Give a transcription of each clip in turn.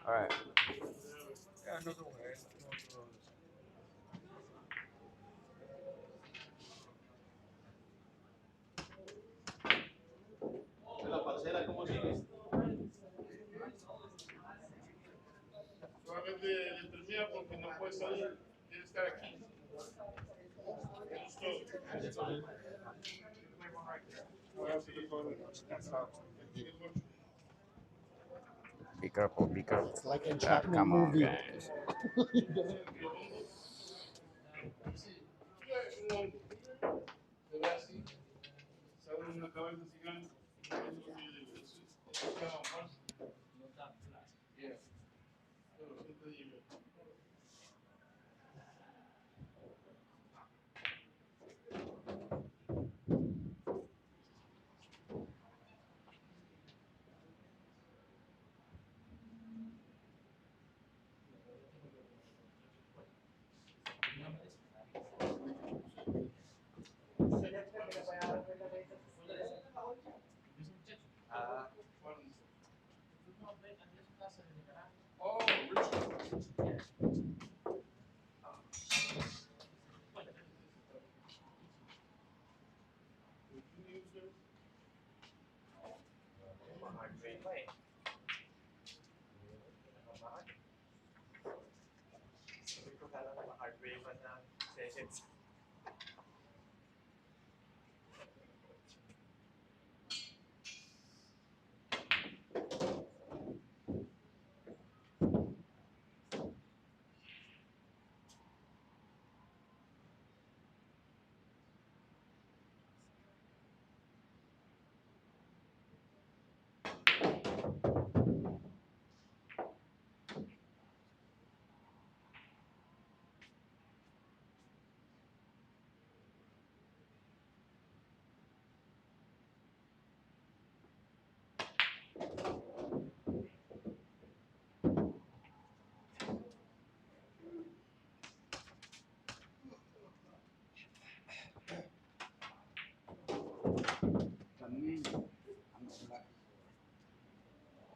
All right. La parcela, ¿cómo sigue? Solamente le termina porque no puede salir, quiere estar aquí. Be careful, be careful. It's like in Ah, Chapman come on, movie. guys.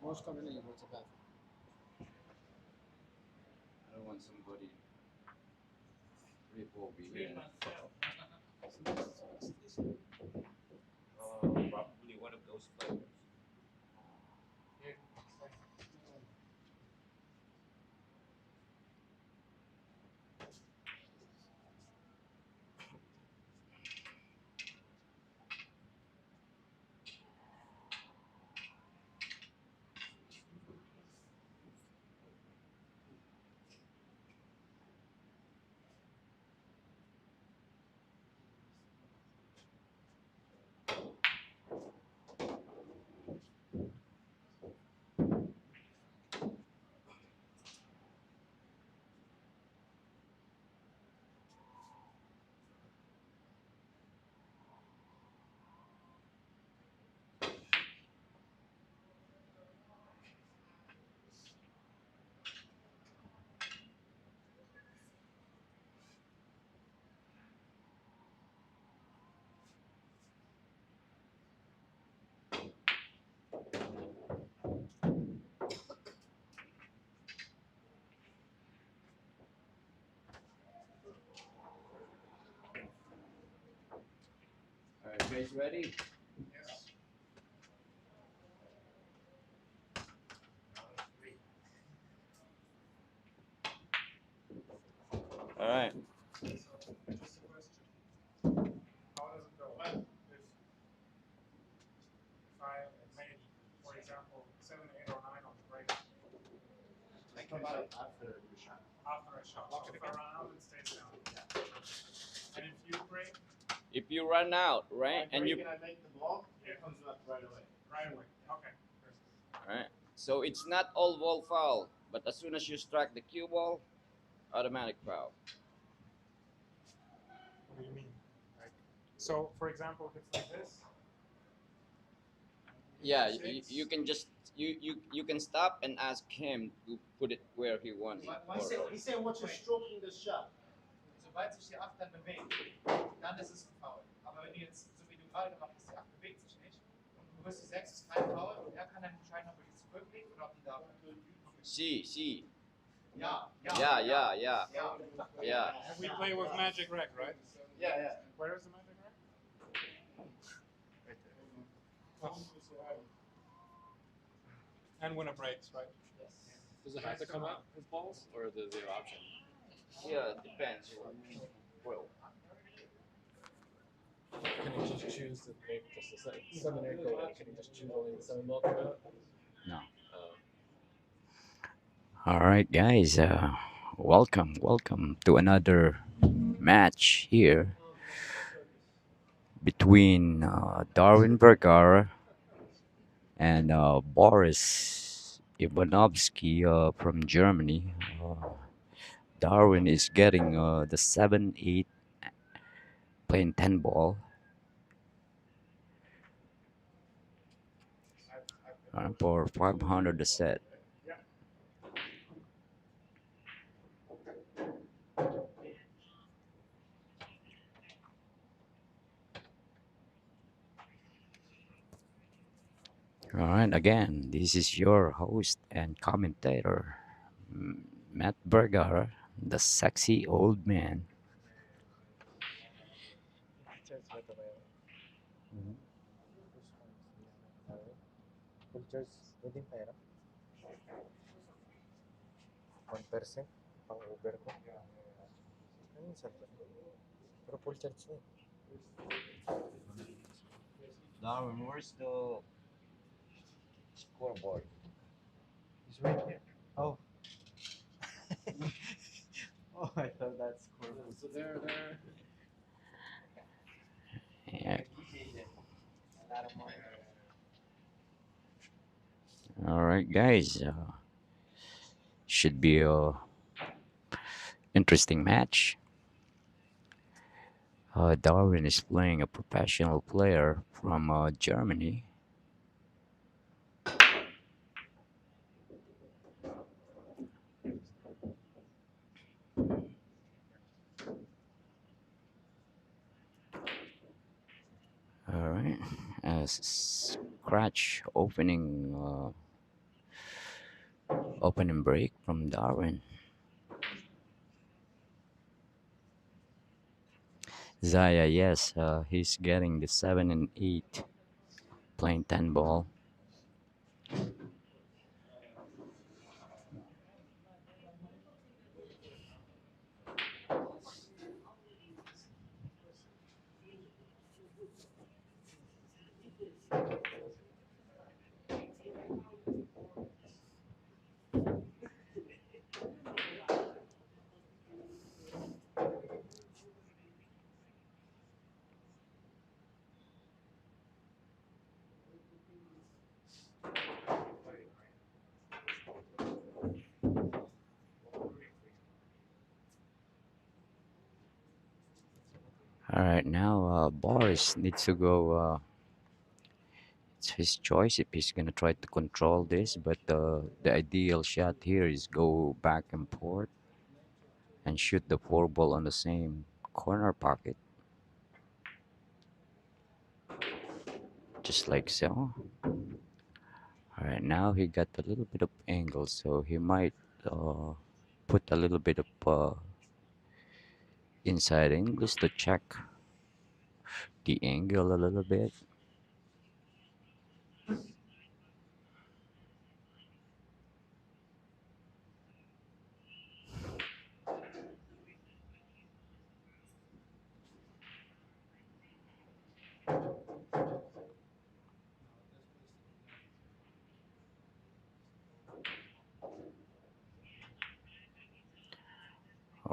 Most coming in, what's about? I don't want somebody rip over here. Probably one of those flavors. All right, guys, ready? All right. Just a question. How does it go if I made, for example, 7, 8, or 9 on the break After the shot. after I shot? So if I run out, it stays down. And if you break, If you run out, right, and you, I make the block, it comes up right away. right away. Okay. all right. So it's not all ball foul, but as soon as you strike the cue ball, automatic foul. What do you mean? Like, so, for example, if it's like this. Yeah, you can just you can stop and ask him to put it where he wants. He said, watch you stroking the shot. sobald sich die Acht dann bewegt, dann ist es ein Foul. Aber wenn du jetzt, so wie du gerade gemacht hast, die Acht bewegt sich nicht und du berührst die 6, ist kein Foul und er kann dann entscheiden, ob er die zurücklegt oder ob die darf. See. Ja, Yeah. Yeah. We play with magic rack, right? Yeah. Where is the magic rack? Oh. And winner breaks, right? Does it have to come out with balls, or is there option? Yeah, it depends. Well, Can you just choose to make just a 7-8 goal? Can you just choose only the 7 ball to go? no. Uh, All right, guys. Welcome to another match here between Darwin Vergara and Boris Ivanovski from Germany. Darwin is getting the 7-8 playing 10 ball for 500 a set. All right, again, this is your host and commentator, Matt Vergara, the sexy old man. Full charge pwedeng pera? 1% pang Uber ko. Ano yung cellphone ko? Pero full charge na eh. Darwin, where's the scoreboard? It's right here. Oh. Oh, I thought that's scoreboard. so there. Yeah. A lot of money. All right, guys. Should be a interesting match. Darwin is playing a professional player from Germany. All right, scratch opening break from Darwin. Zaya, yes, he's getting the 7 and 8 playing 10 ball. All right, now Boris needs to go. It's his choice if he's gonna try to control this, but the ideal shot here is go back and forth and shoot the 4 ball on the same corner pocket, just like so. All right, now he got a little bit of angle, so he might put a little bit of inside English to check the angle a little bit.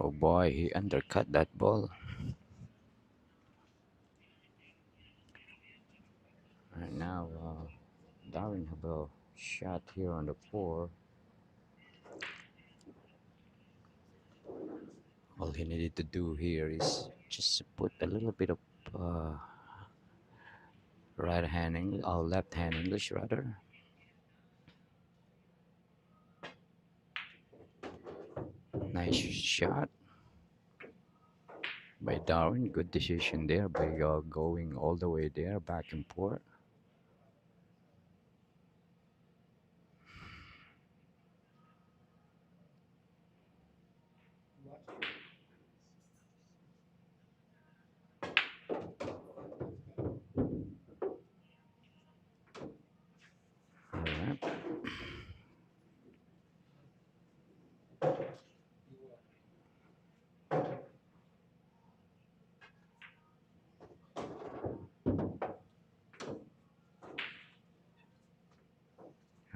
Oh boy, he undercut that ball. Right now, Darwin have a shot here on the 4. All he needed to do here is just put a little bit of right hand English, or left hand English rather. Nice shot. by Darwin. Good decision there by going all the way there back and forth. All right.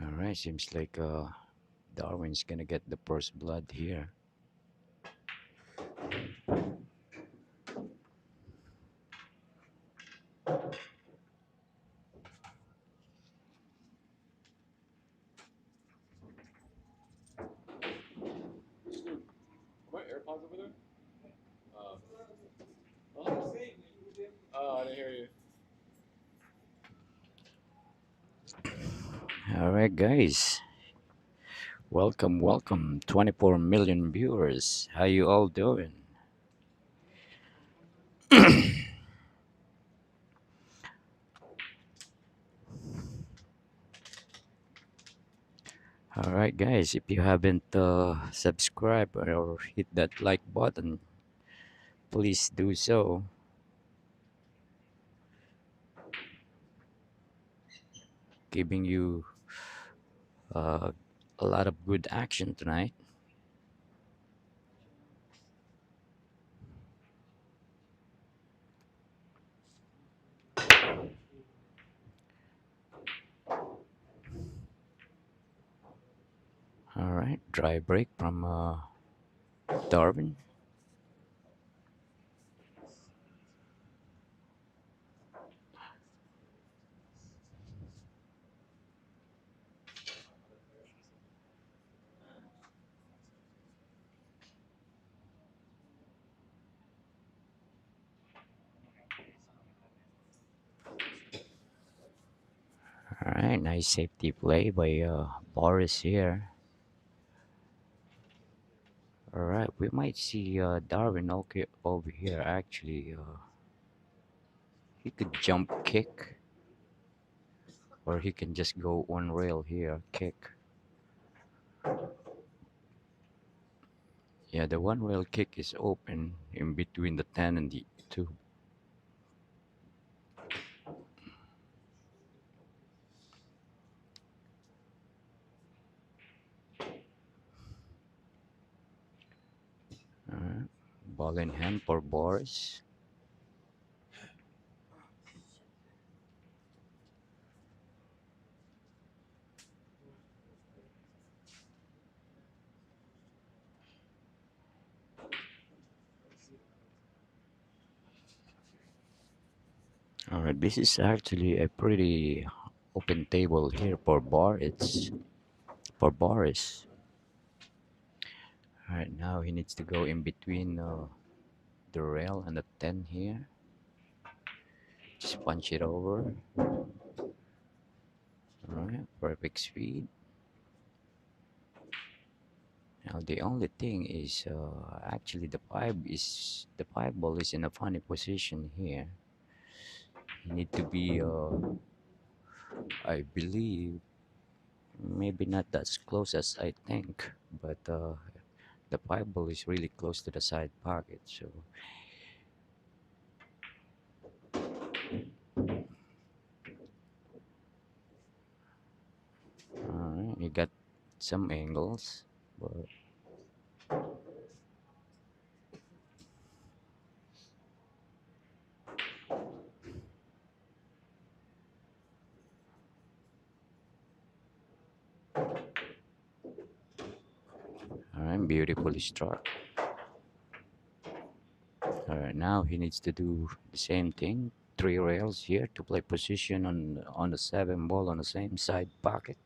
All right. Seems like Darwin's gonna get the first blood here. My AirPods over there? Uh, oh. Oh, I didn't hear you. All right, guys. Welcome, welcome. 24 million viewers. How you all doing? All right, guys. If you haven't subscribed or hit that like button, please do so. Giving you uh, a lot of good action tonight. All right, dry break from Darwin. All right, nice safety play by Boris here. All right, we might see Darwin okay over here. Actually, he could jump kick, or he can just go one rail here, kick. Yeah, the one rail kick is open in between the 10 and the 2. All right, ball in hand for Boris. All right, this is actually a pretty open table here for Boris. All right, now he needs to go in between the rail and the 10 here. Just punch it over. All right, perfect speed. Now the only thing is actually the pipe ball is in a funny position here. You need to be I believe maybe not as close as I think, but the pipe ball is really close to the side pocket. So all right, you got some angles, but all right, beautifully struck. All right, now he needs to do the same thing. 3 rails here to play position on the 7 ball on the same side pocket.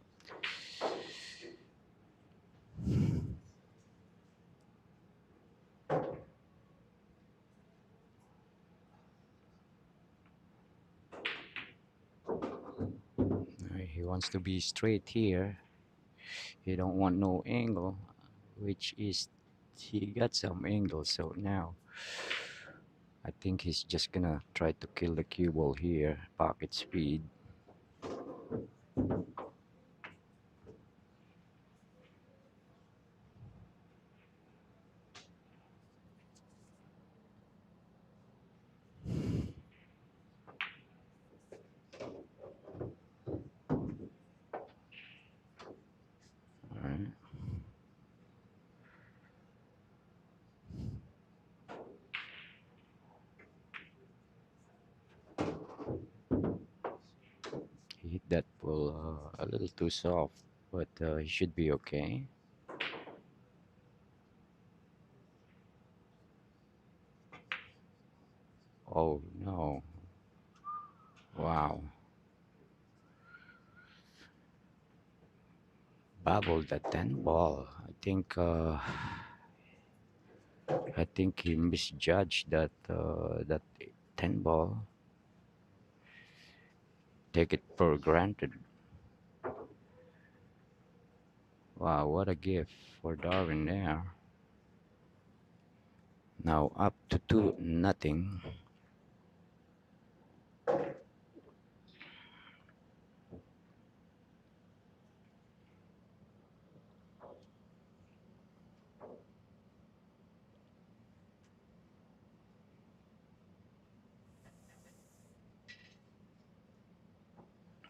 He wants to be straight here. He don't want no angle, which is he got some angle. So now I think he's just gonna try to kill the cue ball here. Pocket speed. Alright. He hit that ball a little too soft, but he should be okay. Oh no. Wow. Bubbled that 10 ball. I think he misjudged that 10 ball. Take it for granted. Wow, what a gift for Darwin there. Now up to 2-0.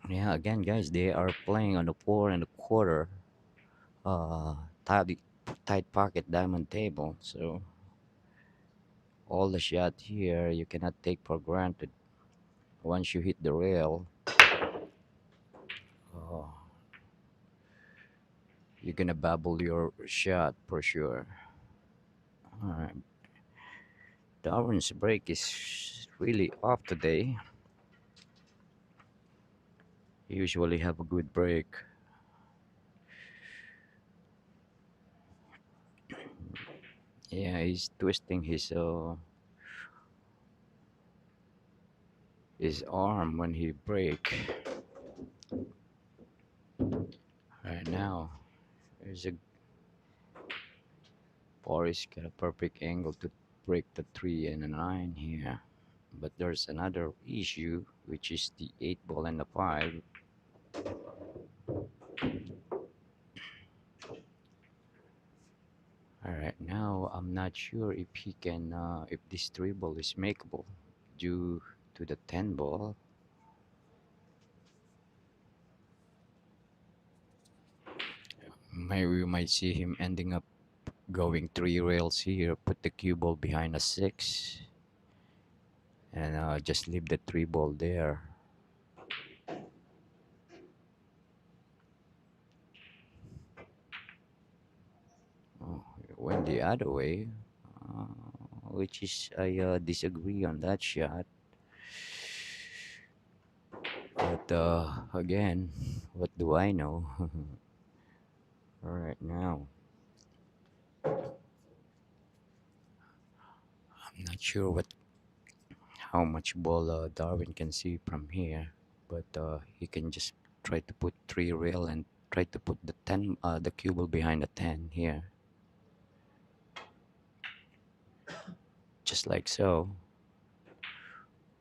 Yeah, again, guys, they are playing on the 4 1/4 uh, tight, tight pocket diamond table. So all the shot here you cannot take for granted. Once you hit the rail, oh, you're gonna bubble your shot for sure. All right, Darwin's break is really off today. He usually have a good break. Yeah, he's twisting his arm when he break. Right now, there's a Boris got a perfect angle to break the 3 and a 9 here. But there's another issue, which is the 8 ball and the 5. Alright, now I'm not sure if he can, if this 3 ball is makeable due to the 10 ball. Maybe we might see him ending up going 3 rails here, put the cue ball behind a 6, and just leave the 3 ball there. Oh, it went the other way, uh, which is I disagree on that shot. But again, what do I know? All right, now I'm not sure how much ball Darwin can see from here, but he can just try to put 3 rail and try to put the cue ball behind the 10 here, just like so.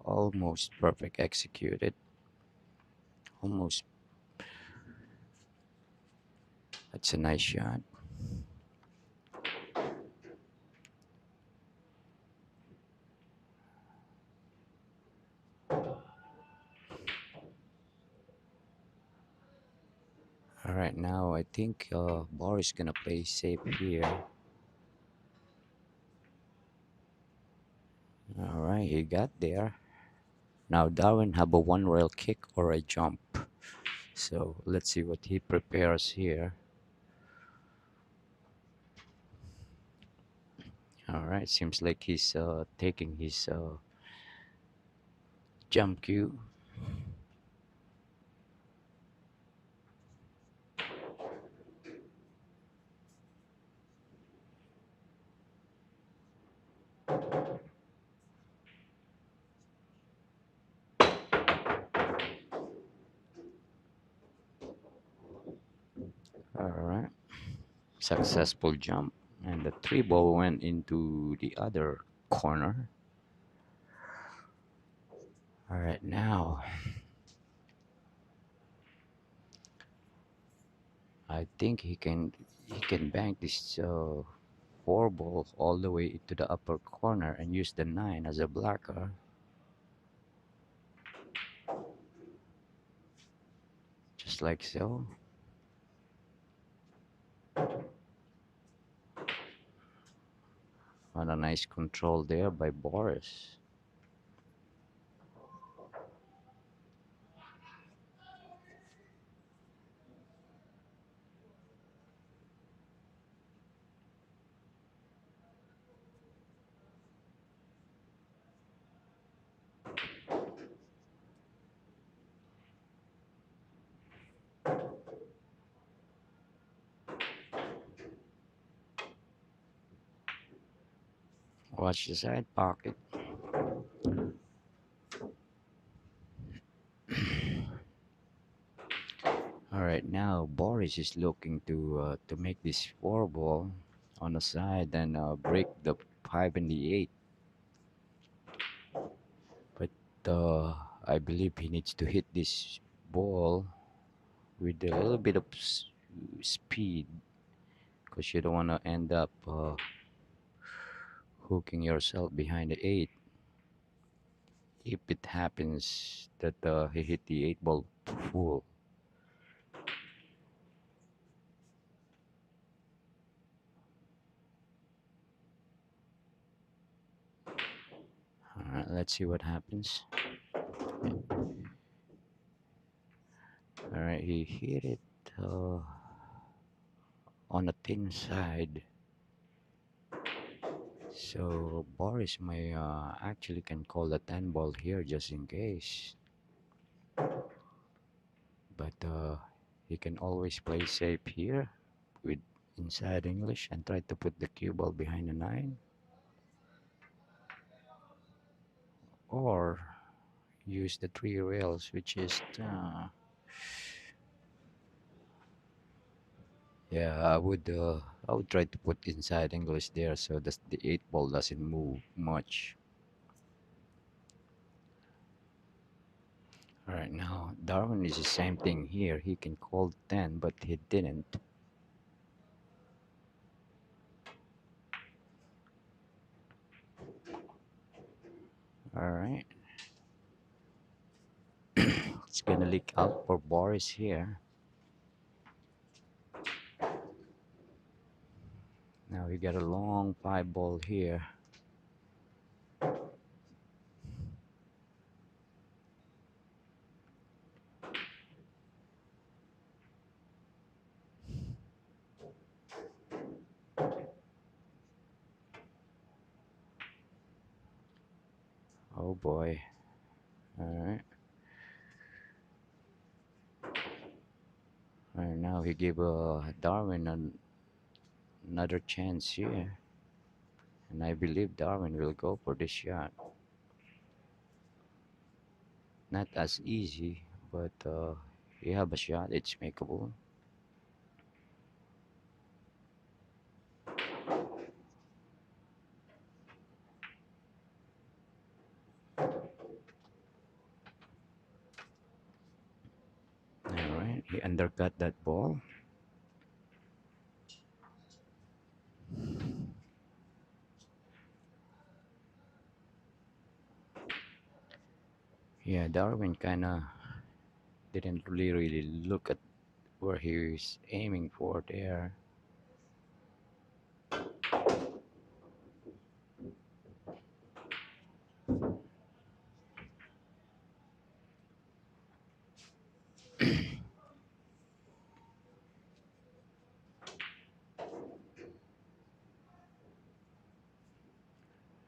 Almost perfect executed. Almost. That's a nice shot. All right, now I think Boris gonna play safe here. All right, he got there. Now Darwin have a 1 rail kick or a jump. So let's see what he prepares here. All right, seems like he's taking his jump cue. All right, successful jump, and the 3 ball went into the other corner. All right, now I think he can bank this four ball all the way to the upper corner and use the nine as a blocker, just like so. And a nice control there by Boris. Watch the side pocket. All right, now Boris is looking to make this four ball on the side and break the five and the eight. But I believe he needs to hit this ball with a little bit of speed because you don't want to end up hooking yourself behind the eight if it happens that he hit the eight ball full. All right, let's see what happens. All right, he hit it on a thin side. So Boris may actually can call the 10 ball here just in case. But he can always play safe here with inside English and try to put the cue ball behind the 9. Or use the 3 rails, which is yeah, I would try to put inside English there so that the 8 ball doesn't move much. All right, now Darwin is the same thing here. He can call 10, but he didn't. All right, it's gonna leak out for Boris here. Now we got a long 5 ball here. Oh boy. All right. All right, now he gave Darwin another chance here. And I believe Darwin will go for this shot. Not as easy, but you have a shot, it's makeable. All right, he undercut that ball. Yeah, Darwin kind of didn't really look at where he was aiming for there.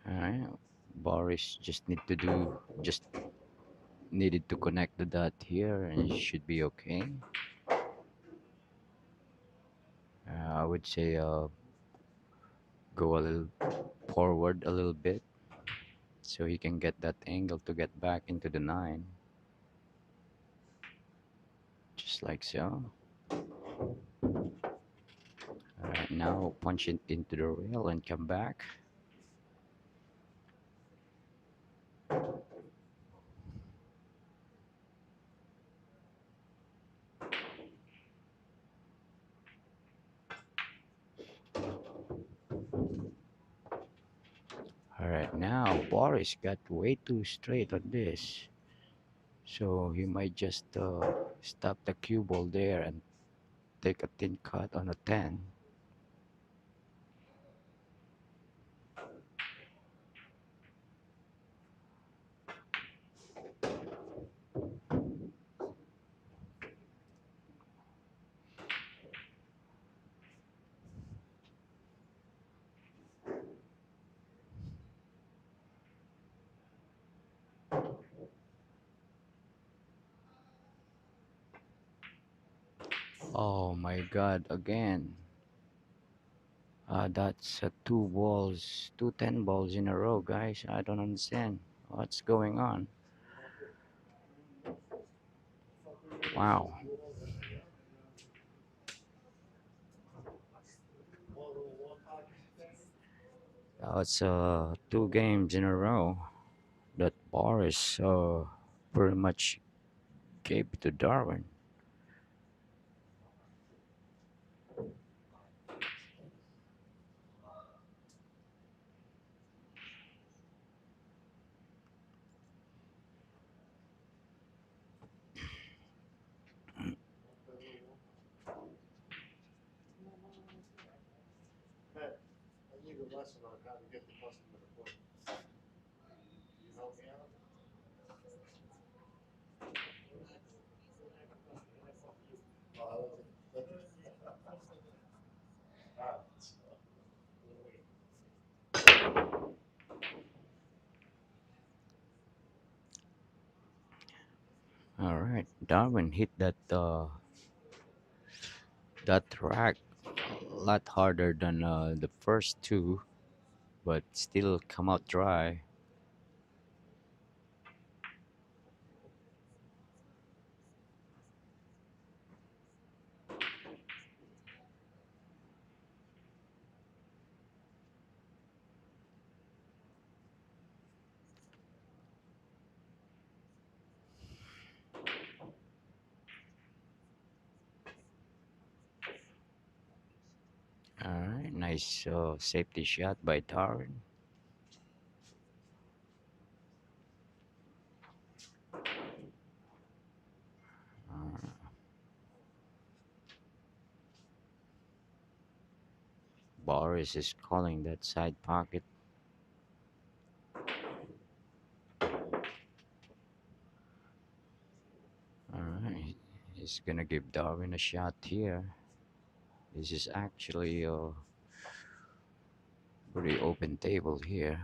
All right, Boris just needed to connect the dot here, and it should be okay. I would say go a little forward a little bit so he can get that angle to get back into the 9, just like so. All right, now punch it into the rail and come back. now Boris got way too straight on this. So he might just stop the cue ball there and take a thin cut on a 10. Oh my god, again. That's two balls, two 10 balls in a row, guys. I don't understand what's going on. Wow. It's two games in a row that Boris pretty much gave to Darwin. Pat, I need a lesson on how to get the customer to play. You help me out? Oh, All right, Darwin hit that rack a lot harder than the first two, but still come out dry. All right, nice safety shot by Darwin. Uh, Boris is calling that side pocket. All right, he's gonna give Darwin a shot here. This is actually a pretty open table here.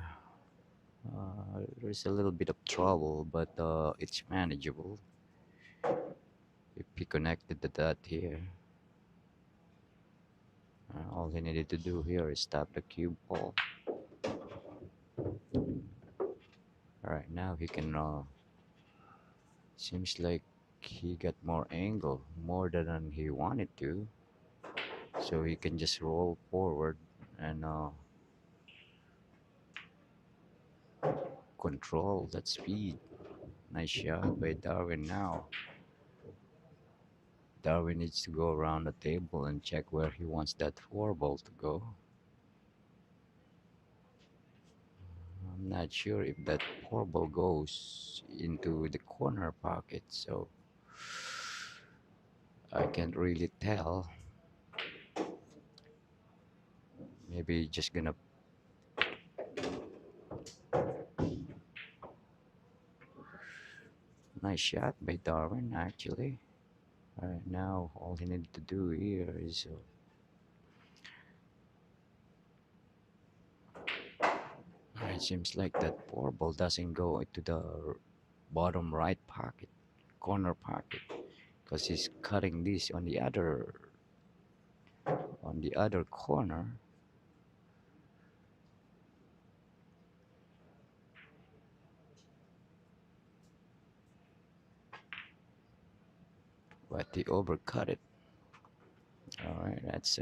There's a little bit of trouble, but it's manageable if he connected to that here. All he needed to do here is stop the cue ball. Alright, now he can, seems like he got more angle, more than he wanted to. So he can just roll forward and control that speed. Nice shot by Darwin now. Darwin needs to go around the table and check where he wants that four ball to go. I'm not sure if that four ball goes into the corner pocket, so I can't really tell. Maybe just gonna. Nice shot by Darwin, actually. Alright, now all he needed to do here is. Alright, seems like that four ball doesn't go into the bottom right pocket, corner pocket, because he's cutting this on the other corner. But he overcut it. Alright, that's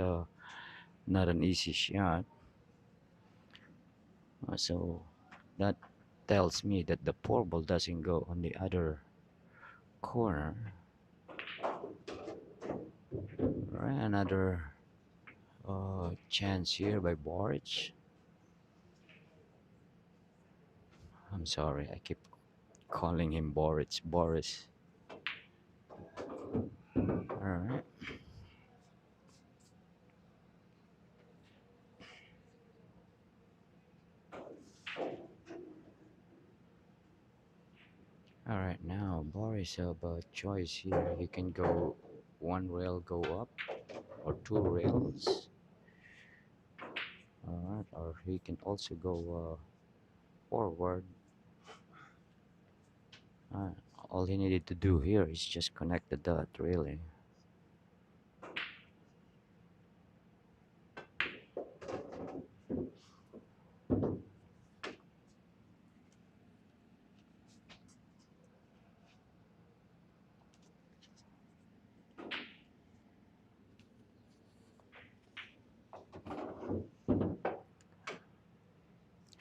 not an easy shot. So that tells me that the four ball doesn't go on the other corner. Right, another chance here by Boric. I'm sorry, I keep calling him Boris. Boris. Alright. Alright, now Boris have a choice here. He can go one rail go up or two rails. Alright, or he can also go forward. Alright, all he needed to do here is just connect the dot, really.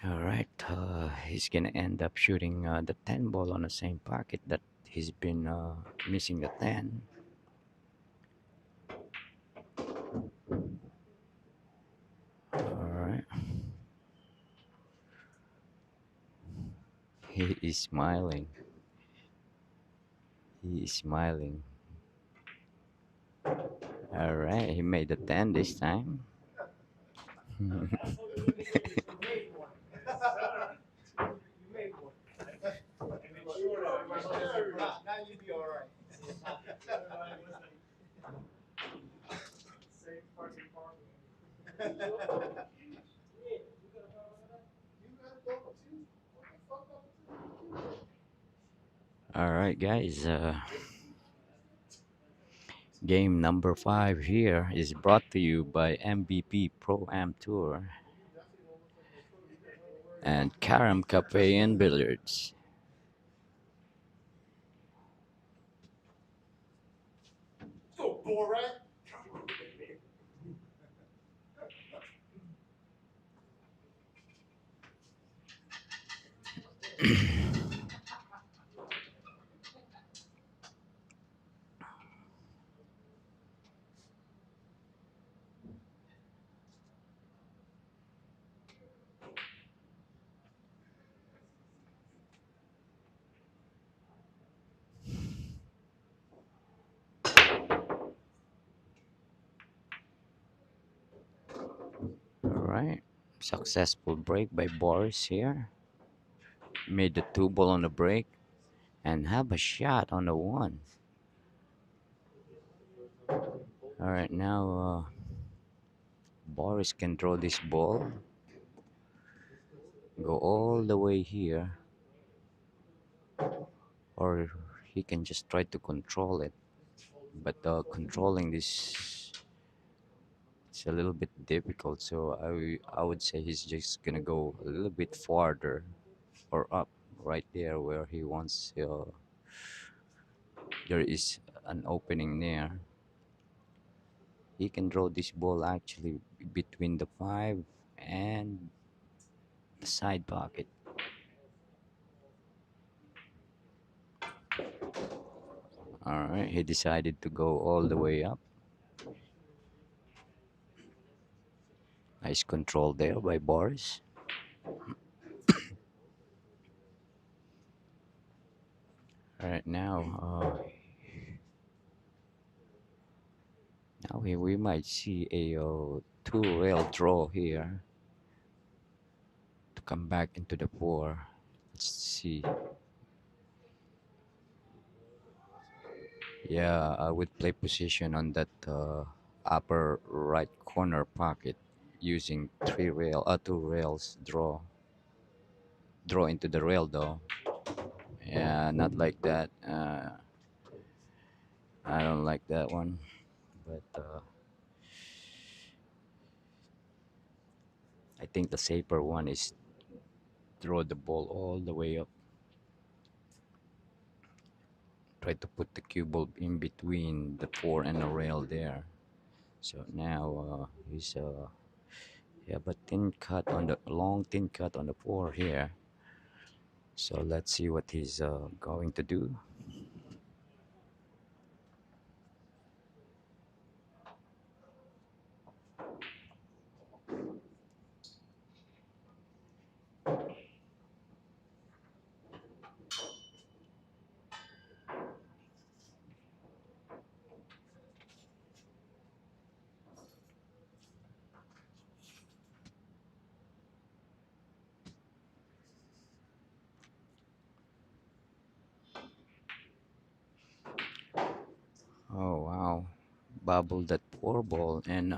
Alright, he's gonna end up shooting the 10 ball on the same pocket that he's been missing the 10. Alright, he is smiling. He is smiling. Alright, he made the 10 this time. You made one. You made one. Now you'd be alright. Same fucking problem. Alright, guys, game number 5 here is brought to you by MVP Pro Am Tour and Karam Cafe and Billiards. Go, Borat. Alright, successful break by Boris here. Made the 2 ball on the break and have a shot on the 1. Alright, now Boris can draw this ball, go all the way here, or he can just try to control it. But controlling this it's a little bit difficult, so I would say he's just gonna go a little bit farther or up right there where he wants. There is an opening there. He can draw this ball actually between the 5 and the side pocket. All right, he decided to go all the way up. Nice control there by Boris. All right, now we might see a two rail draw here to come back into the 4. Let's see. Yeah, I would play position on that upper right corner pocket using two rails draw into the rail though. Yeah, not like that. I don't like that one, but I think the safer one is draw the ball all the way up. Try to put the cue ball in between the 4 and the rail there. So now he's yeah, but thin cut on the long thin cut on the 4 here. So let's see what he's going to do. bobbled that poor ball, and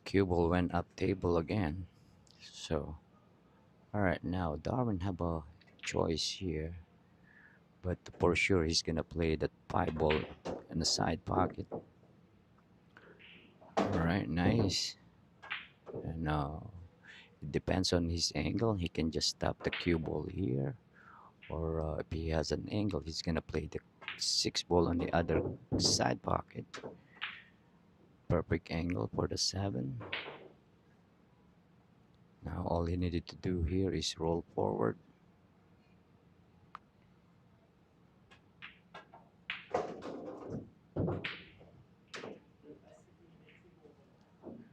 cue ball went up table again. So, all right, now Darwin have a choice here, but for sure he's gonna play that pie ball in the side pocket. All right, nice. And it depends on his angle. He can just stop the cue ball here, or if he has an angle, he's gonna play the six ball on the other side pocket. Perfect angle for the seven. Now all he needed to do here is roll forward.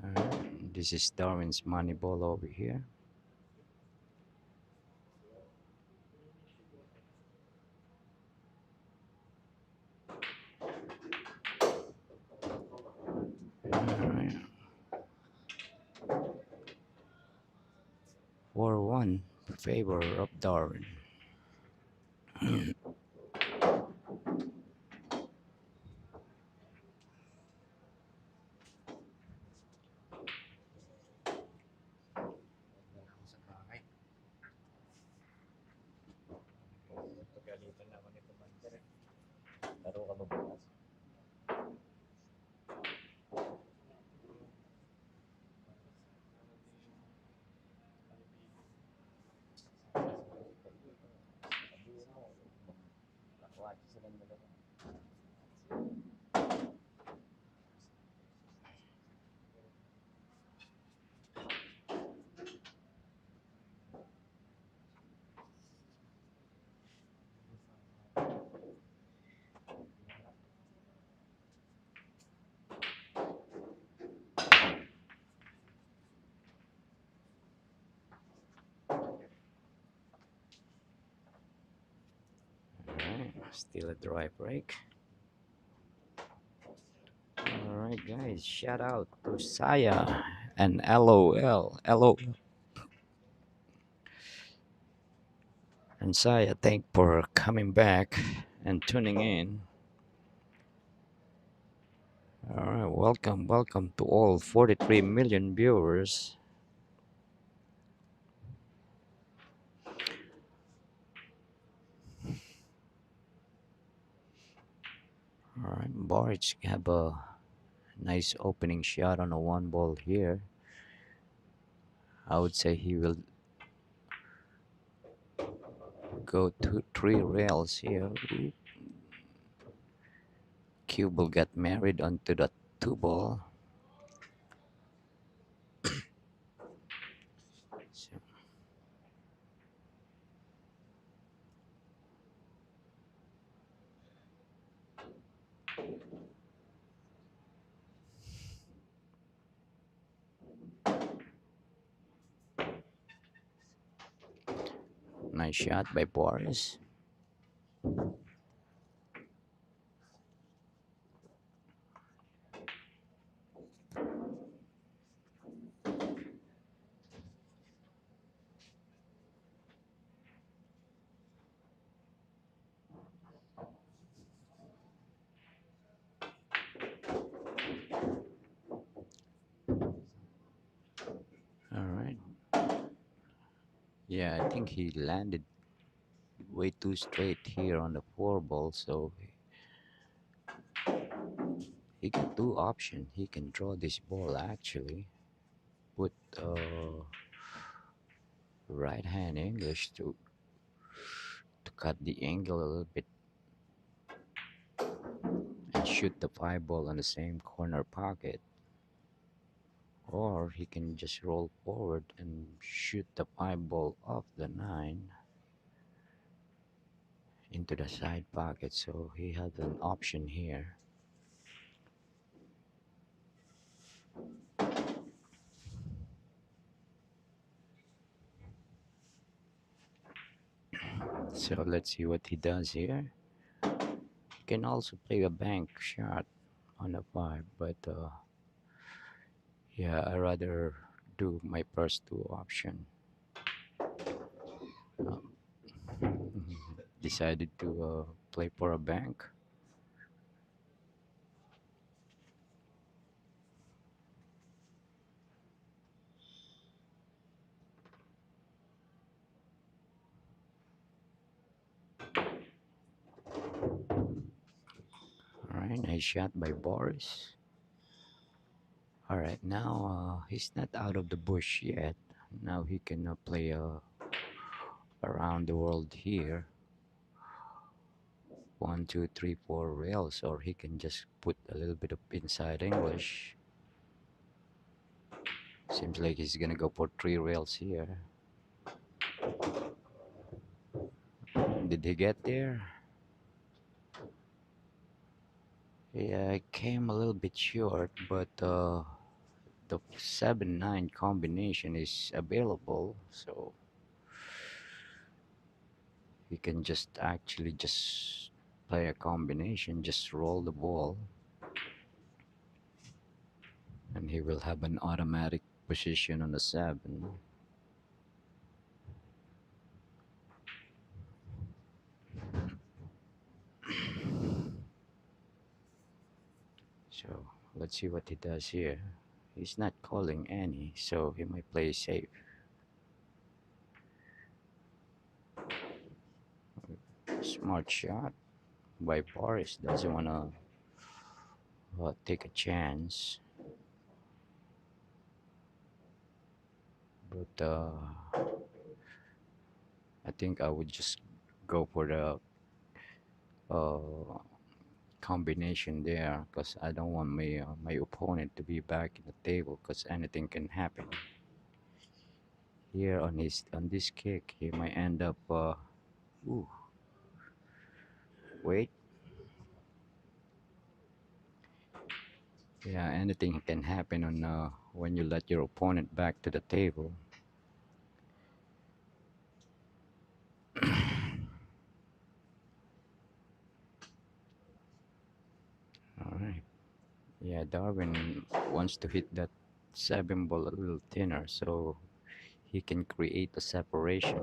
Alright, this is Darwin's money ball over here. Alright, 4-1 favor of Darwin. Sa bahay. Pagalitan na ako ni Commander eh. Laro ka ba bukas? Nakuha silang dalawa. Alright, still a dry break. Alright guys, shout out to Saya and LOL. LOL. And Saya, thank for coming back and tuning in. Alright, welcome to all 43 million viewers. Alright, Boris have a nice opening shot on a one ball here. I would say he will go to three rails here. Ooh. Cube will get married onto the two ball. So, nice shot by Boris. All right. Yeah, I think he landed way too straight here on the four ball, so he got two options. He can draw this ball actually, put right hand English to cut the angle a little bit and shoot the five ball on the same corner pocket, or he can just roll forward and shoot the five ball off the nine into the side pocket. So he had an option here. So let's see what he does here. He can also play a bank shot on the five, but yeah, I rather do my first two option. Decided to play for a bank. All right, nice shot by Boris. All right, now he's not out of the bush yet. Now he can play around the world here. One, two, three, four rails, or he can just put a little bit of inside English. Seems like he's gonna go for three rails here. Did he get there? Yeah, I came a little bit short, but the 7-9 combination is available, so he can just actually just play a combination, just roll the ball, and he will have an automatic position on the 7. So let's see what he does here. He's not calling any, so he might play safe. Smart shot by Boris. Doesn't want to take a chance. But I think I would just go for the uh, combination there because I don't want my opponent to be back in the table because anything can happen. Here on this kick, he might end up. Ooh, wait. Yeah, anything can happen on when you let your opponent back to the table. All right. Yeah, Darwin wants to hit that 7 ball a little thinner so he can create a separation.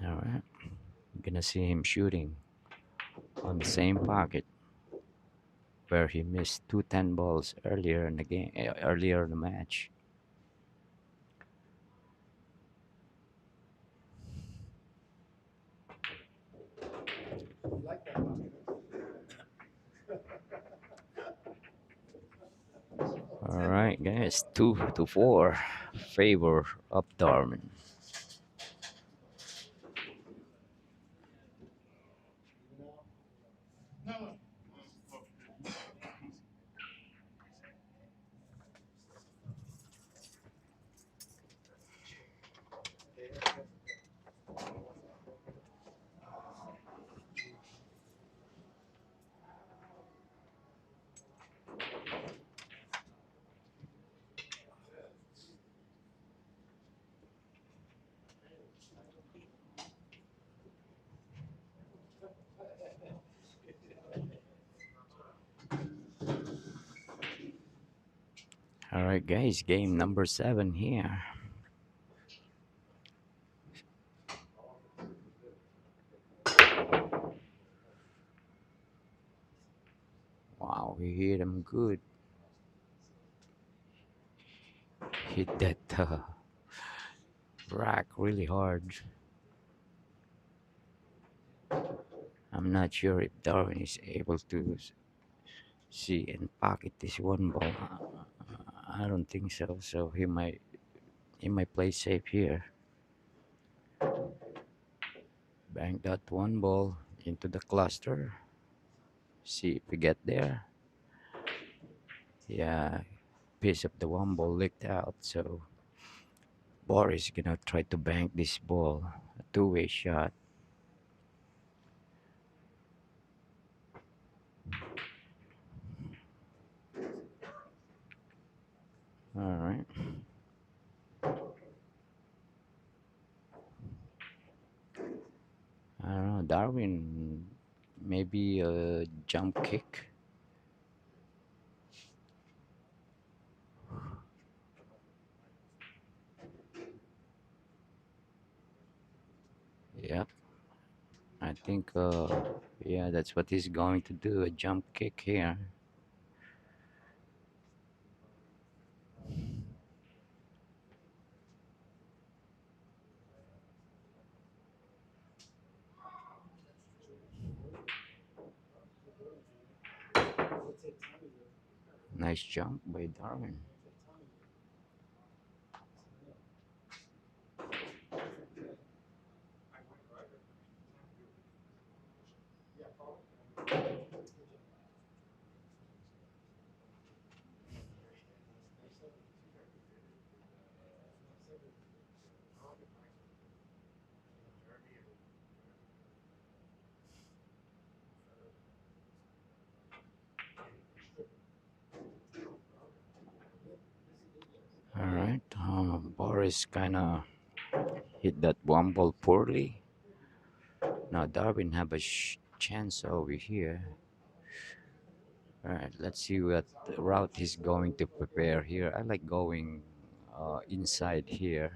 All right. Gonna see him shooting on the same pocket where he missed 2 10 balls earlier in the game, earlier in the match. All right, guys, 2-4, favor of Darwin. No. All right, guys, game number 7 here. Wow, he hit him good. Hit that rack really hard. I'm not sure if Darwin is able to see and pocket this 1 ball. I don't think so. So he might play safe here. Bank that 1 ball into the cluster. See if we get there. Yeah, piece of the 1 ball leaked out. So Boris gonna try to bank this ball. A two-way shot. All right. Darwin, maybe a jump kick. Yep, I think, yeah, that's what he's going to do, a jump kick here. Nice jump by Darwin. All right, Boris kind of hit that one ball poorly. Now Darwin have a chance over here. All right, let's see what route he's going to prepare here. I like going inside here,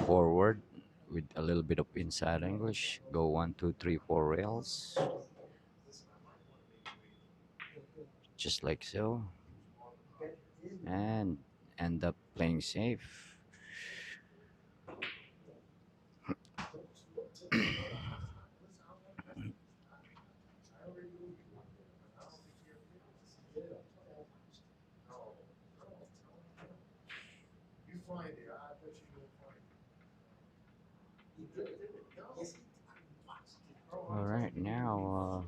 forward with a little bit of inside English. Go one, two, three, four rails, just like so, and end up playing safe. All right, now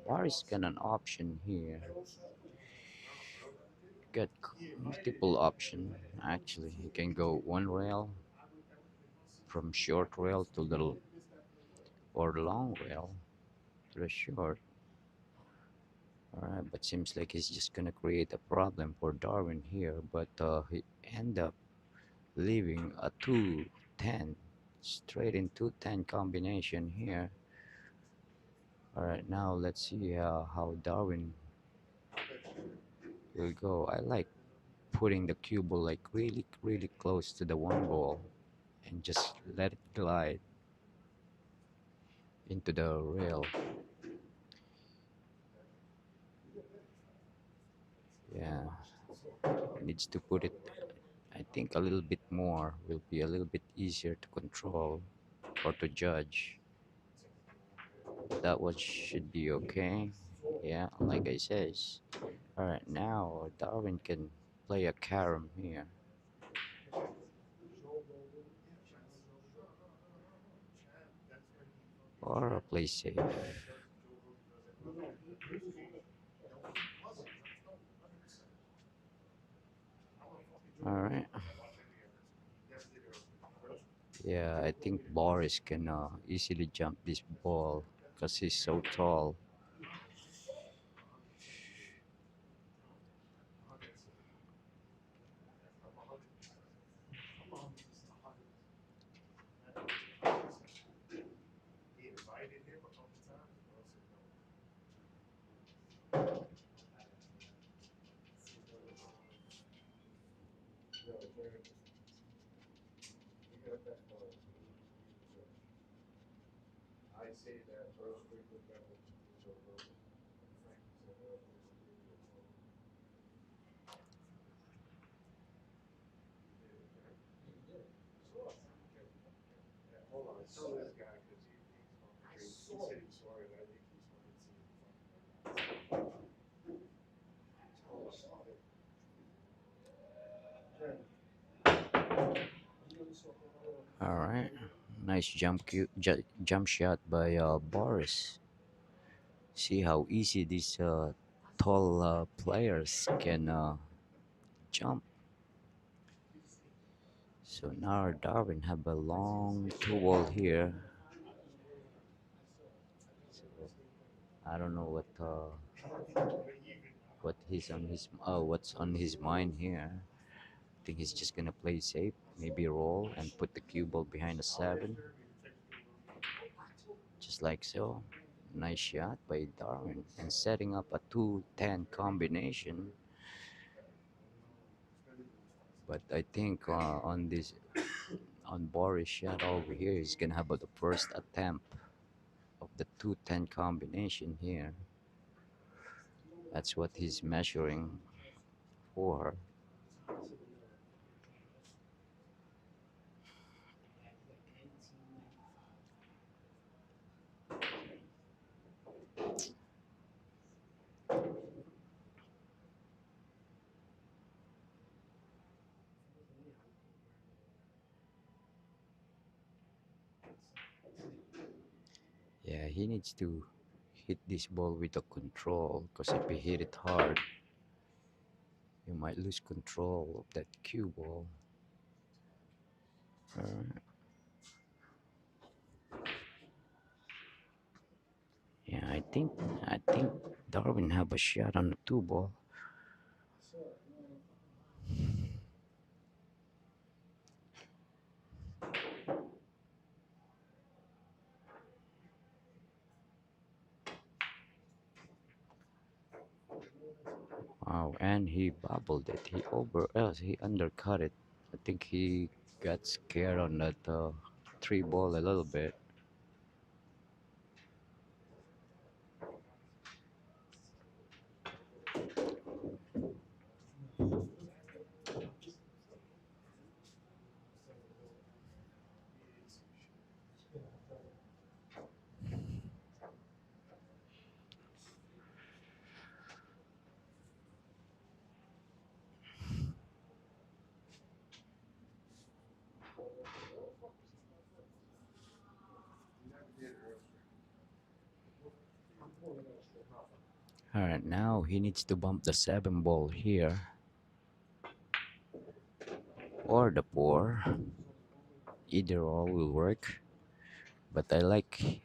Boris got an option here. Got multiple option actually. You can go one rail from short rail to little or long rail to the short. Alright, but seems like he's just gonna create a problem for Darwin here, but he end up leaving a 2-10 straight in 2-10 combination here. Alright, now let's see how Darwin will go. I like putting the cue ball like really close to the one ball and just let it glide into the rail. Yeah, needs to put it, I think, a little bit more will be a little bit easier to control or to judge. That one should be okay. Yeah, like I says. All right, now Darwin can play a carom here or play safe. All right. Yeah, I think Boris can easily jump this ball because he's so tall. All right, nice jump shot by Boris. See how easy these tall players can jump. So now Darwin have a long two wall here. So I don't know what what's on his mind here. I think he's just gonna play safe, maybe roll and put the cue ball behind the seven. just like so. Nice shot by Darwin and setting up a 2-10 combination. But I think on this on Boris shot over here, he's gonna have the first attempt of the 2-10 combination here. That's what he's measuring for. Yeah, he needs to hit this ball with a control because if he hit it hard, you might lose control of that cue ball. Alright. Yeah, I think Darwin have a shot on the two ball. Wow, and he bobbled it. He undercut it. I think he got scared on that three ball a little bit. All right, now he needs to bump the seven ball here or the four. Either or will work. But I like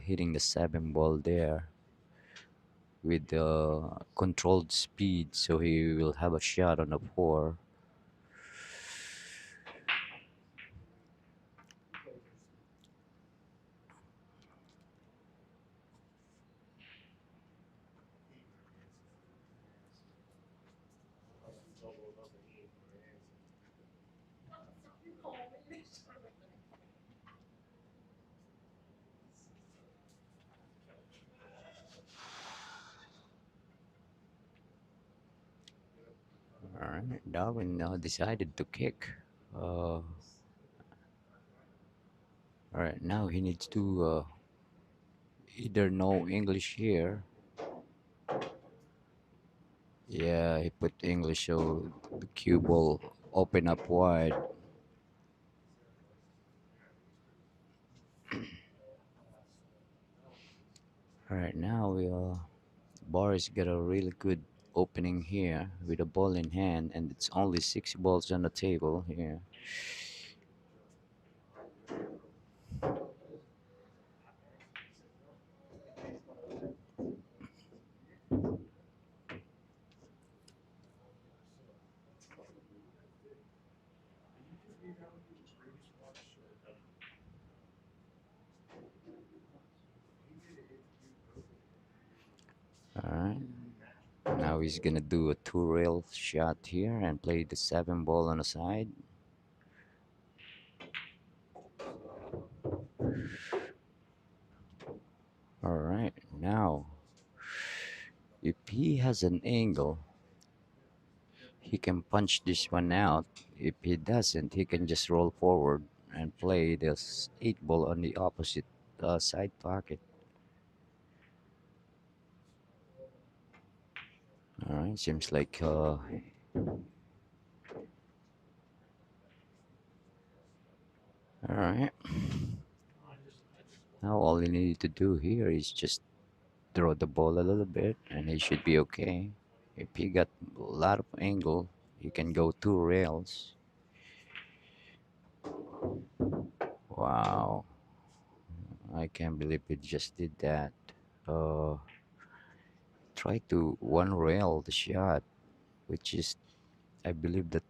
hitting the seven ball there with the controlled speed, so he will have a shot on the four. All right, Darwin now decided to kick. All right, now he needs to either know English here. Yeah, he put English so the cue ball open up wide. All right, now Boris got a really good opening here with a ball in hand, and it's only six balls on the table here. All right, now he's gonna do a two rail shot here and play the seven ball on the side. All right, now if he has an angle, he can punch this one out. If he doesn't, he can just roll forward and play this eight ball on the opposite side pocket. All right, seems like all right. Now all he needed to do here is just throw the ball a little bit, and he should be okay. If he got a lot of angle, he can go two rails. Wow, I can't believe he just did that. Uh, Try to one rail the shot, which is I believe that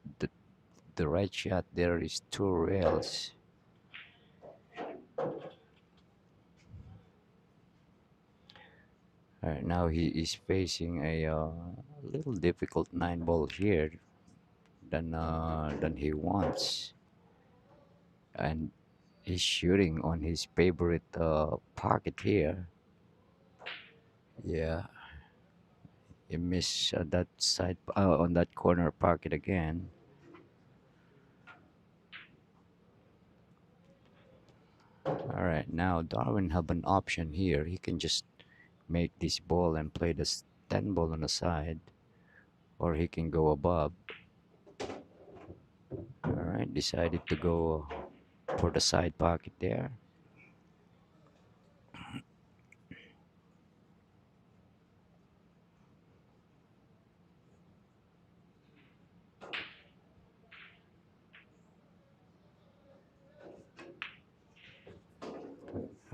the right shot there is two rails. Alright, now he is facing a little difficult 9 ball here than he wants, and he's shooting on his favorite pocket here. Yeah, he missed that side on that corner pocket again. All right, now Darwin have an option here. He can just make this ball and play this 10 ball on the side, or he can go above. All right, decided to go for the side pocket there.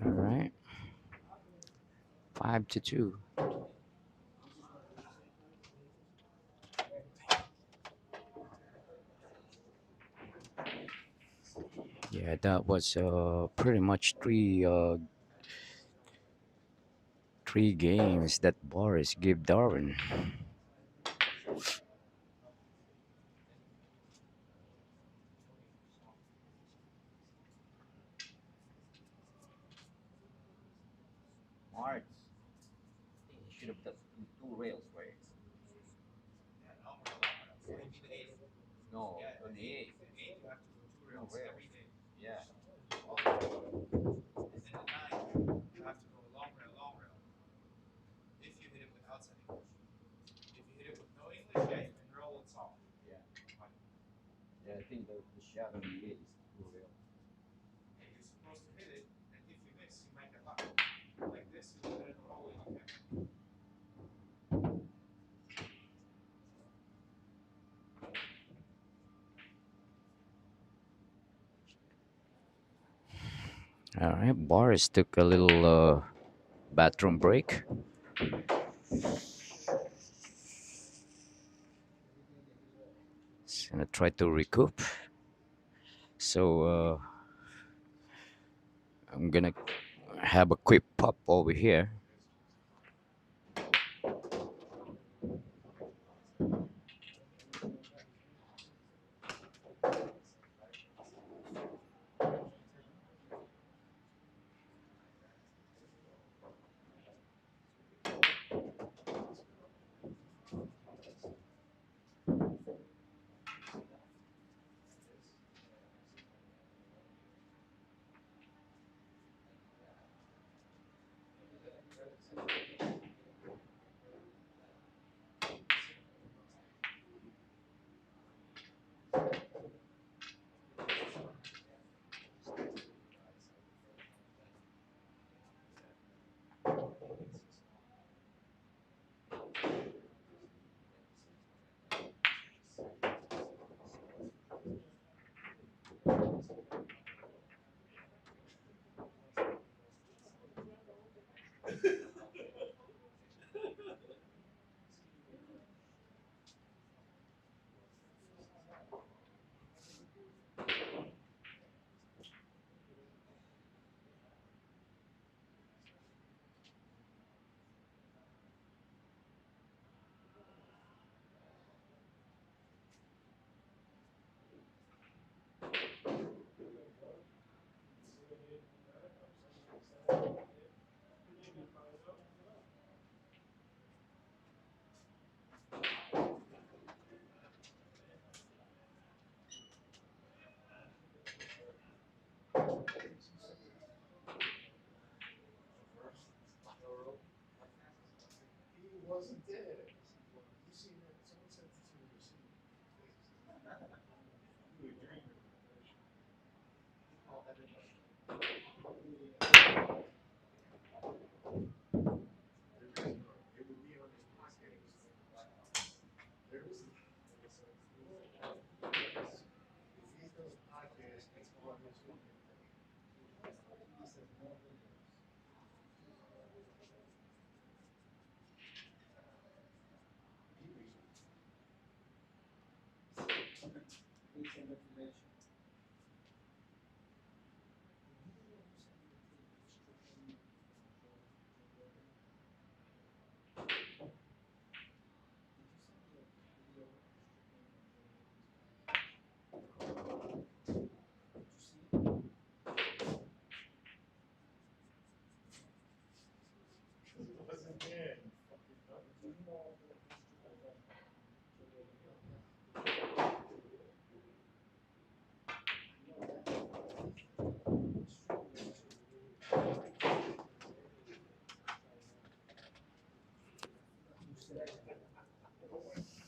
All right, 5-2. Yeah, that was pretty much three games that Boris gave Darwin. Marks. I think he should have got two rails for it. Yeah, long rail, long rail. So if you do eight, No, yeah, on the eight. eight, you have to go two Two rails rails. every day. Yeah. All the time. And then the nine, you have to go long rail, long rail. If you hit it with outside English. If you hit it with no English, yeah, you can roll it soft. Yeah. But Yeah, I think the shot on the eight is two rails. hey, you're supposed to hit it, and if you miss, you might get lucky. Like this, you hit it all the way up there. All right, Boris took a little bathroom break. He's gonna try to recoup. So I'm gonna have a quick pop over here. He wasn't there. You seen that? Someone sent it to me. You see you a dreamer. Call everybody. There is no. It would be on his podcast. There is no. If he does a podcast, it's on his fucking thing. He said no videos. Maybe. Yeah, you fucking nut.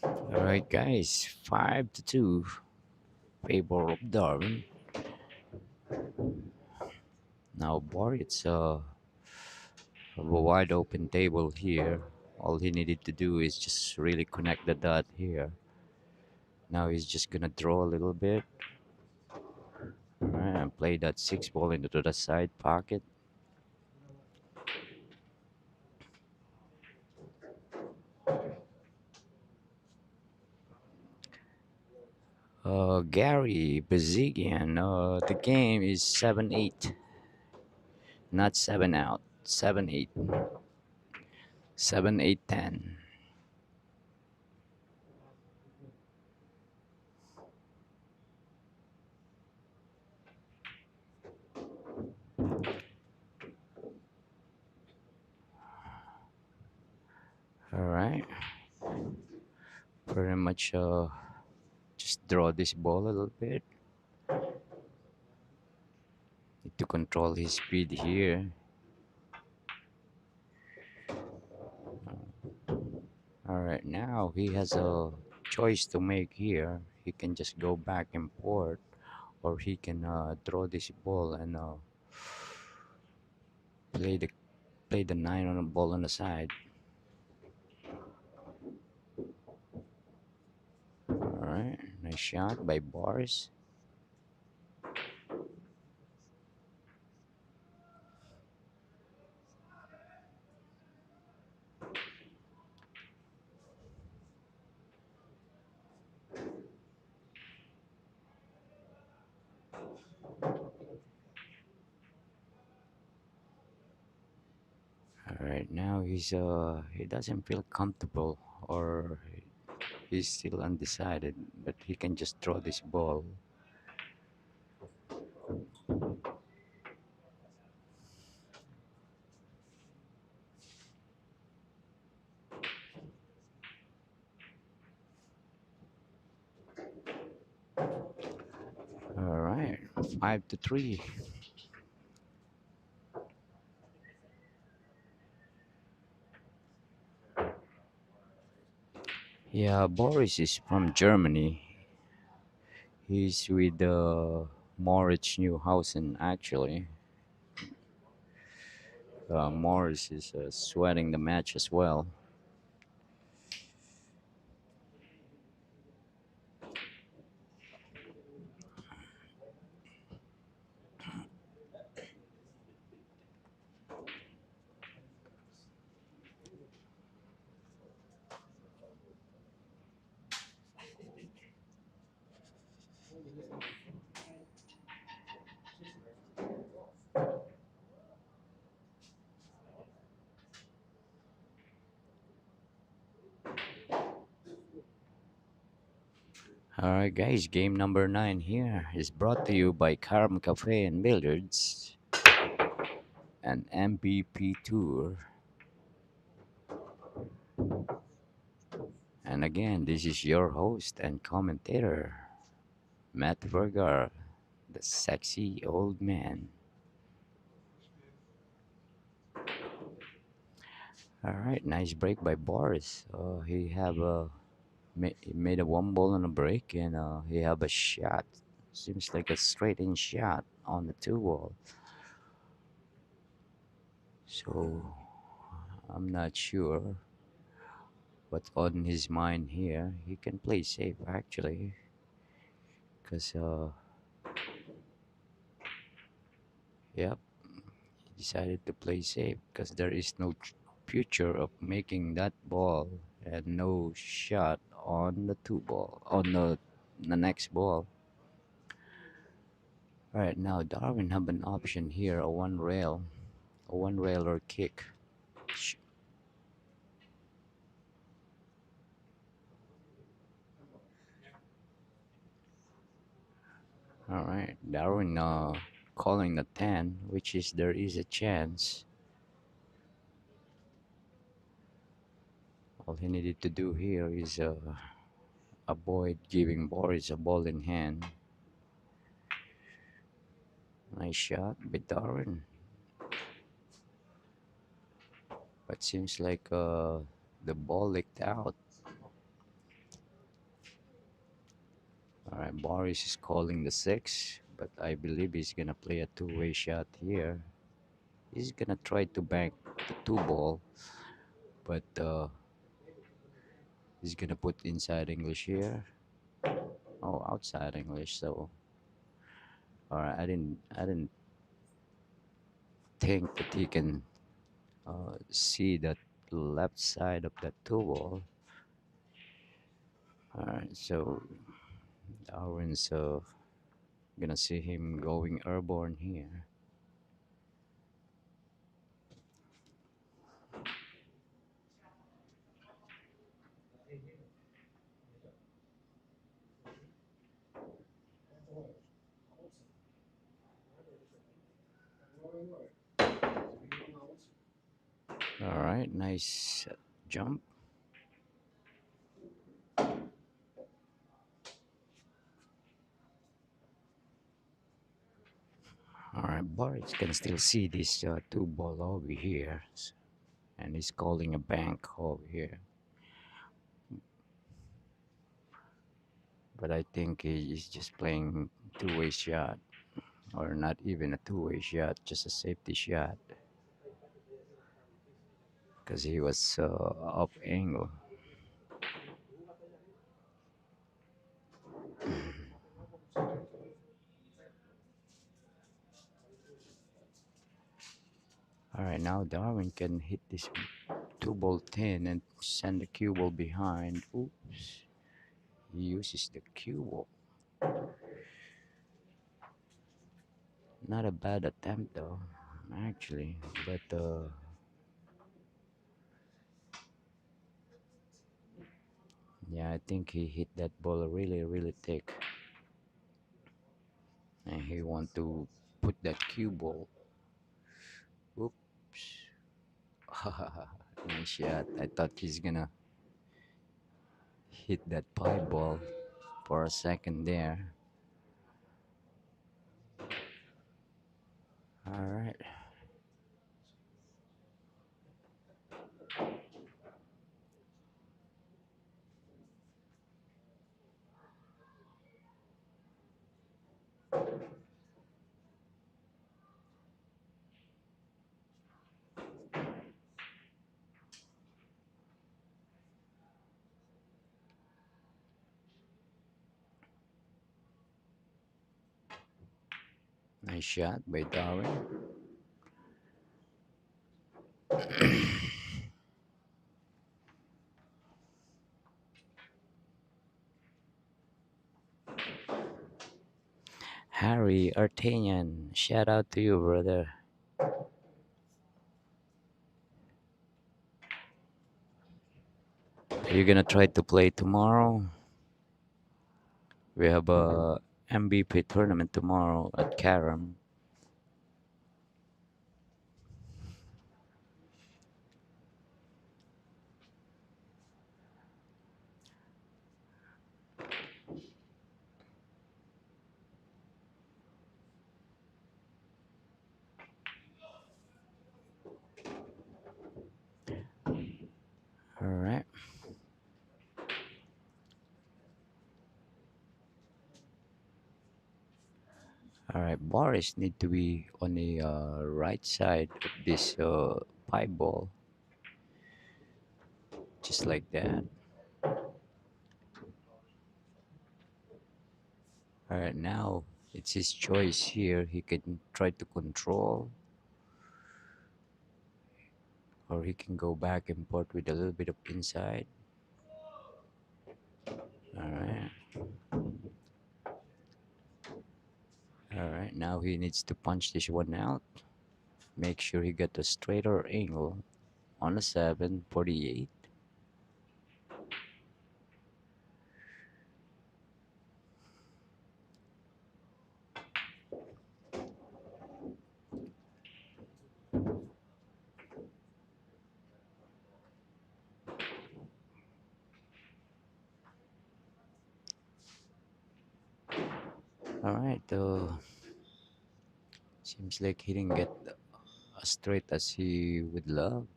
All right, guys, 5-2, favor of Darwin. Now Boris have a wide open table here. All he needed to do is just really connect the dot here. Now he's just gonna draw a little bit. Alright, and play that six ball into the side pocket. Gary Bazigian. The game is 7-8, not 7 out. 7-8. 7-8-10. Alright. Pretty much just draw this ball a little bit. Need to control his speed here. Alright, now he has a choice to make here. He can just go back and forth, or he can draw this ball and play the play the nine on the ball on the side. Alright, nice shot by Boris. Alright, now he doesn't feel comfortable, or he's still undecided, but he can just draw this ball. Alright, 5-3. Yeah, Boris is from Germany. He's with Moritz Newhausen actually. Morris is sweating the match as well. Alright, guys, game number 9 here is brought to you by Carm Cafe and Billiards and MVP Tour. And again, this is your host and commentator, Matt Vergara, the sexy old man. Alright, nice break by Boris. He made a one ball on a break, and he have a shot. Seems like a straight in shot on the two ball. So I'm not sure what's on his mind here. He can play safe actually, because yep, he decided to play safe because there is no future of making that ball and no shot on the two ball on the next ball. All right, now Darwin have an option here, a one rail or kick. Sh- All right, Darwin calling the 10, which is there is a chance. All he needed to do here is avoid giving Boris a ball in hand. Nice shot by Darwin. But seems like the ball leaked out. Alright, Boris is calling the six, but I believe he's gonna play a two-way shot here. He's gonna try to bank the two ball, but he's gonna put inside English here. Oh, outside English. So, alright, I didn't think that he can see that left side of that two ball. Alright, so Darwin's gonna see him going airborne here. Alright, nice jump. Alright, Boris can still see this two ball over here, and he's calling a bank over here. But I think he's just playing two-way shot, or not even a two-way shot, just a safety shot, because he was up angle. Alright, now Darwin can hit this two ball 10 and send the cue ball behind. Oops. He uses the cue ball. Not a bad attempt though, actually, but yeah, I think he hit that ball really, really thick, and he want to put that cue ball. Oops. Nice shot. I thought he's gonna hit that pipe ball for a second there. All right. Nice shot by Darwin. Harry Artanian, shout out to you, brother. Are you gonna try to play tomorrow? We have a MVP tournament tomorrow at Karam. All right. All right. Boris need to be on the right side of this pipe ball, just like that. All right. Now it's his choice here. He can try to control, or he can go back and forth with a little bit of inside. All right. All right. Now he needs to punch this one out. Make sure he got a straighter angle on a 748. All right. Seems like he didn't get as straight as he would love.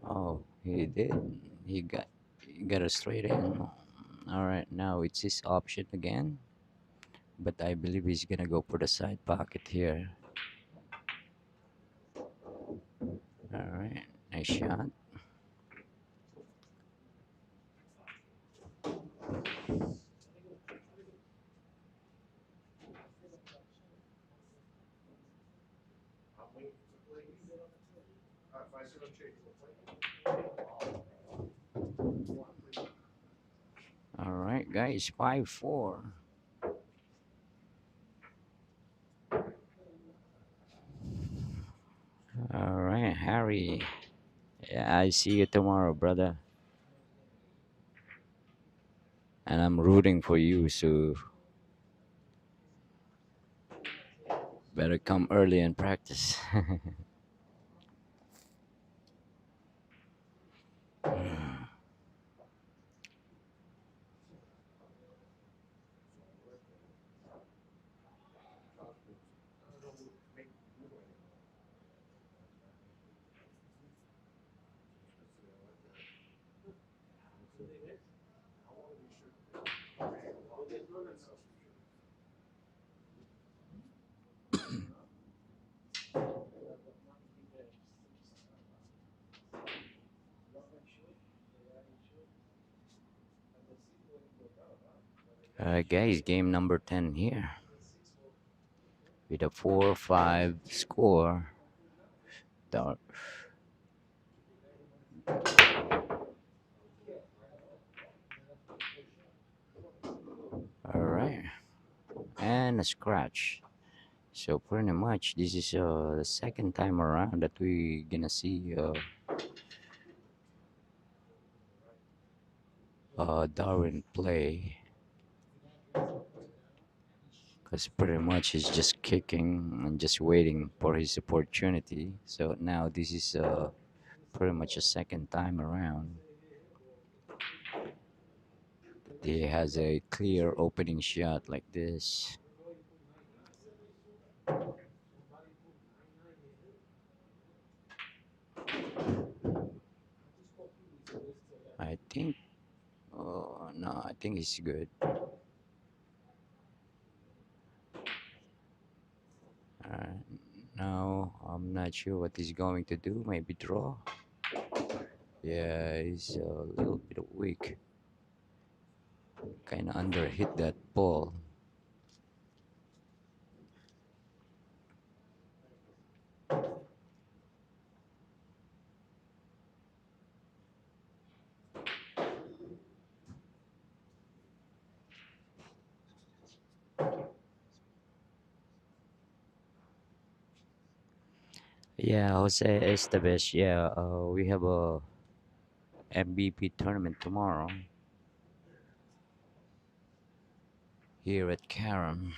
Oh, he did. He got a straight in. All right. Now it's his option again, but I believe he's gonna go for the side pocket here. All right. Nice shot. I'm waiting for the plate. If I sit on check, we'll play. All right, guys. 5-4. All right, Harry. Yeah, I see you tomorrow, brother. And I'm rooting for you, so better come early and practice. Guys, game number 10 here with a 4-5 score. Dar- All right, and a scratch. So pretty much this is the second time around that we gonna see Darwin play, because pretty much he's just kicking and just waiting for his opportunity. So now this is pretty much a second time around. He has a clear opening shot like this. I think. Oh no, I think he's good. Now I'm not sure what he's going to do. Maybe draw. Yeah, he's a little bit weak. Kind of under hit that ball. Yeah, Jose Estevez. Yeah, we have a MVP tournament tomorrow here at Karam.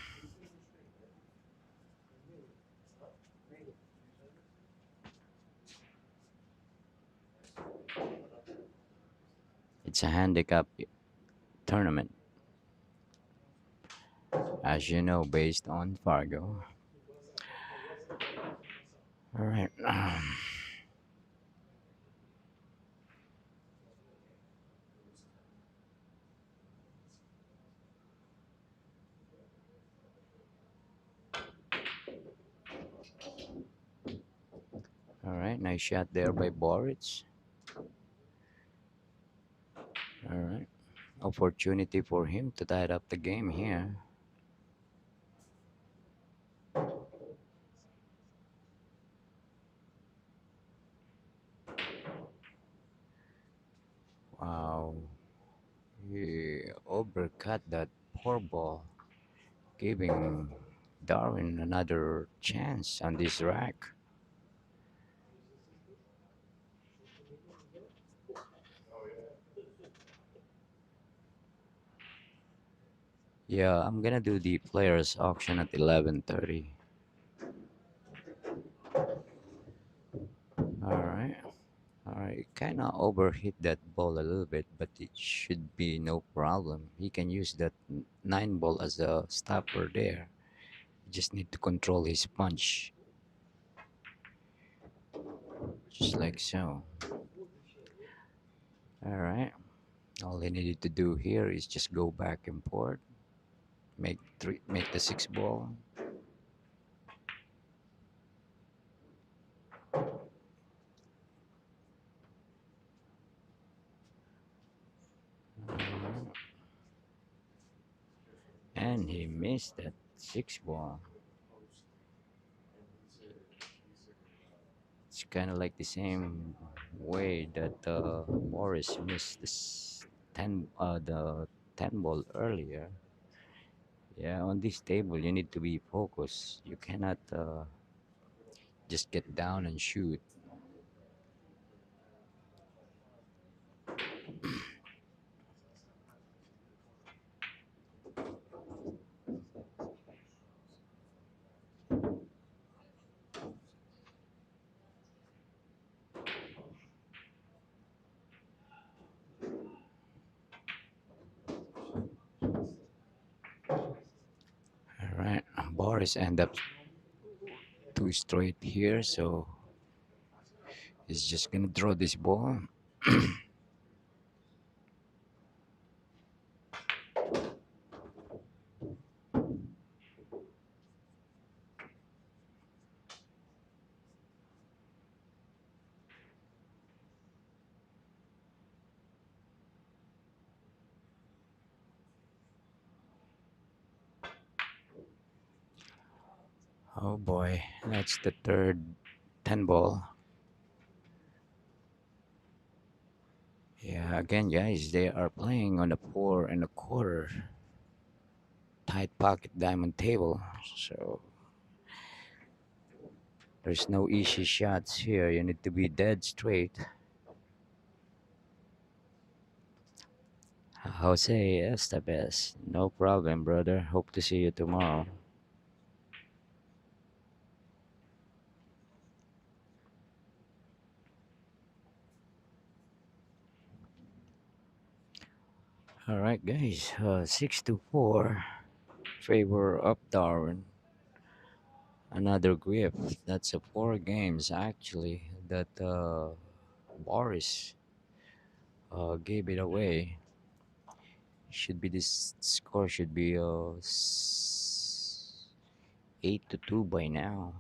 It's a handicap tournament, as you know, based on Fargo. All right. All right. Nice shot there by Boris. All right. Opportunity for him to tie up the game here. Wow. He overcut that poor ball, giving Darwin another chance on this rack. Yeah, I'm gonna do the players auction at 11:30. All right. All right. kind of overhit that ball a little bit, but it should be no problem. He can use that nine ball as a stopper there. You just need to control his punch, just like so. All right. All he needed to do here is just go back and forth, make the six ball. And he missed that six ball. It's kind of like the same way that Boris missed the 10 ball earlier. Yeah, on this table you need to be focused. You cannot just get down and shoot. All right, Boris end up two straight here, so he's just gonna draw this ball. Oh boy, that's the third 10 ball. Yeah, again, guys, they are playing on a 4 1/4 tight pocket diamond table, so there's no easy shots here. You need to be dead straight. Jose Estevez, no problem, brother. Hope to see you tomorrow. All right, guys. 6-4, favor of Darwin. Another grip. That's a 4 games actually that Boris gave it away. Should be this score should be 8-2 by now.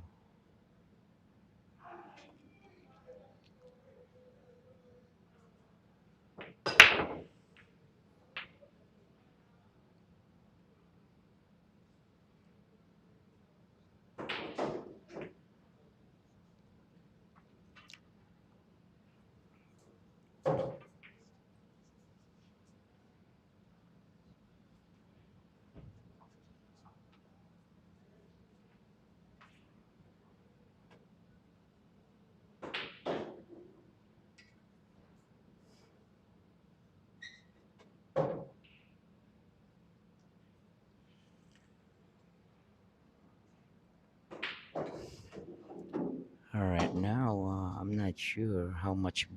All right, now I'm not sure how much.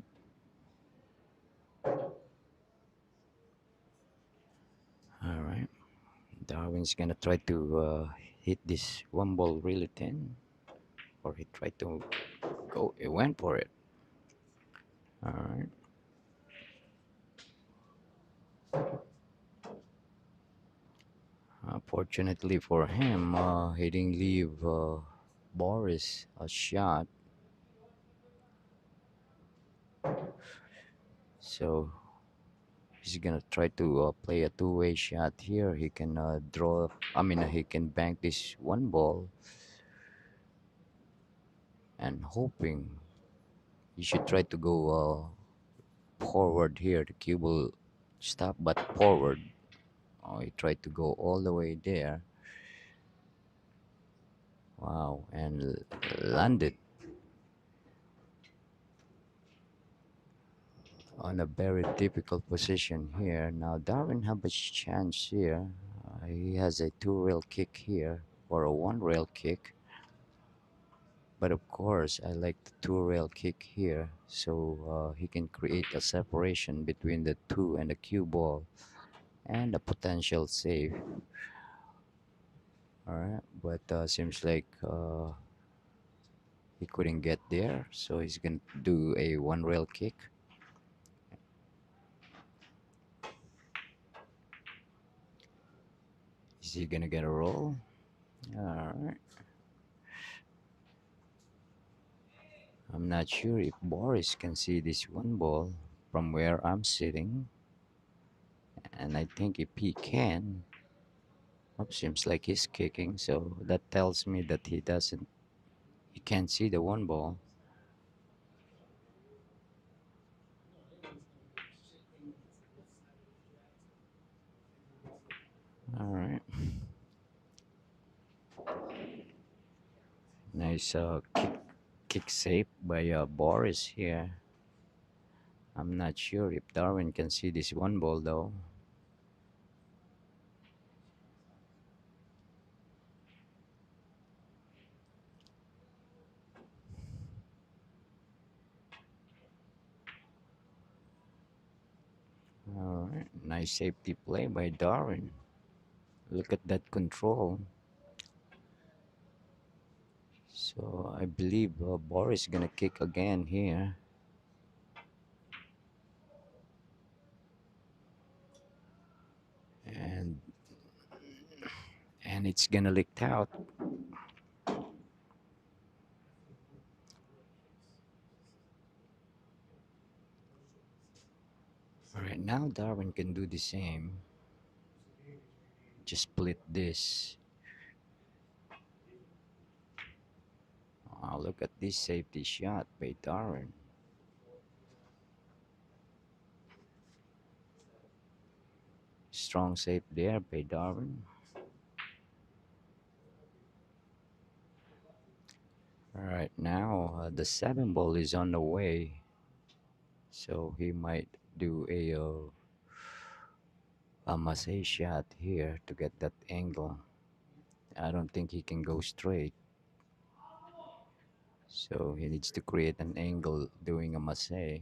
All right, Darwin's gonna try to hit this one ball really thin, or he tried to go. He went for it. All right. Fortunately for him, he didn't leave Boris a shot, so he's gonna try to play a two-way shot here. He can draw. I mean, he can bank this one ball, and hoping he should try to go forward here. The cue will stop, but forward. Oh, he tried to go all the way there. Wow, and landed on a very difficult position here. Now Darwin have a chance here. He has a two-rail kick here or a one-rail kick, But of course, I like the two rail kick here, so he can create a separation between the two and the cue ball and a potential save. Alright, but seems like he couldn't get there, so he's gonna do a one rail kick. Is he gonna get a roll? Alright. I'm not sure if Boris can see this one ball from where I'm sitting, and I think if he can, oh, seems like he's kicking, so that tells me that he can't see the one ball. Alright, nice kick save by Boris here. I'm not sure if Darwin can see this one ball though. Alright, nice safety play by Darwin. Look at that control. So I believe Boris gonna kick again here, and it's gonna leak out. Alright, now Darwin can do the same. Just split this. Oh, look at this safety shot by Darwin. Strong save there by Darwin. Alright, now the seven ball is on the way, so he might do a massage shot here to get that angle. I don't think he can go straight, so he needs to create an angle doing a massage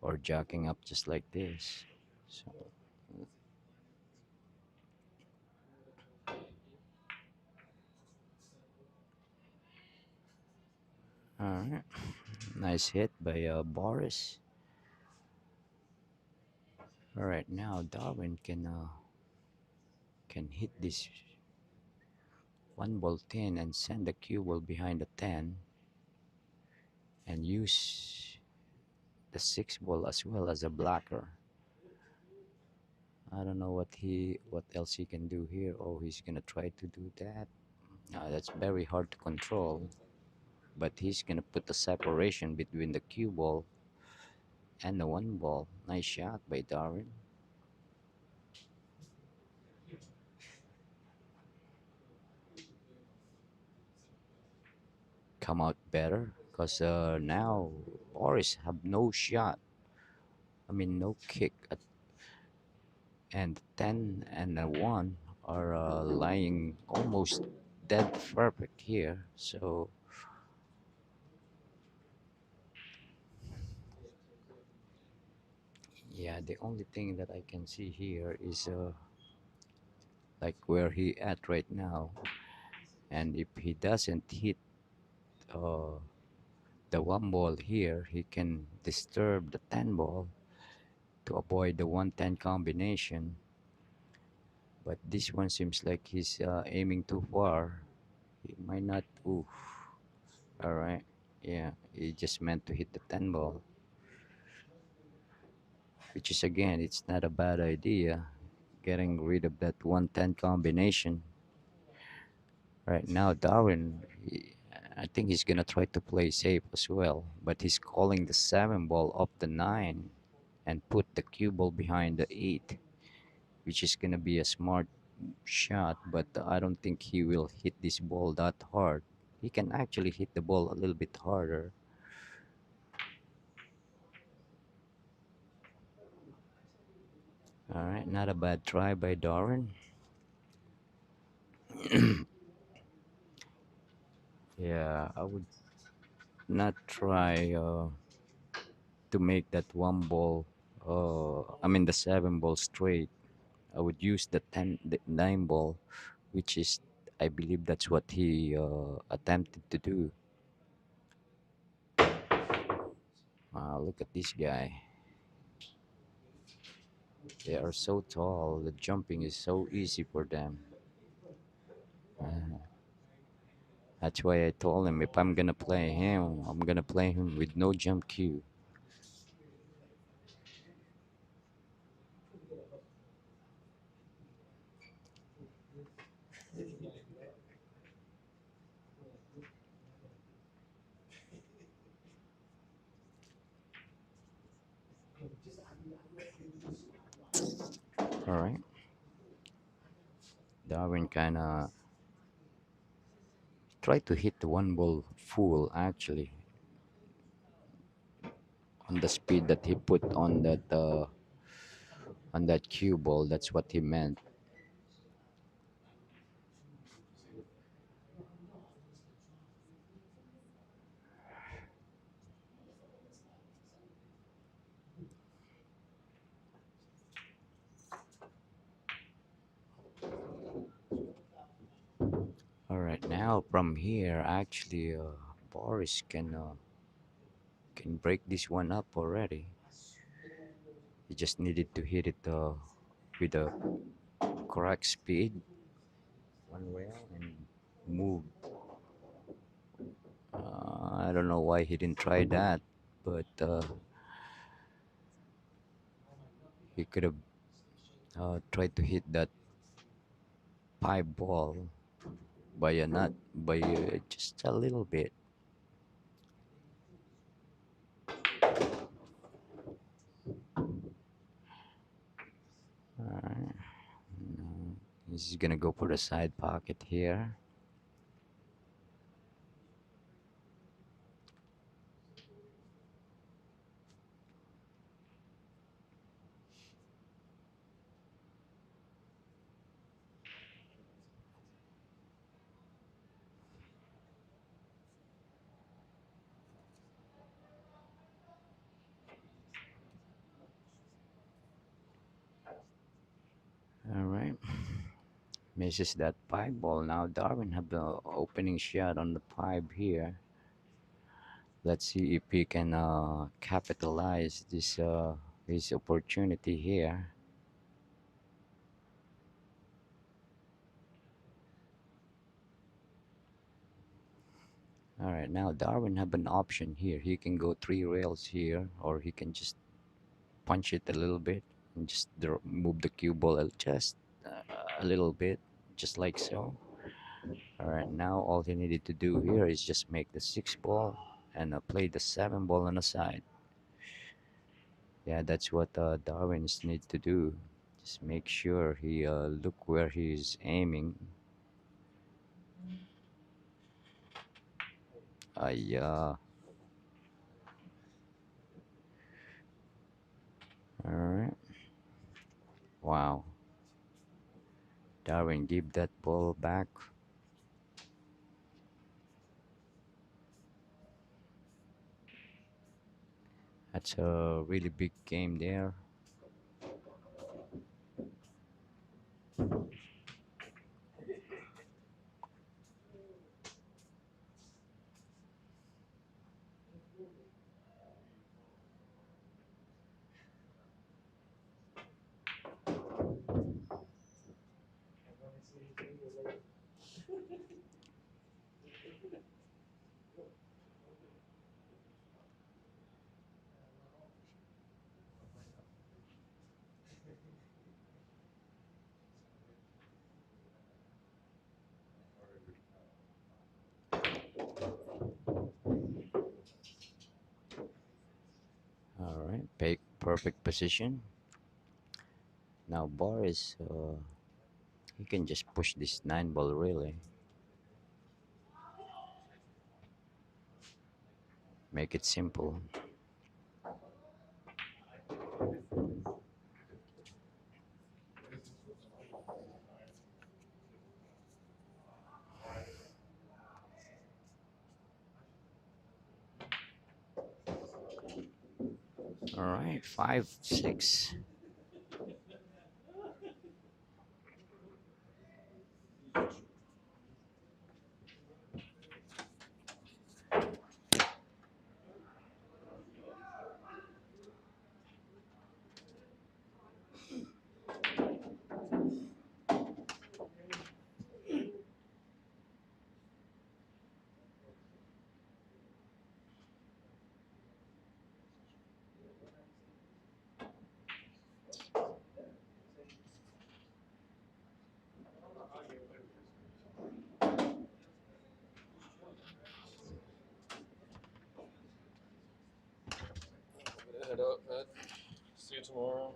or jacking up just like this. So, alright, nice hit by Boris. Alright, now Darwin can hit this one ball 10 and send the cue ball behind the 10 and use the 6 ball as well as a blocker. I don't know what else he can do here. Oh, he's gonna try to do that. That's very hard to control, but he's gonna put the separation between the cue ball and the one ball. Nice shot by Darwin. Come out better because now Boris have no shot. I mean no kick at, and 10 and a 1 are lying almost dead perfect here. So yeah, the only thing that I can see here is like where he at right now, and if he doesn't hit uh, the one ball here, he can disturb the 10 ball to avoid the 110 combination. But this one seems like he's aiming too far. He might not. Ooh. All right. Yeah, he just meant to hit the 10 ball, which is again, it's not a bad idea. Getting rid of that 110 combination. Right now, Darwin, I think he's gonna try to play safe as well, but he's calling the 7 ball up the 9 and put the cue ball behind the 8, which is gonna be a smart shot, but I don't think he will hit this ball that hard. He can actually hit the ball a little bit harder. All right, not a bad try by Darwin. Yeah, I would not try to make that one ball. I mean the seven ball straight. I would use the nine ball, which is, I believe that's what he attempted to do. Wow, look at this guy. They are so tall. The jumping is so easy for them. Uh, that's why I told him if I'm gonna play him, I'm gonna play him with no jump cue. All right. Darwin kind of tried to hit the one ball full actually on the speed that he put on that cue ball. That's what he meant. All right, now from here, actually, Boris can break this one up already. He just needed to hit it with a correct speed, one rail, and move. I don't know why he didn't try that, but he could have tried to hit that pipe ball by a nut by just a little bit. Alright, no, he's gonna go for the side pocket here. Alright, misses that pipe ball. Now Darwin have the opening shot on the pipe here. Let's see if he can capitalize this his opportunity here. All right, now Darwin have an option here. He can go three rails here, or he can just punch it a little bit and just move the cue ball just a little bit, just like so. All right, now all he needed to do here is just make the six ball and play the seven ball on the side. Yeah, that's what Darwin's needs to do. Just make sure he look where he's aiming. Yeah. All right. Wow. Darwin, give that ball back. That's a really big game there. All right, perfect position. Now Boris, he can just push this nine ball really. Make it simple. All right, 5-6. Head up, man. See you tomorrow.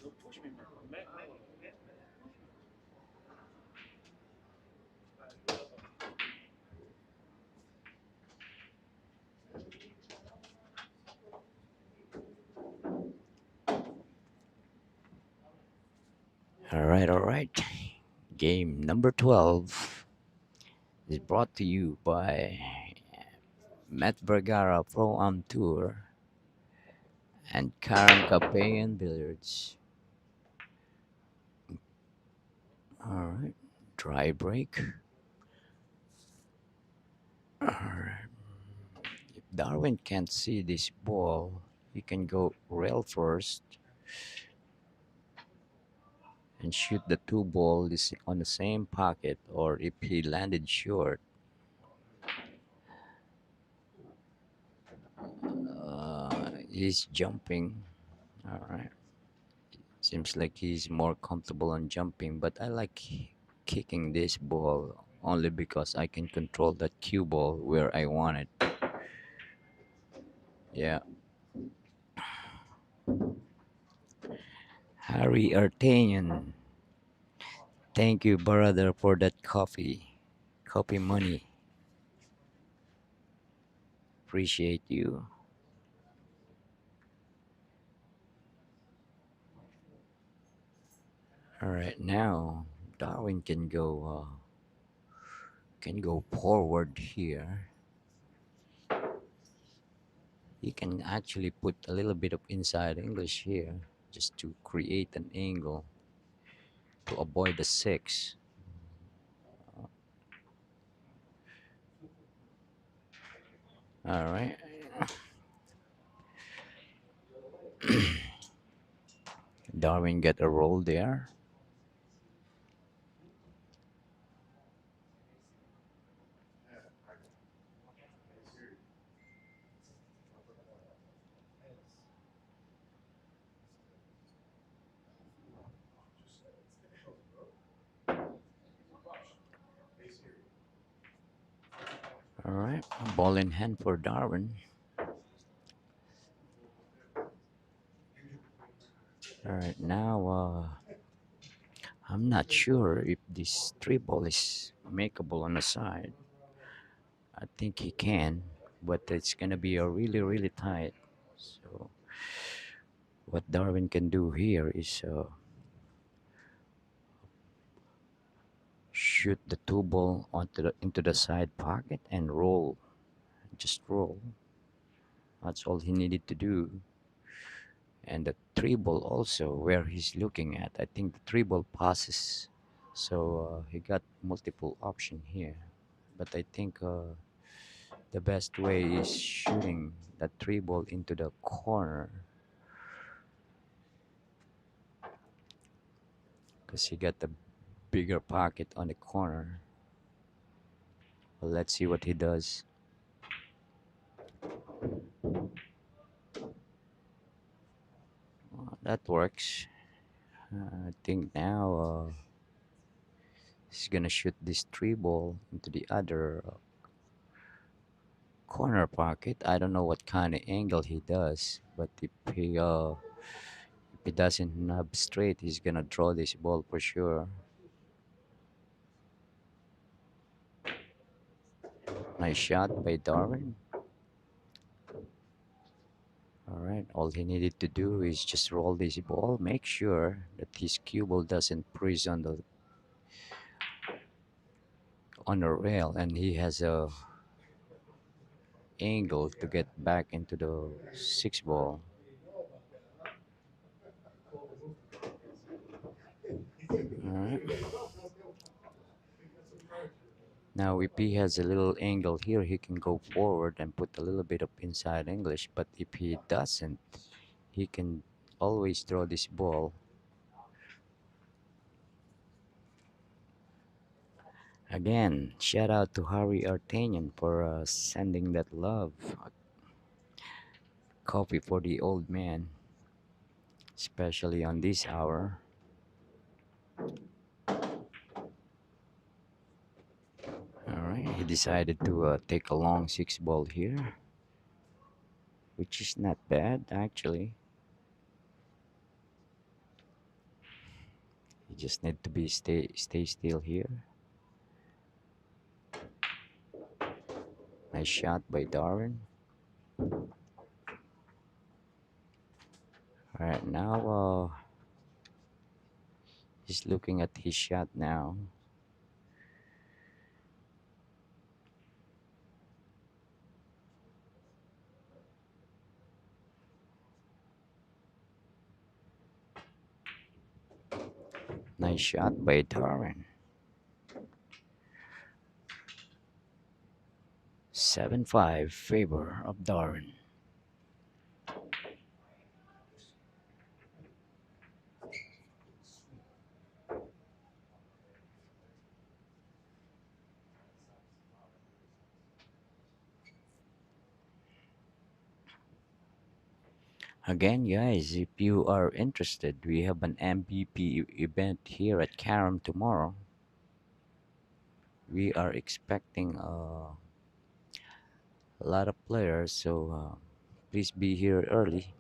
Don't push me, man. All right. Game number 12 is brought to you by Matt Vergara Pro Am Tour and Karen Cafe and Billiards. All right, dry break. All right. If Darwin can't see this ball, he can go rail first and shoot the two balls on the same pocket, or if he landed short, he's jumping. All right. Seems like he's more comfortable on jumping, but I like kicking this ball only because I can control that cue ball where I want it. Yeah. Harry Artanian. Thank you, brother, for that coffee. Coffee money. Appreciate you. All right, now Darwin can go forward here. He can actually put a little bit of inside English here just to create an angle to avoid the six. All right. Darwin get a roll there. All right, ball in hand for Darwin. All right, now I'm not sure if this three ball is makeable on the side. I think he can, but it's gonna be a really tight. So what Darwin can do here is shoot the two ball into the side pocket and roll. Just roll. That's all he needed to do. And the three ball also where he's looking at. I think the three ball passes. So he got multiple option here. But I think the best way is shooting that three ball into the corner because he got the bigger pocket on the corner. Well, let's see what he does. That works. I think now he's gonna shoot this three ball into the other corner pocket. I don't know what kind of angle he does, but if he doesn't nub straight, he's gonna draw this ball for sure. Nice shot by Darwin. All right, all he needed to do is just roll this ball, make sure that his cue ball doesn't freeze on the rail, and he has a angle to get back into the six ball. All right. Now, if he has a little angle here, he can go forward and put a little bit of inside English. But if he doesn't, he can always throw this ball. Again, shout out to Harry Artanian for sending that love. Coffee for the old man, especially on this hour. All right, he decided to take a long six ball here, which is not bad actually. You just need to be stay still here. Nice shot by Darwin. All right, now he's looking at his shot now. Nice shot by Darwin. 7-5 favor of Darwin. Again, guys, if you are interested, we have an MVP event here at Carom tomorrow. We are expecting a lot of players, so please be here early.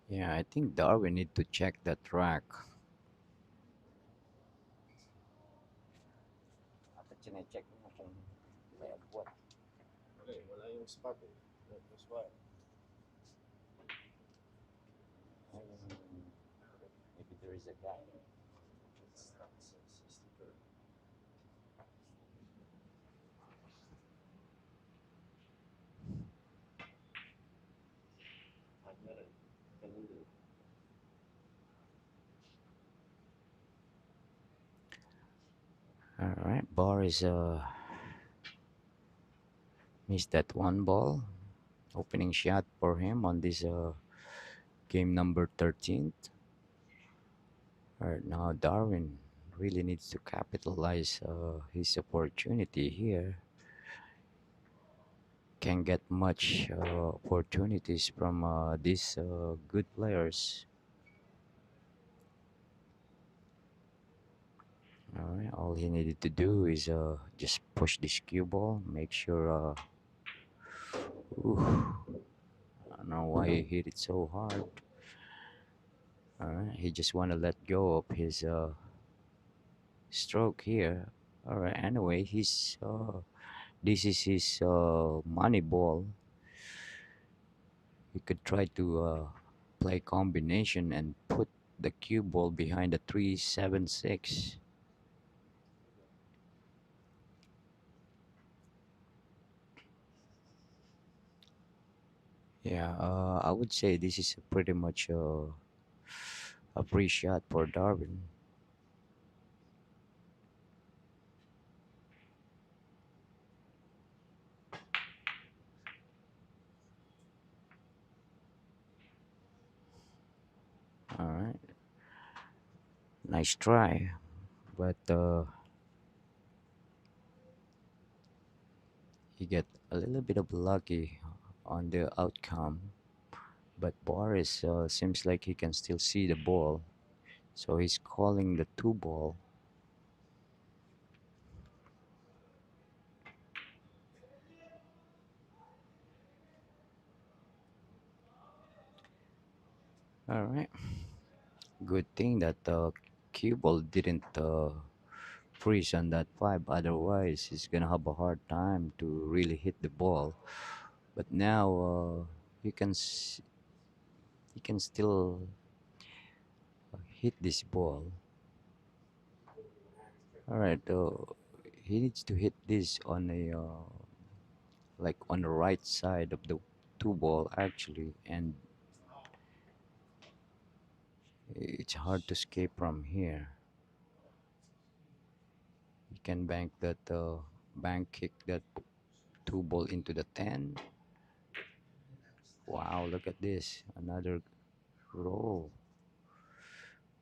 Yeah, I think Darwin need to check that track. At chinecheck mo kung may agwat. Wala yung spot eh. That's why. Maybe there is a gap. All right, Boris missed that one ball. Opening shot for him on this game number 13th. All right, now Darwin really needs to capitalize his opportunity here. Can't get much opportunities from these good players. All right, all he needed to do is just push this cue ball, make sure. Ooh, I don't know why he hit it so hard. All right, he just want to let go of his stroke here. All right, anyway, this is his money ball. He could try to play combination and put the cue ball behind the 376. Yeah, I would say this is pretty much a free shot for Darwin. Nice try, but he get a little bit of lucky on the outcome. But Boris seems like he can still see the ball, so he's calling the two ball. All right, good thing that cue ball didn't freeze on that five. Otherwise, he's gonna have a hard time to really hit the ball. But now he can still hit this ball. All right, he needs to hit this on a like on the right side of the two ball actually, and it's hard to escape from here. You can bank kick that two ball into the 10. Wow, look at this, another roll.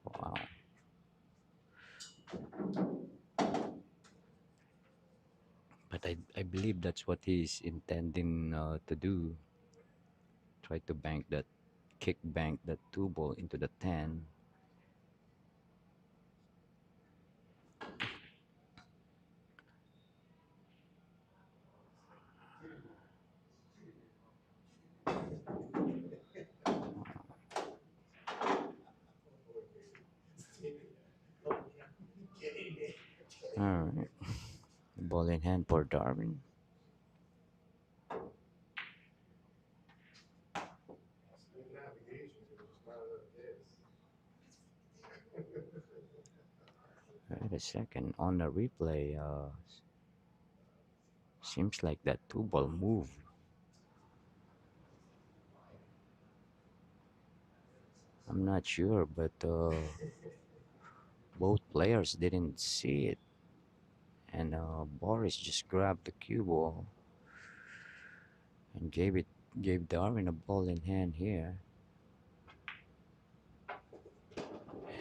Wow. But I believe that's what he's intending to do. Try to bank that two ball into the 10. All right, ball in hand for Darwin. Good navigation, it was just not enough this. Wait a second, on the replay, seems like that two ball move. I'm not sure, but both players didn't see it, and Boris just grabbed the cue ball and gave Darwin a ball in hand here.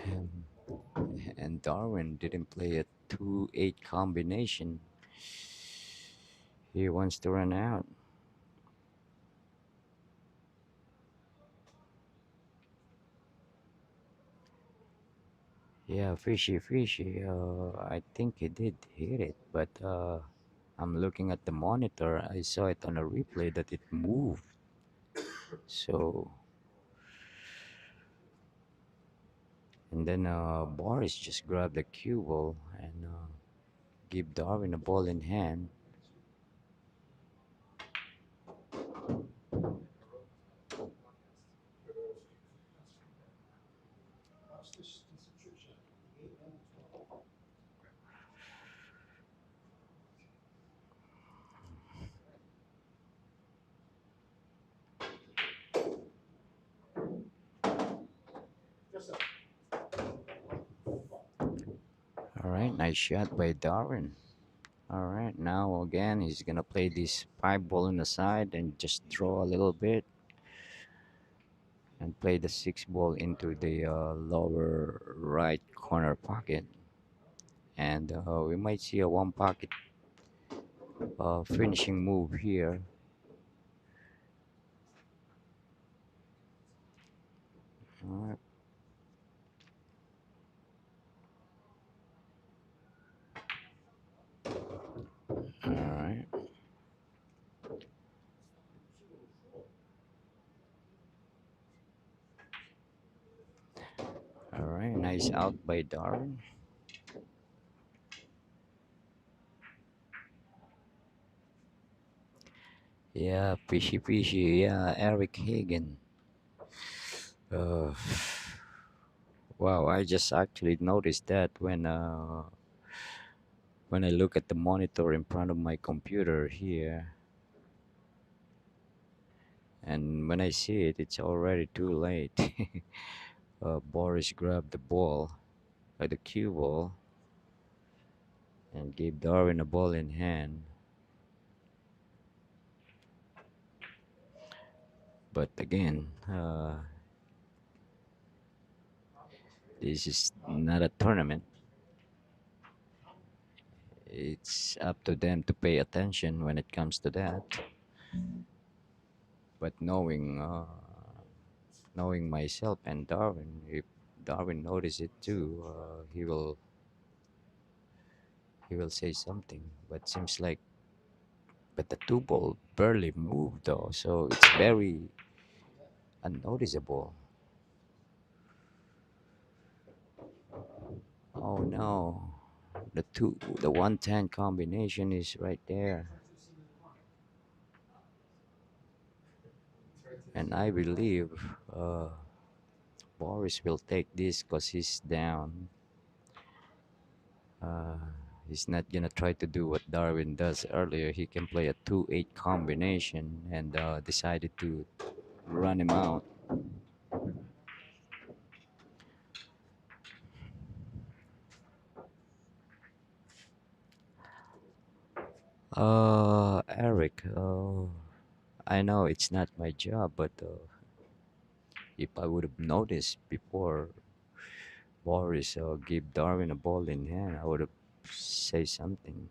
Um, and Darwin didn't play a 2-8 combination. He wants to run out. Yeah, fishy, fishy. I think he did hit it, but I'm looking at the monitor. I saw it on a replay that it moved. So, and then Boris just grabbed the cue ball and give Darwin a ball in hand. Watch this trick shot. The 8 and the 12. Just up. All right, nice shot by Darwin. All right, now again he's gonna play this five ball on the side and just draw a little bit and play the six ball into the lower right corner pocket. And we might see a one pocket finishing move here. All right, all right, all right. Nice out by Darwin. Yeah, fishy, fishy. Yeah, Eric Hagen. Uh, wow, I just actually noticed that when I look at the monitor in front of my computer here, and when I see it, it's already too late. Boris grabbed the ball, the cue ball, and gave Darwin a ball in hand. But again, This is not a tournament. It's up to them to pay attention when it comes to that. But knowing myself and Darwin, if Darwin notices it too, he will say something. But seems like, but the two ball barely moved though, so it's very unnoticeable. Oh no, the 110 combination is right there, and I believe Boris will take this because he's down. Uh, he's not gonna try to do what Darwin does earlier. He can play a 2-8 combination and decided to run him out. Eric, I know it's not my job, but if I would have noticed before Boris gave Darwin a ball in hand, I would have say something.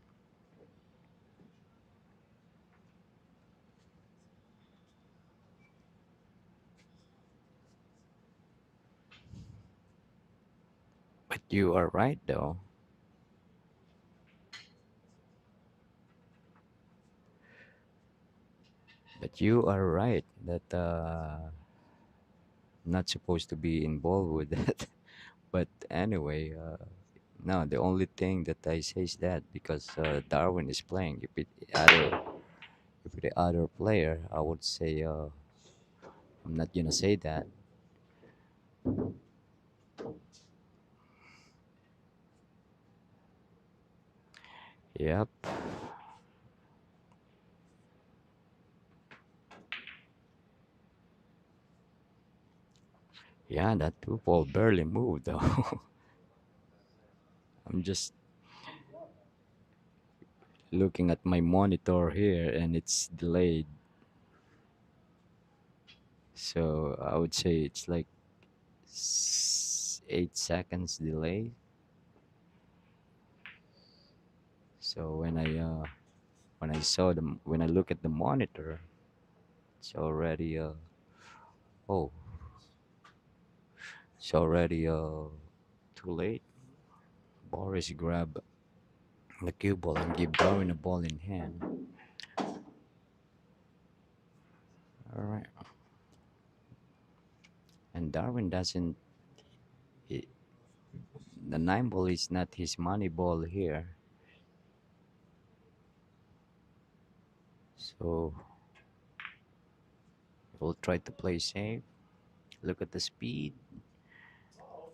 But you are right, though. But you are right that not supposed to be involved with that. But anyway, no, the only thing that I say is that because Darwin is playing. If the other player, I would say I'm not gonna say that. Yep. Yeah, that two ball barely moved though. I'm just looking at my monitor here and it's delayed. So I would say it's like 8 seconds delay. So when I look at the monitor, it's already oh it's already too late. Boris grab the cue ball and give Darwin a ball in hand. All right, and Darwin doesn't. i- The nine ball is not his money ball here, so we'll try to play safe. Look at the speed.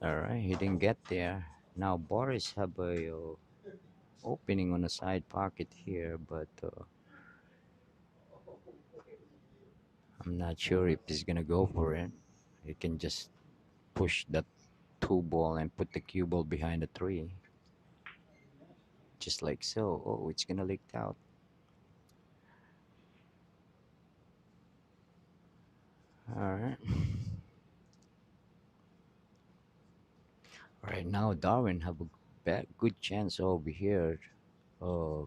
All right, he didn't get there. Now Boris have a opening on the side pocket here, but I'm not sure if he's gonna go for it. He can just push that two ball and put the cue ball behind the three, just like so. Oh, it's gonna leak out. All right. Right now, Darwin have a good chance over here, uh,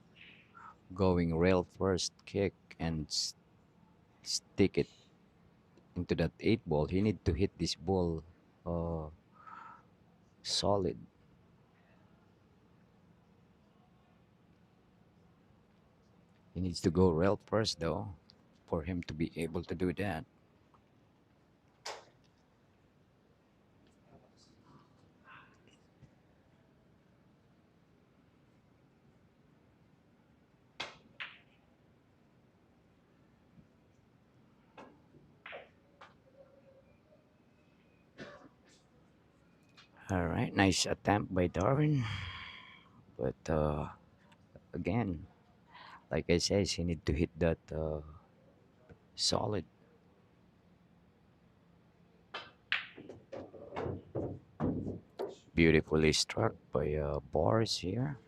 going rail first kick and stick it into that eight ball. He need to hit this ball, uh, solid. He needs to go rail first though, for him to be able to do that. All right, nice attempt by Darwin, but again, like I said, he need to hit that solid. Beautifully struck by Boris here.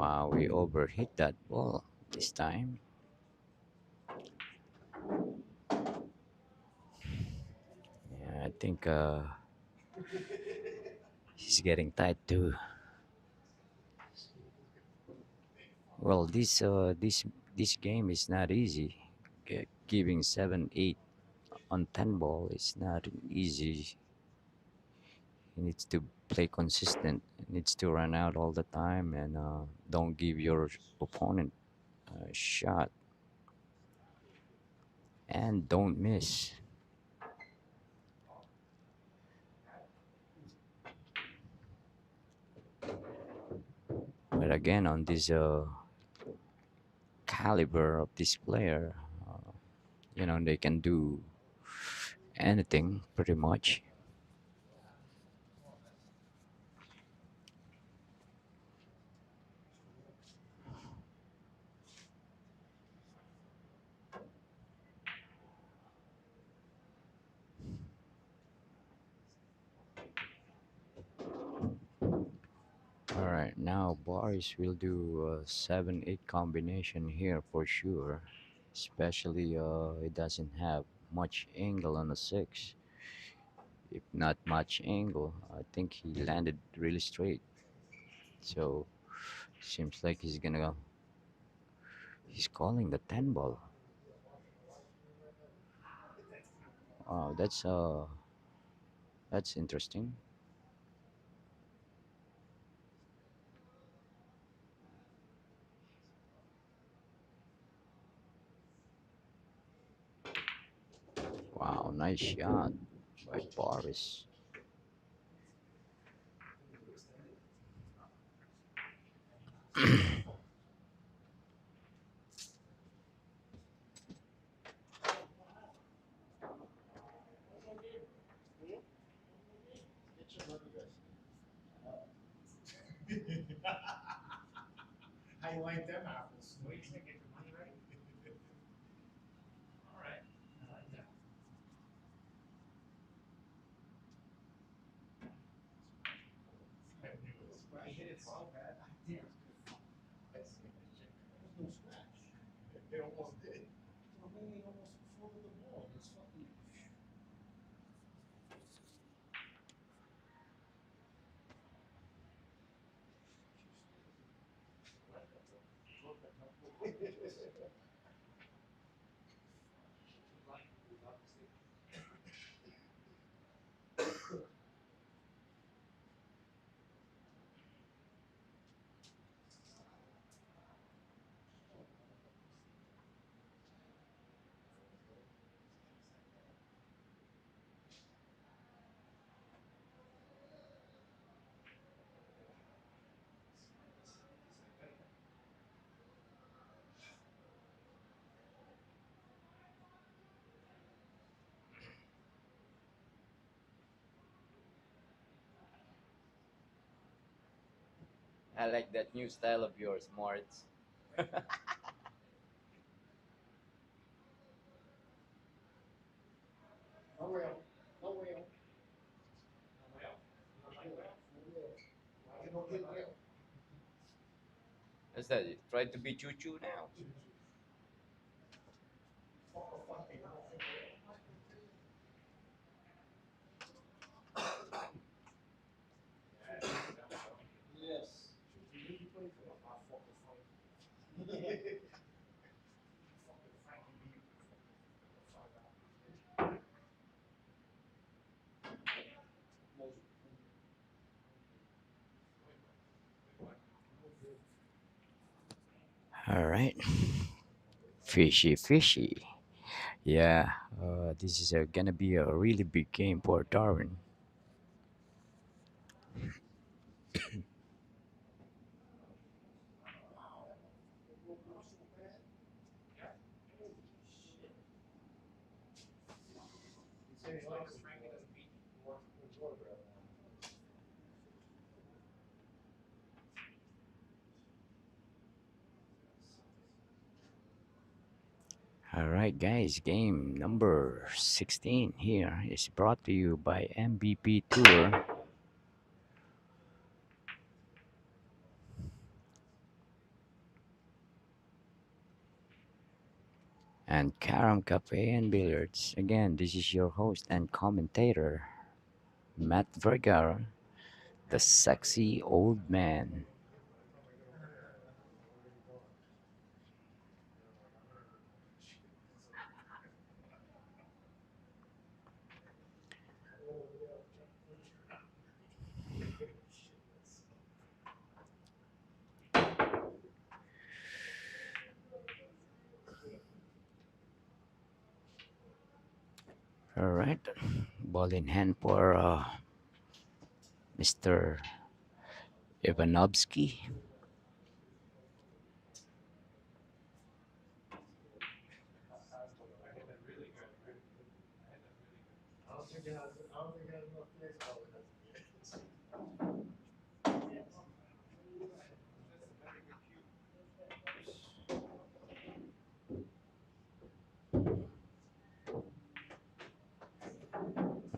Wow, we overhit that ball this time. Yeah, I think he's getting tight too. Well, this game is not easy. Giving 7, 8 on 10 ball is not easy. He needs to play consistent. He needs to run out all the time and don't give your opponent a shot and don't miss. But again, on this caliber of this player, they can do anything pretty much. All right, now Boris will do a 7, 8 combination here for sure. Especially it doesn't have much angle on the six. If not much angle, I think he landed really straight. So seems like he's calling the 10 ball. Wow, that's interesting. Wow, nice shot by Boris. How you like them apples? What do you think? Get your money right? All right. I like that. I knew it. When I hit it so bad, I Damn. did. There's no scratch. It almost did. Well, man, he almost folded the ball. It's fucking. Like, obviously. I like that new style of yours, Moritz. No rail. No rail. Well, you don't like well? No rail. I can go get rail. What's that? You tried to be choo choo now. Fucking hell. Yes. You really play for that. Not fucking Frank. Fucking Frankie B. Fuck out. Most- All right, fishy, fishy. Yeah, this is gonna be a really big game for Darwin. He said As he long likes as it. Frankie doesn't beat you. Works with his autograph on it. All right, guys, game number 16 here is brought to you by MVP Tour. and Carom Cafe and Billiards. Again, this is your host and commentator, Matt Vergara, the sexy old man. All right, ball in hand for Mr. Ivanovski. I don't think I had enough baseball as a kid.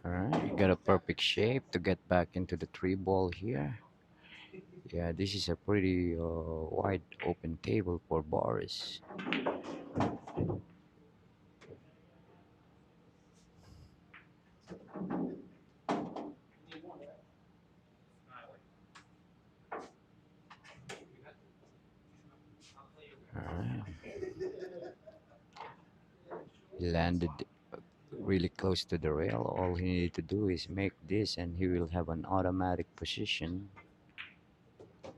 All right, you got a perfect shape to get back into the three ball here. Yeah, this is a pretty wide open table for Boris. All right, he landed really close to the rail. All he needed to do is make this, and he will have an automatic position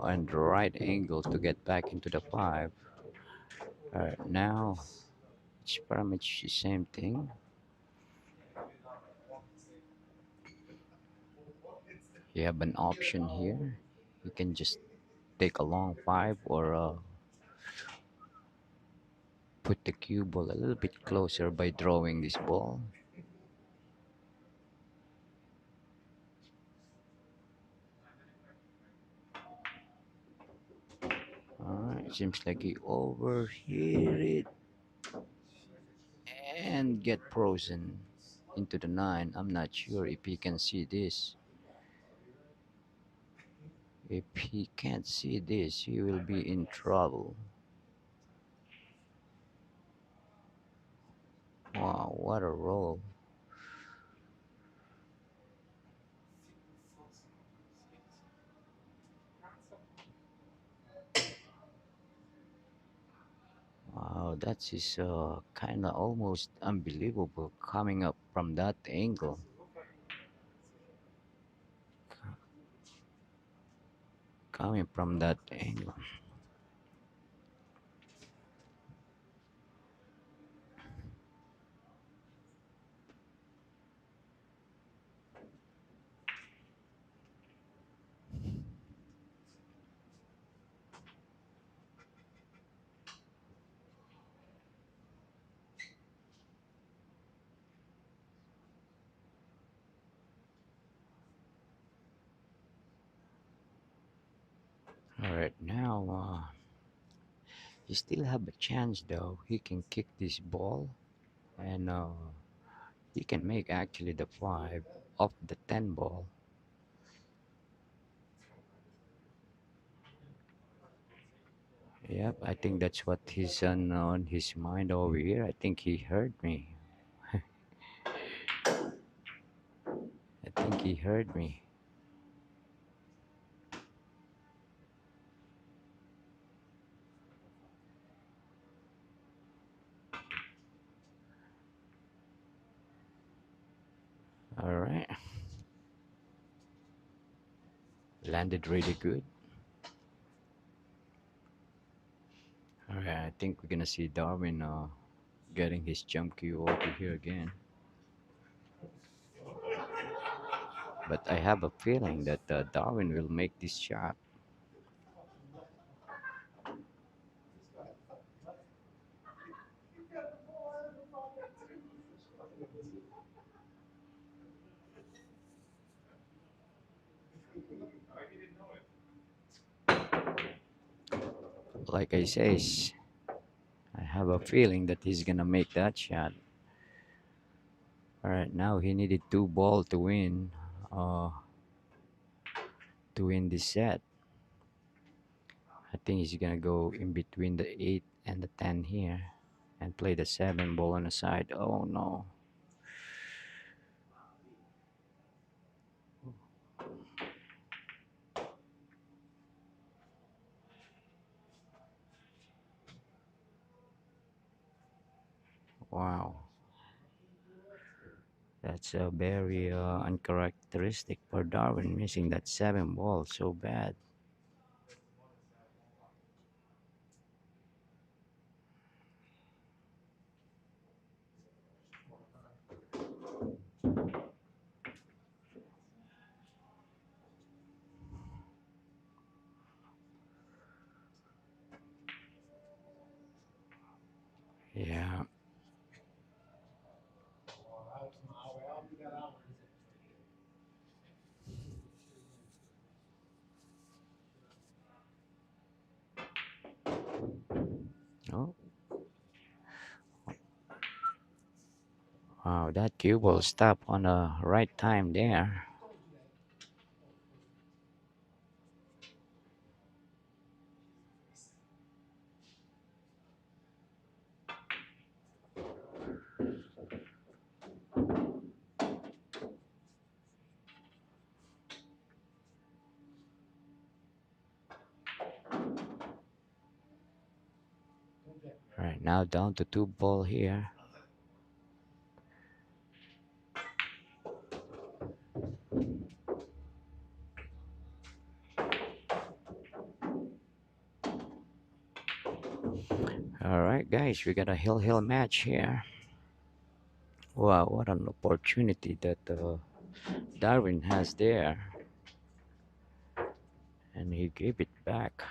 and the right angle to get back into the five. All right, now it's pretty much the same thing. You have an option here. You can just take a long five or put the cue ball a little bit closer by drawing this ball. Alright, seems like he overhit it and get frozen into the nine. I'm not sure if he can see this. If he can't see this, he will be in trouble. Wow, what a roll. Wow, that is kind of almost unbelievable coming up from that angle. Coming from that angle. Alright, now he still have a chance though. He can kick this ball and he can make actually the 5 of the 10 ball. Yep, I think that's what he's on his mind over here. I think he heard me. I think he heard me. Alright, landed really good. Alright, I think we're gonna see Darwin getting his jump cue over here again. But I have a feeling that Darwin will make this shot. Like I says, I have a feeling that he's gonna make that shot. All right, now he needed two ball uh, to win this set. I think he's gonna go in between the 8 and the 10 here. and play the 7 ball on the side. Oh no. Wow. That's a very uncharacteristic for Darwin, missing that 7 ball so bad. Yeah. Oh, wow, that cue ball stopped on the right time there. Right now down to 2 ball here. All right, guys, we got a hill match here. Wow, what an opportunity that Darwin has there, and he gave it back.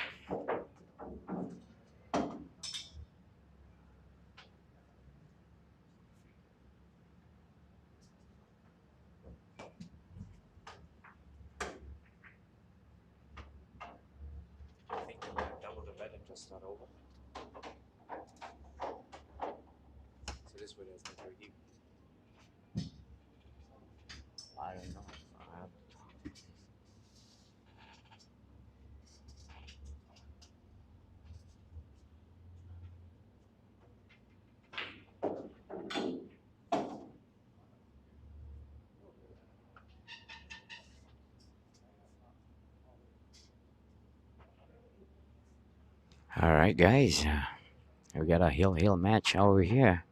I think they're gonna double the bet and just start over. So this way there's no three deep. I don't know. All right, guys, we got a hill match over here.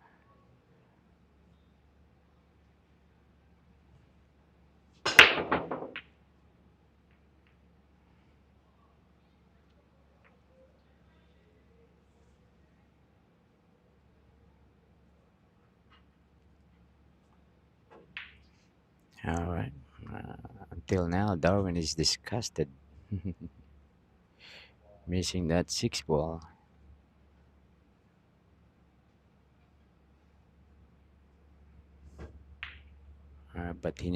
All right. Until now, Darwin is disgusted, missing that 6 ball. But he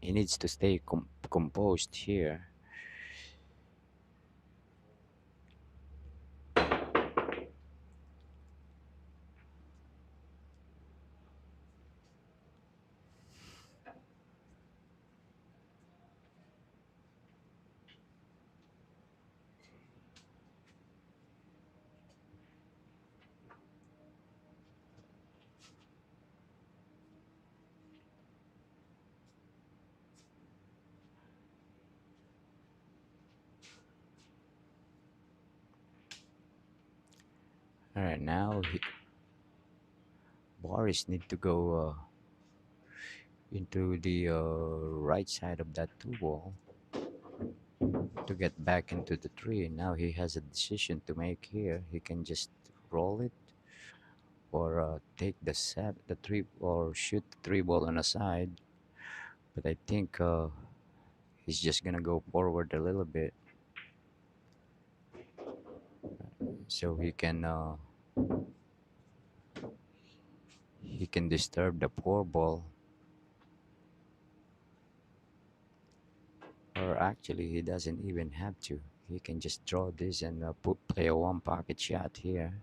needs to stay composed here. All right, now Boris need to go into the right side of that 2 ball to get back into the tree. Now he has a decision to make here. He can just roll it or take the 3 or shoot the 3 ball on the side. But I think he's just gonna go forward a little bit so he can disturb the 4 ball. Or actually, he doesn't even have to. He can just draw this and play a 1 pocket shot here.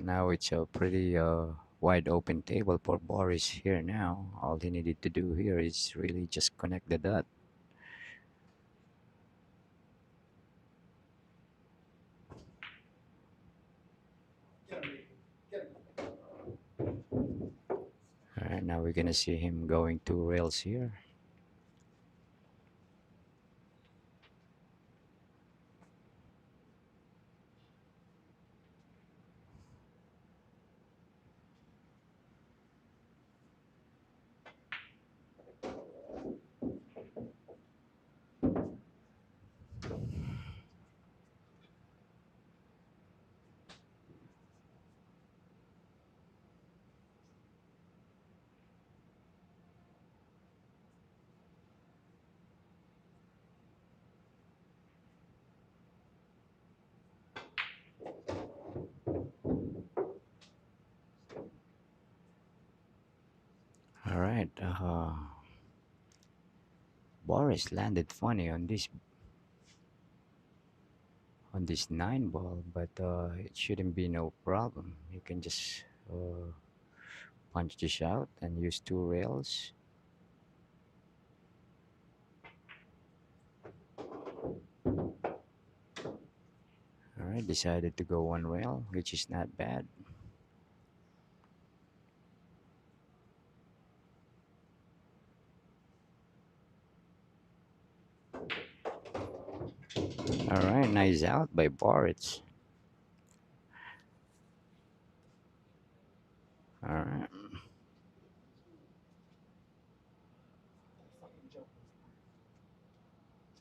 Now it's a pretty wide open table for Boris here now. All he needed to do here is really just connect the dot. Get him, Ricky. Get him. Alright, now we're gonna see him going two rails here. Alright, Boris landed funny on this 9 ball, but it shouldn't be no problem. You can just punch this out and use two rails. Alright, decided to go one rail, which is not bad. Alright, nice out by Boris. Alright. Fucking jump was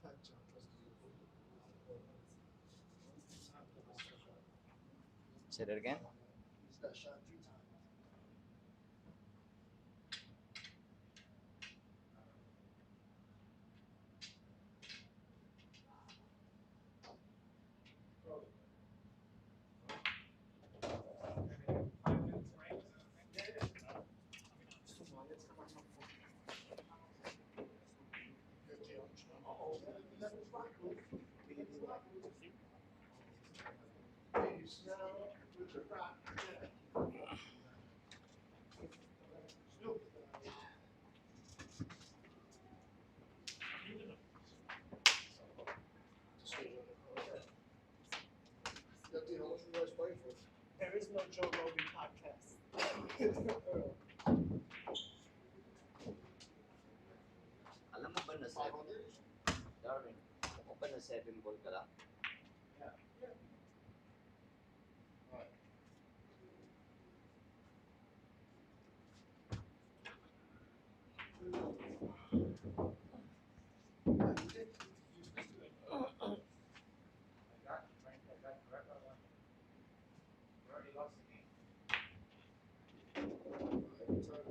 that jump was beautiful. Say that again. He's got shot 3 times. There is no Joe Rogan podcast. Alam mo ba na Darwin, alam mo ba na 7 ball ka lang?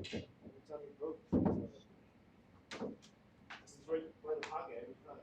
Every time he broke, this is where the pocket every time.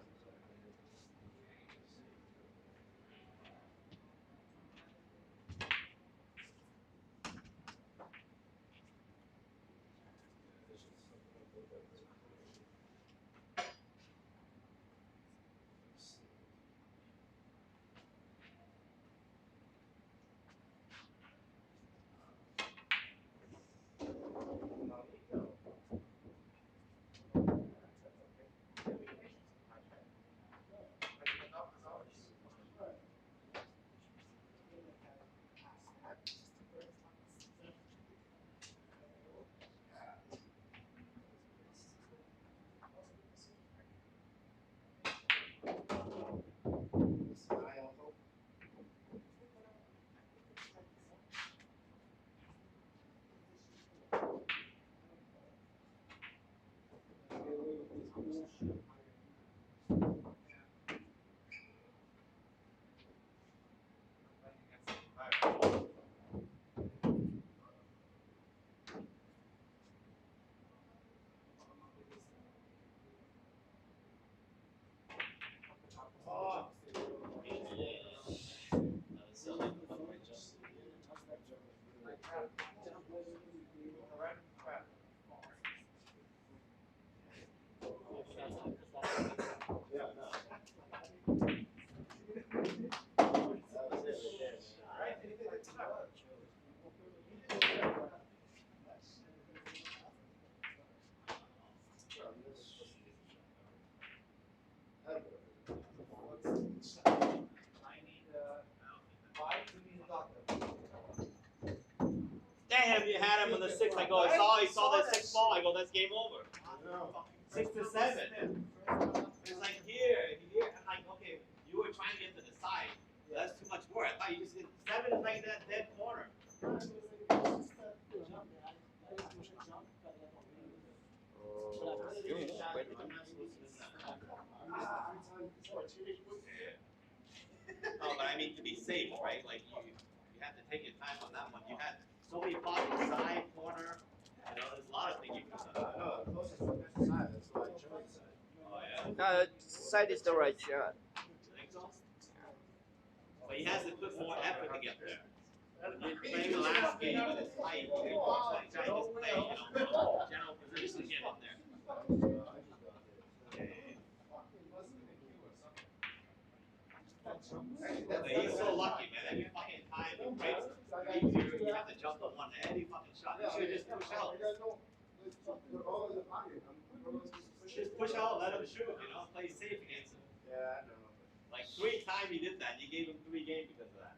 him, you had him on the 6. I go, he saw that 6 ball. I go, that's game over. 6 to 7. It's like here. I'm like, okay, you were trying to get to the side. That's too much more. I thought you just did 7 is like that dead corner. Oh, but I mean to be safe, right? Like you have to take your time on that one. You had so many pockets, side, corner. You know, there's a lot of things you could have done. No, closest to the side, that's why I chose the side. Oh yeah. No, side is the right shot. You think so? But he has to put more effort to get there. Playing the last game with his height, trying to just play, general position to get in there. He's so lucky, man. Every fucking time he breaks, you have to jump on one. Every fucking shot. You should just push out. Just push out, let him shoot, play safe against him. Yeah, I know. Like 3 times he did that, you gave him 3 games because of that.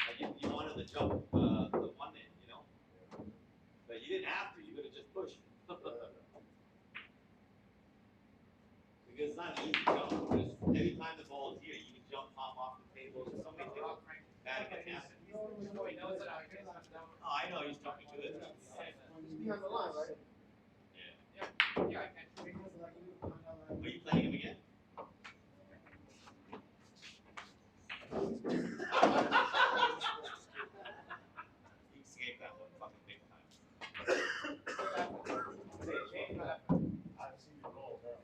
Like you wanted to jump the one in, But you didn't have to, you could have just pushed. Because it's not an easy jump. Because every time the ball is here, you can jump off the table. There's so many things bad can happen. Oh, I know he's jumping good. He's behind the line, right? Yeah. Are you playing him again? He escaped that one fucking big time. I've seen you roll, bro.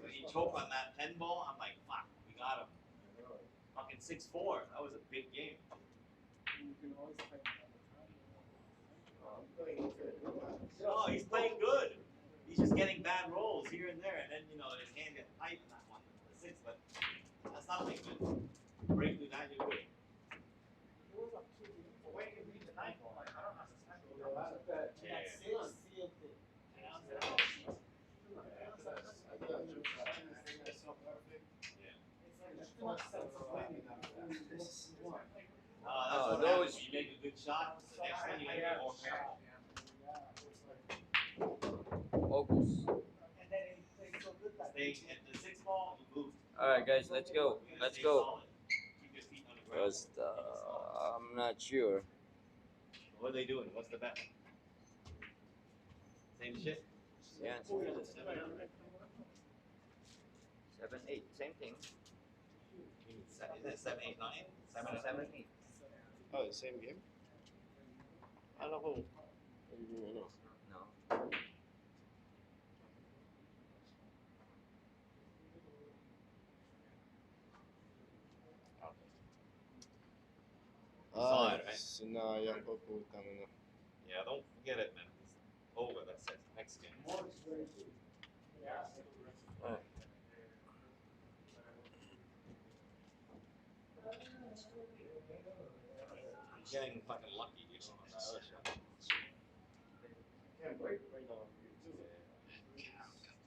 When he choked on that 10 ball, I'm like, fuck, we got him. Fucking 6-4. That was a big game. No, he's playing good. He's just getting bad rolls here and there, and then his hand gets tight in that one, the 6. But that's not like good. Break through that, you're good. That's what happens. You make a good shot, the next one you gotta be more careful. Focus. Stay at the 6 ball, you move. Alright guys, let's go. You gotta Let's stay go. solid. Keep your feet on the ground. Because I'm not sure. What are they doing? What's the bet? Same shit? Yeah, Is it 7? 7, 8, same thing. Is it 7, 8, 9? 7, 7, 8. Oh, the same game? I don't know. No. Saw it, right? No, ja kopu tamo na. Yeah, don't forget it, man. It's over. That's it. Next game. I'm getting fucking lucky here on that other shot. Can't break right now.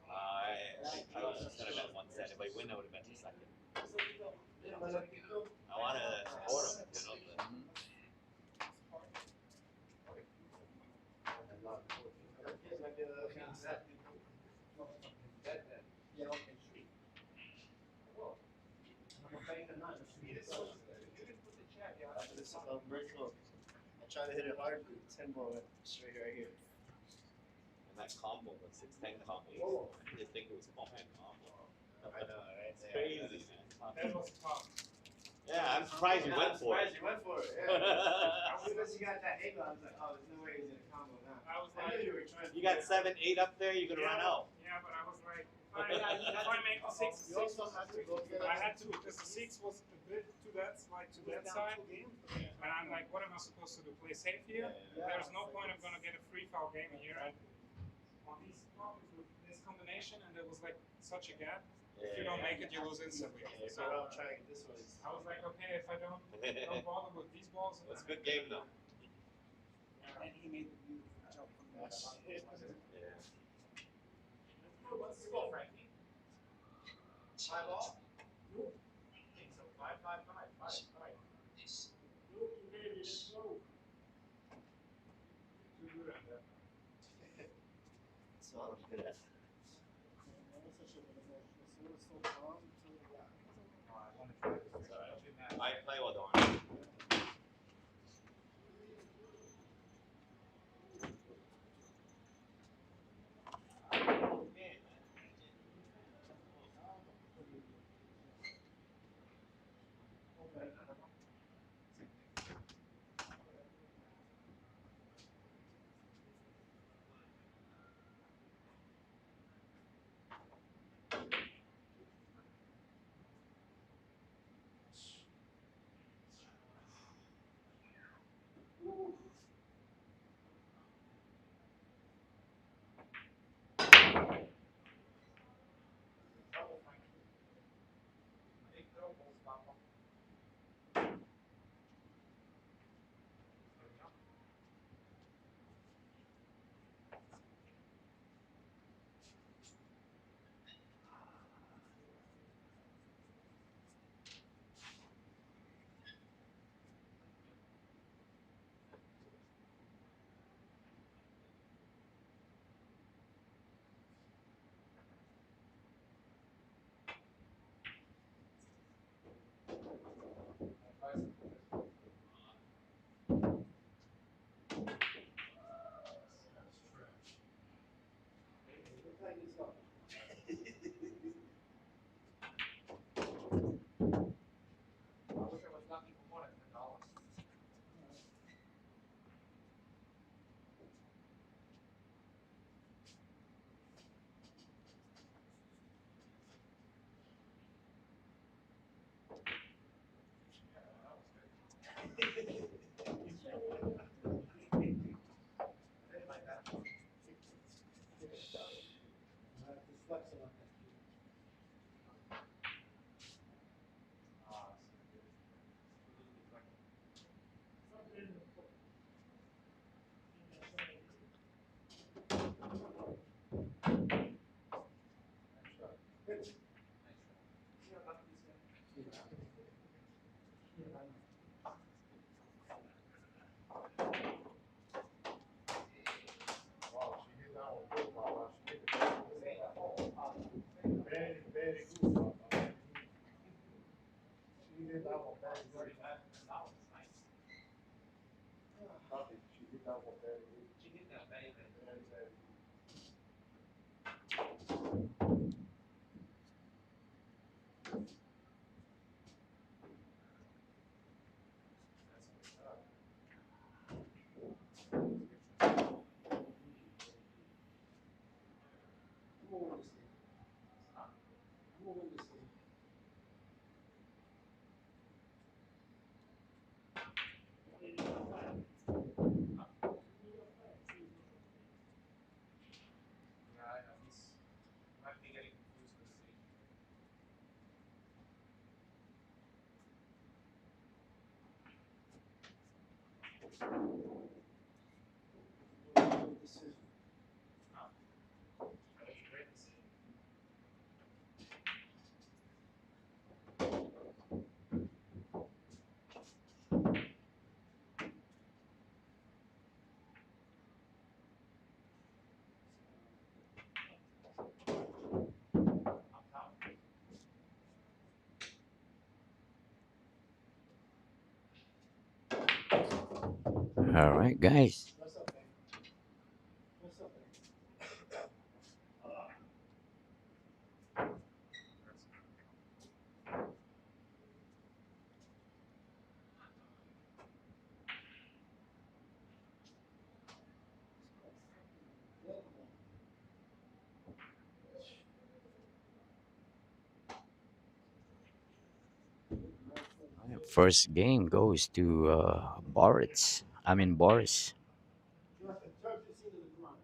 I was just gonna bet 1 set. If I win, I would have bet the second. I want to support him, but I try to hit it hard, but 10 ball went straight right here. and that combo, the 6-10 combo, I didn't think it was forehand combo. I know, right? It's crazy, man. That was tough. Yeah, I'm surprised you went for it. You went for it, yeah. As soon as you got that angle, I was like, oh, there's no way he's gonna combo now. I was I like, knew you were trying to. You got 7, 8 up there, you're gonna run out. Yeah, but I was like, if I make the 6, You also have to go together. I had to, because the 6 was a bit to that side. And I'm like, what am I supposed to do? Play safe here? There's no point I'm gonna get a free foul game here. And on these problems with this combination, and there was like such a gap. If you don't make it, you lose instantly. So I'm trying to get this one. I was like, okay, if I don't bother with these balls, It's a good game though. and he made the beautiful jump from that. Yeah. What's the score, Frankie? 5 ball? I think so. 5, 5, 5, 5, 5. Look, baby, let's go. all I'm good at. I play with on. Wow, she hit that one good, Baba. She hit it very, very good, Baba. She hit that one very good. Copy. She hit that one very good. Very, very good. Who won this game? Who won this game? Who won this decision? All right, guys. What's up, man? What's up, man? First game goes to Boris. I mean Boris. Turn this into the ground.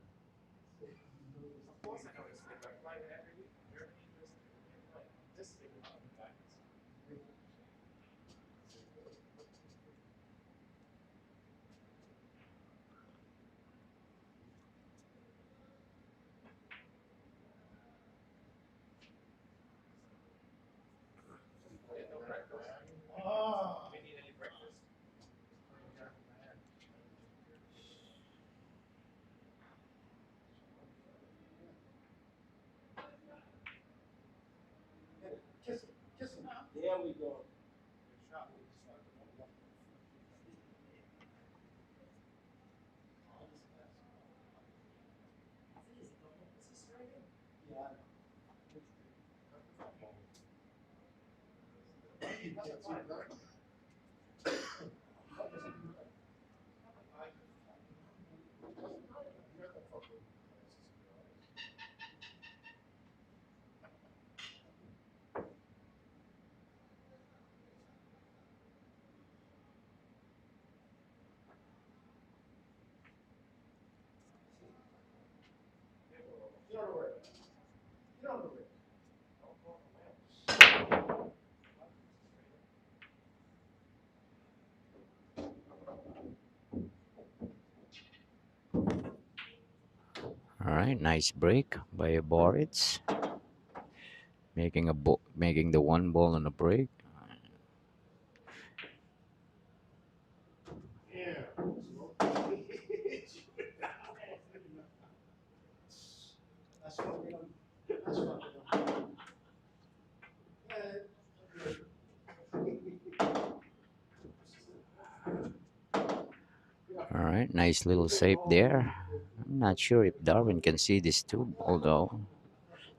Ah. Kiss him. Kiss him. There we go. Get out of the way. Get out of the way. All right, nice break by Boris, making the one ball on a break. Yeah. That's fucking them. That's fucking them. All right, nice little save there. I'm not sure if Darwin can see this too, although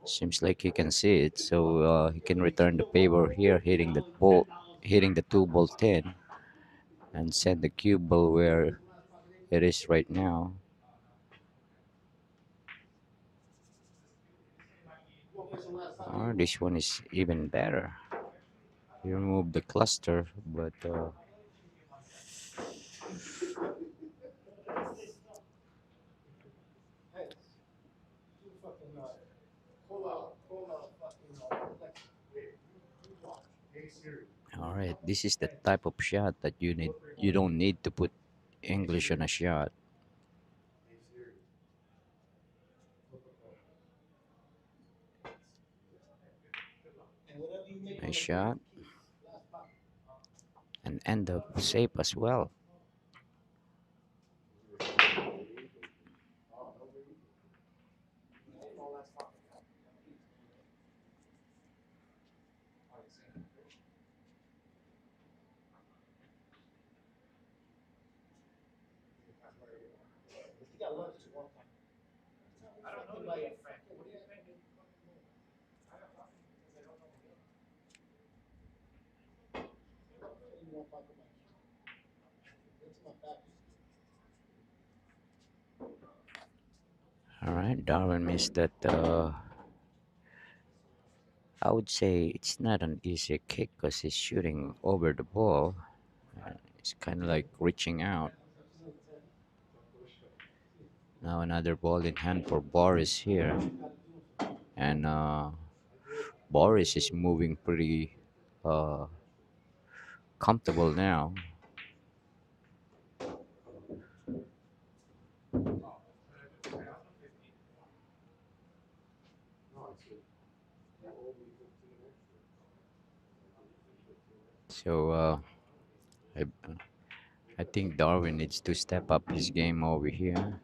seems like he can see it, so he can return the favor here, hitting the two ball 10, and send the cue ball where it is right now. This one is even better. You remove the cluster, but Hey, you fucking pull out fucking wait, you watch. Hey Siri. all right, this is the type of shot that you need. You don't need to put English on a shot. Hey Siri. And whatever you make on Nice the shot last bucket. and end up safe as well. You got lunch at one time. I don't know about your friend. What do you think? You want Michael Myers? That's my back. All right, Darwin missed that. I would say it's not an easy kick because he's shooting over the ball. It's kind of like reaching out. Now another ball in hand for Boris here, and Boris is moving pretty uh, comfortable now. So I, I think Darwin needs to step up his game over here.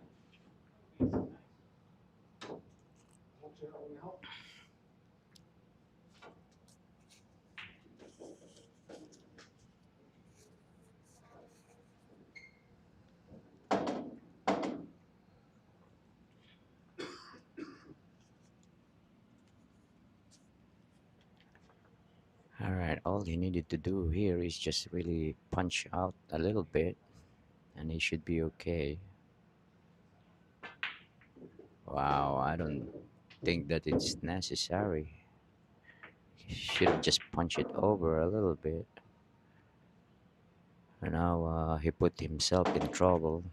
All right, all he needed to do here is just really punch out a little bit, and he should be okay. Wow, I don't think that it's necessary. He should just punch it over a little bit. And now he put himself in trouble.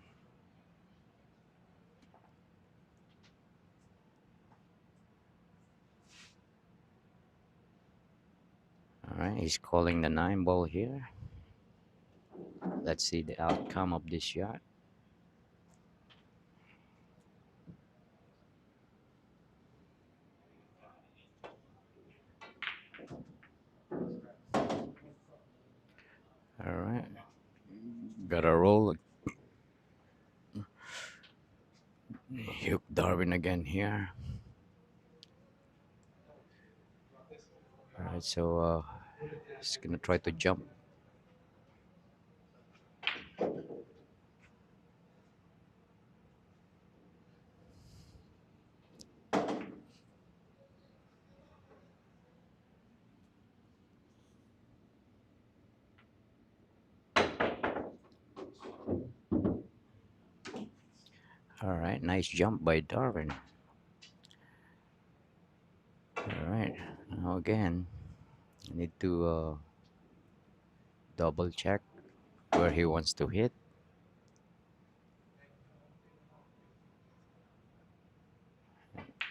All right, he's calling the 9 ball here. Let's see the outcome of this shot. All right, got a roll. Hook Darwin again here. All right, so he's gonna try to jump. All right, nice jump by Darwin. All right, now again, I need to double check where he wants to hit.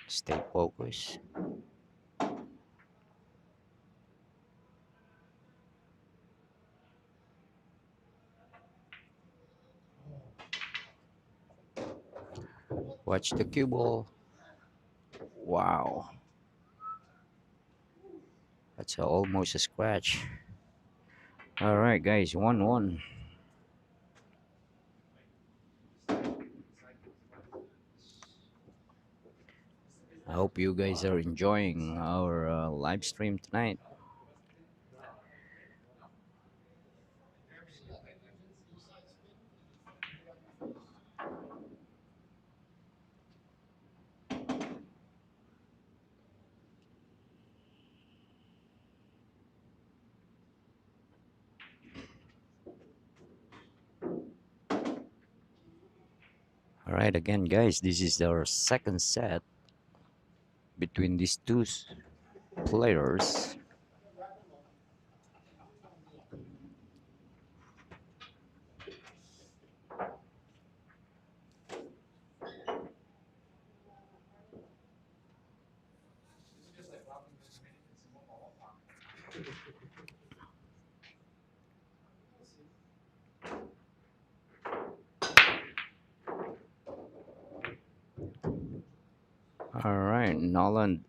Stay focused. Watch the cue ball. Wow, that's almost a scratch. All right, guys, 1-1. I hope you guys are enjoying our live stream tonight. All right, again, guys, this is our second set between these players. All right, Nolan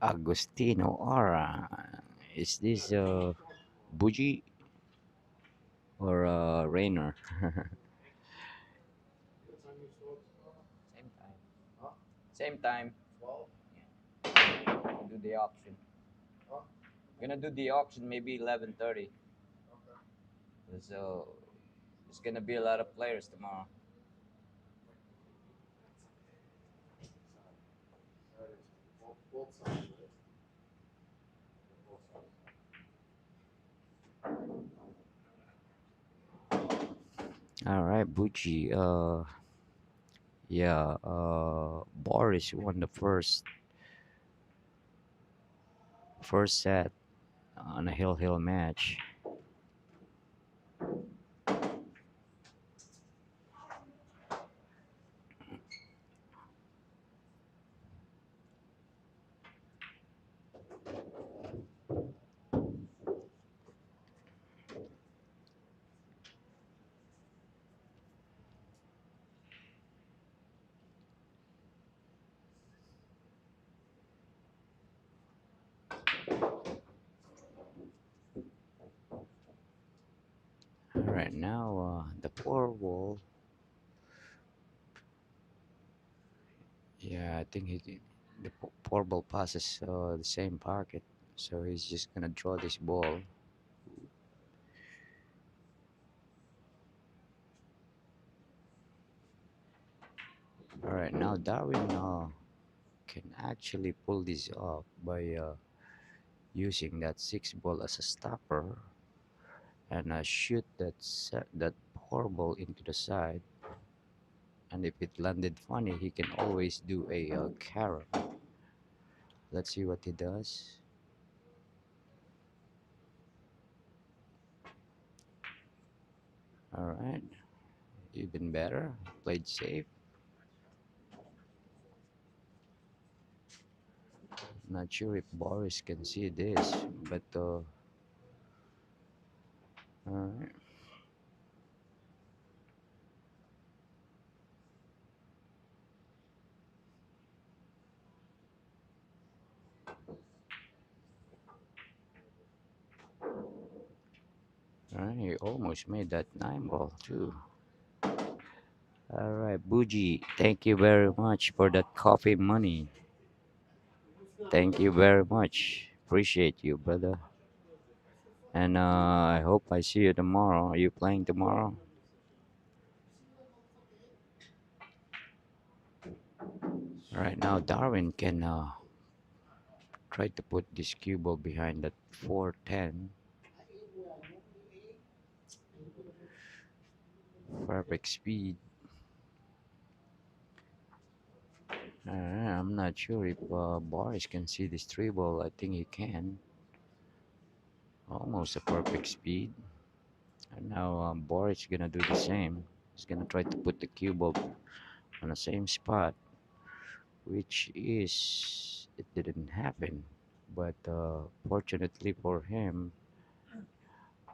Agostino Aura. Is this Buji or Rainer? Same time. Same time. Do the auction. Gonna do the auction maybe 11:30. So there's gonna be a lot of players tomorrow. Both sides, right? Both sides. All right, Buji. Yeah. Boris won the first set on a hill match. All right, now the four wall. Yeah, I think the four ball passes the same pocket, so he's just gonna draw this ball. All right, now Darwin can actually pull this off by using that six ball as a stopper and shoot that four ball into the side. And if it landed funny, he can always do a carry. Let's see what he does. All right, even better. Played safe. Not sure if Boris can see this, but alright. Alright, he almost made that 9 ball too. Alright, Buji, thank you very much for that coffee money. Thank you very much. appreciate you, brother. And I hope I see you tomorrow. Are you playing tomorrow? Right now, Darwin can try to put this cue ball behind that 410. Perfect speed. I'm not sure if Boris can see this three ball. I think he can. Almost a perfect speed. And now Boris gonna do the same. He's gonna try to put the cue ball on the same spot, which is it didn't happen. But fortunately for him,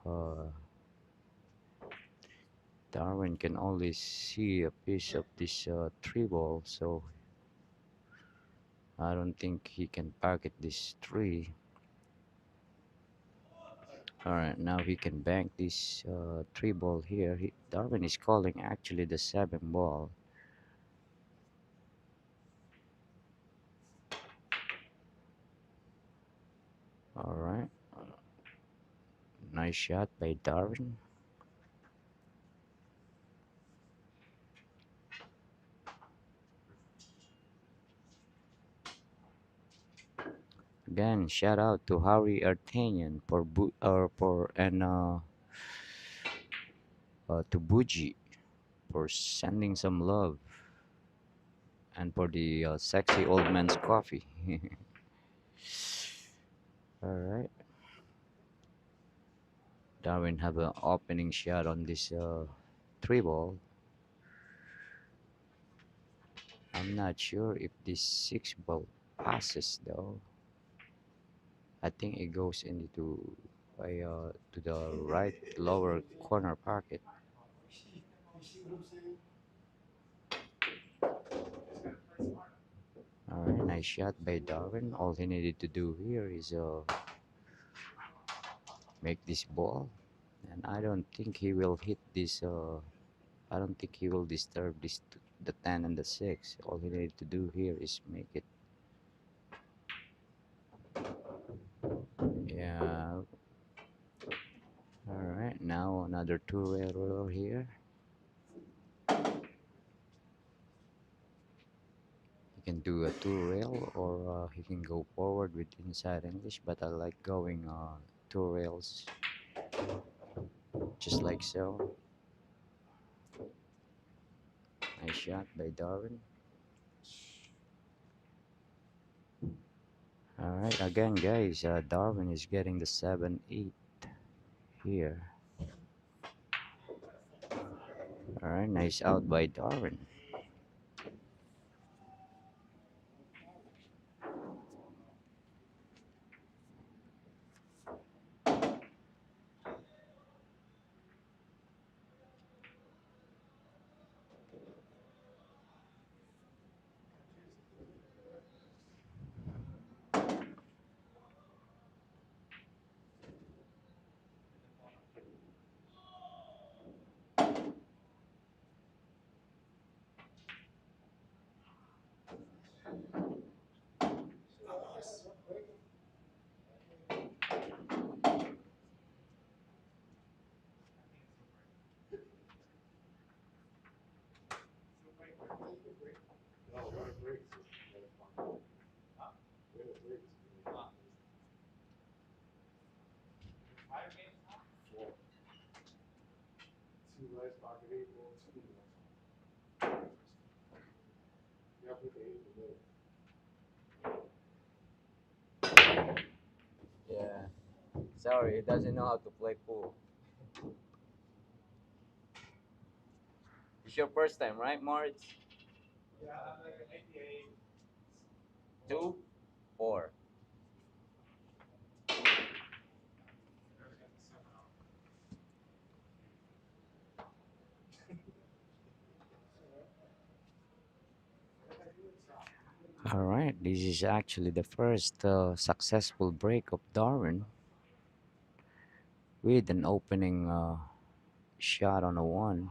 uh, Darwin can only see a piece of this three ball, so I don't think he can pocket this three. Alright, now he can bank this three ball here. Darwin is calling actually the seven ball. Alright, nice shot by Darwin. Again, shout out to Harry Artanian for to Buji for sending some love and for the sexy old man's coffee. All right, Darwin have an opening shot on this three ball. I'm not sure if this six ball passes though. I think it goes into to the right lower corner pocket. You see what I'm saying? All right, nice shot by Darwin. All he needed to do here is make this ball, and I don't think he will hit this. I don't think he will disturb the 10 and the 6. All he needed to do here is make it. Yeah. All right, now another two rail roller here. He can do a two rail or he can go forward with inside English, but I like going two rails just like so. Nice shot by Darwin. Alright, again guys, Darwin is getting the 7-8 here. Alright, nice out by Darwin. No, when it breaks, it's fun. When it breaks, Five games now? four. Two rice pocket eight ball, two rice. Yeah, put the eight in the middle. Yeah. Sorry, he doesn't know how to play pool. It's your first time, right, Moritz? Yeah, I'm like an 88. 2, 4. Alright, this is actually the first successful break of Darwin with an opening shot on a 1.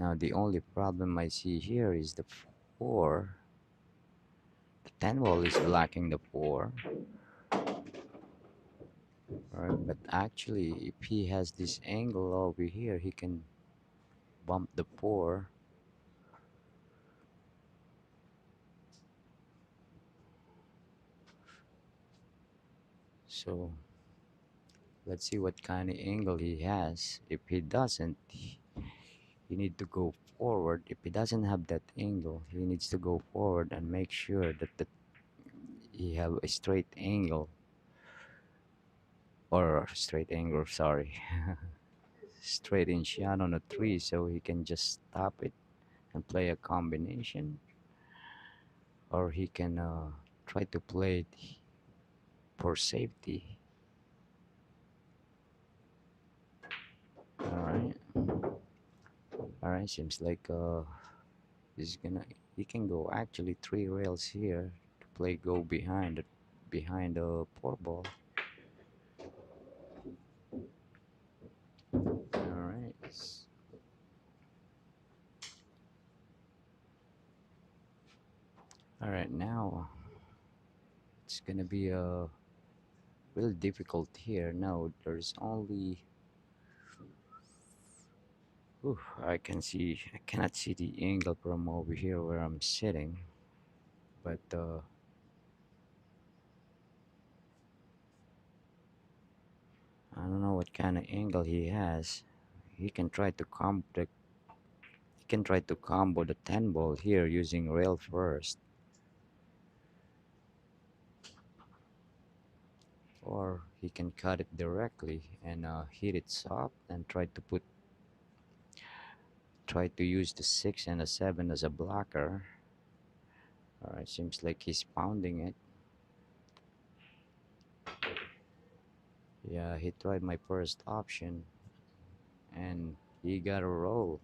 Now the only problem I see here is the 4. The 10 ball is blocking the 4. Alright, but actually, if he has this angle over here, he can bump the four. So let's see what kind of angle he has. If he doesn't, he need to go forward. If he doesn't have that angle, he needs to go forward and make sure that he have a straight angle, or straight angle, sorry, straight in shot on a three, so he can just stop it and play a combination, or he can try to play it for safety. All right, seems like he's gonna, he can go actually three rails here to play go behind the four ball. All right. All right, now it's gonna be really difficult here. Now there's only, I cannot see the angle from over here where I'm sitting, but I don't know what kind of angle he has. He can try to combo the 10 ball here using rail first, or he can cut it directly and hit it soft and try to use the 6 and the 7 as a blocker. All right, seems like he's pounding it. Yeah, he tried my first option and he got a roll.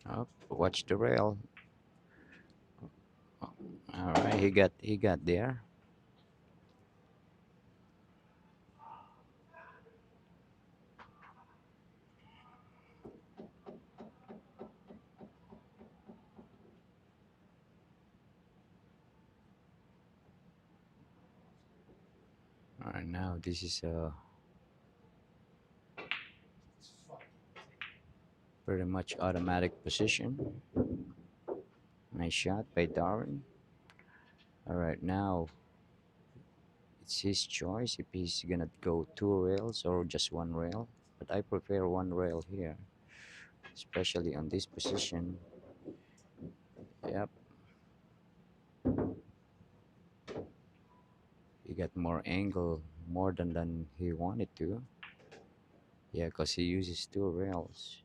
Oh, watch the rail. All right, he got there. All right, now this is a pretty much automatic position. Nice shot by Darwin. All right, now it's his choice if he's gonna go two rails or just one rail. But I prefer one rail here, especially on this position. Yep, he got more angle, more than he wanted to. Yeah, because he uses two rails.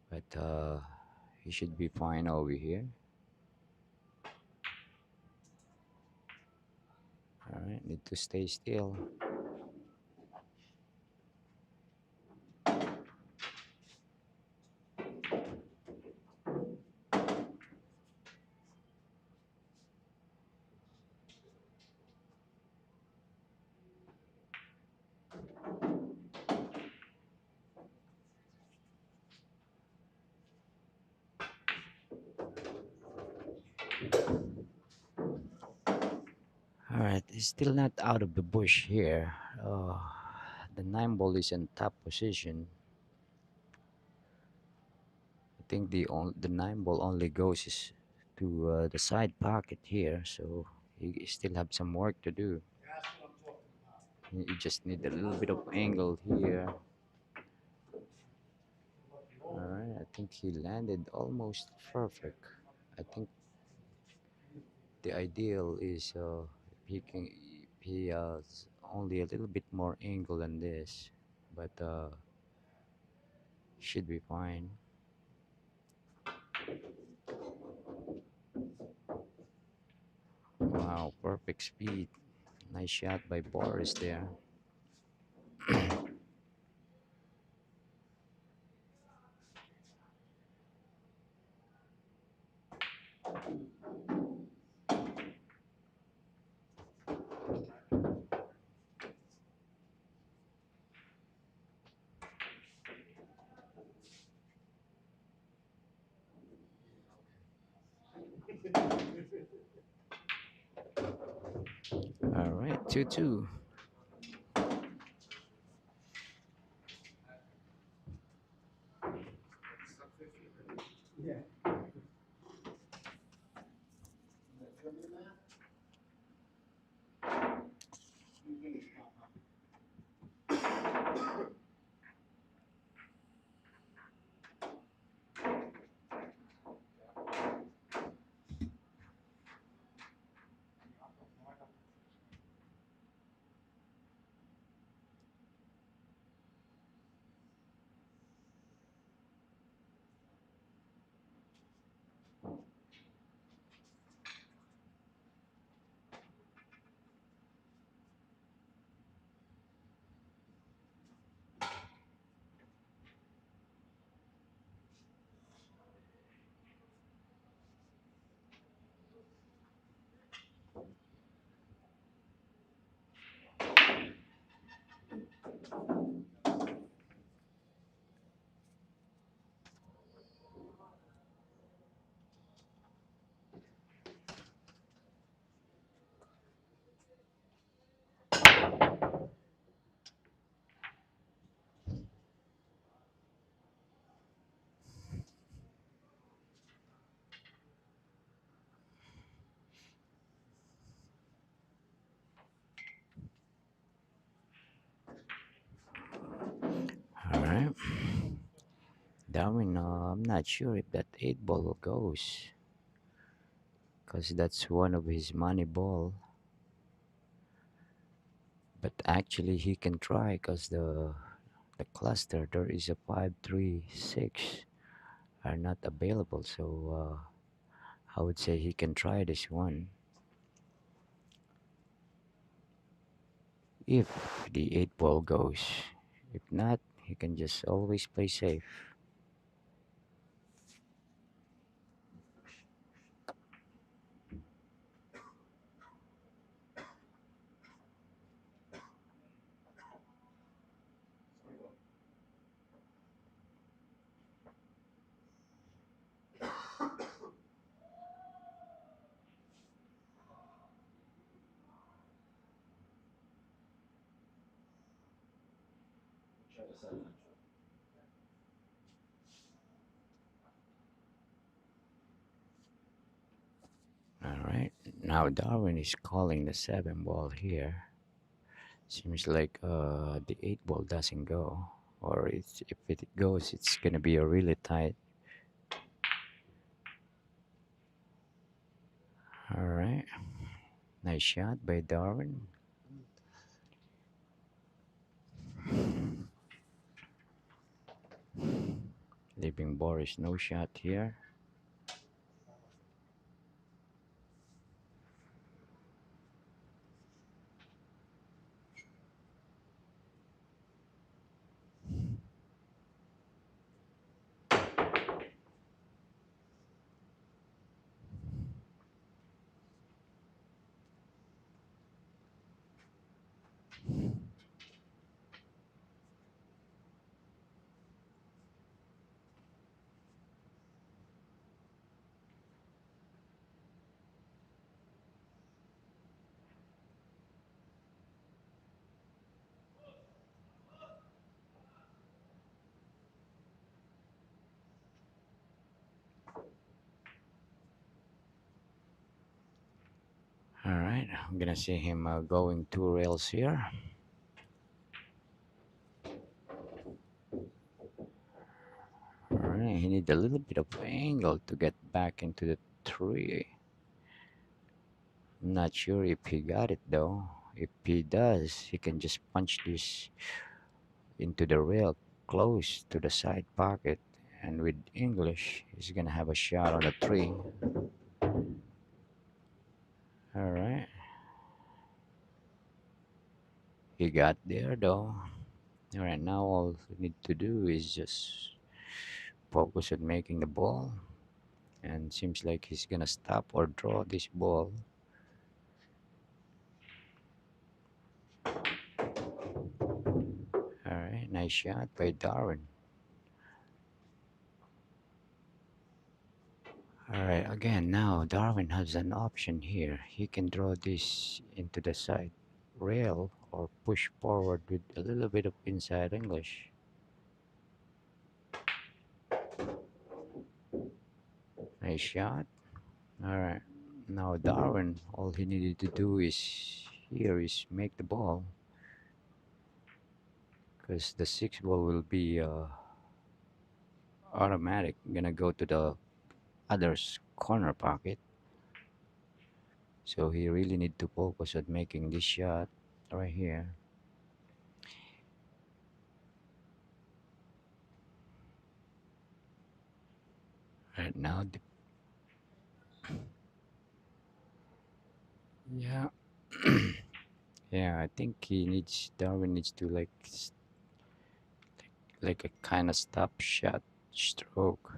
But he should be fine over here. All right, need to stay still. All right, he's still not out of the bush here. The 9 ball is in top position. I think the 9 ball only goes to the side pocket here, so he still have some work to do. That's what I'm talking about. You just need a little bit of angle here. All right, I think he landed almost perfect. I think the ideal is if he has only a little bit more angle than this, but should be fine. Wow, perfect speed. Nice shot by Boris there. right, 2-2. All right. Darwin, I'm not sure if that 8 ball goes. Because that's one of his money ball. But actually he can try because the cluster there is a 5-3-6 are not available, so I would say he can try this one if the 8 ball goes. If not, he can just always play safe. All right, now Darwin is calling the 7 ball here. Seems like the 8 ball doesn't go, or if it goes, it's gonna be a really tight. All right, nice shot by Darwin. Leaving Boris no shot here. All right, I'm gonna see him going 2 rails here. All right, he needs a little bit of angle to get back into the tree. Not sure if he got it though. If he does, he can just punch this into the rail close to the side pocket, and with English, he's gonna have a shot on the tree. All right, he got there though. All right, now all we need to do is just focus on making the ball, and seems like he's gonna stop or draw this ball. All right, nice shot by Darwin. All right, again, now Darwin has an option here. He can draw this into the side. rail or push forward with a little bit of inside English. Nice shot. All right. Now Darwin, all he needed to do is make the ball, because the six ball will be automatic. Gonna go to the other's corner pocket. So he really need to focus on making this shot right here. Right now, yeah, yeah. I think Darwin needs to like a kind of stop shot stroke.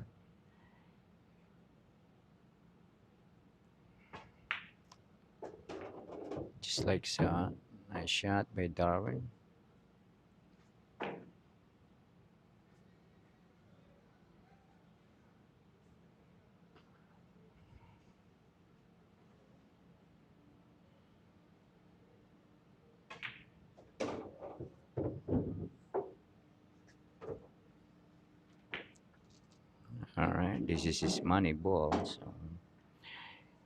Just like so. Nice shot by Darwin. All right, this is his money ball, so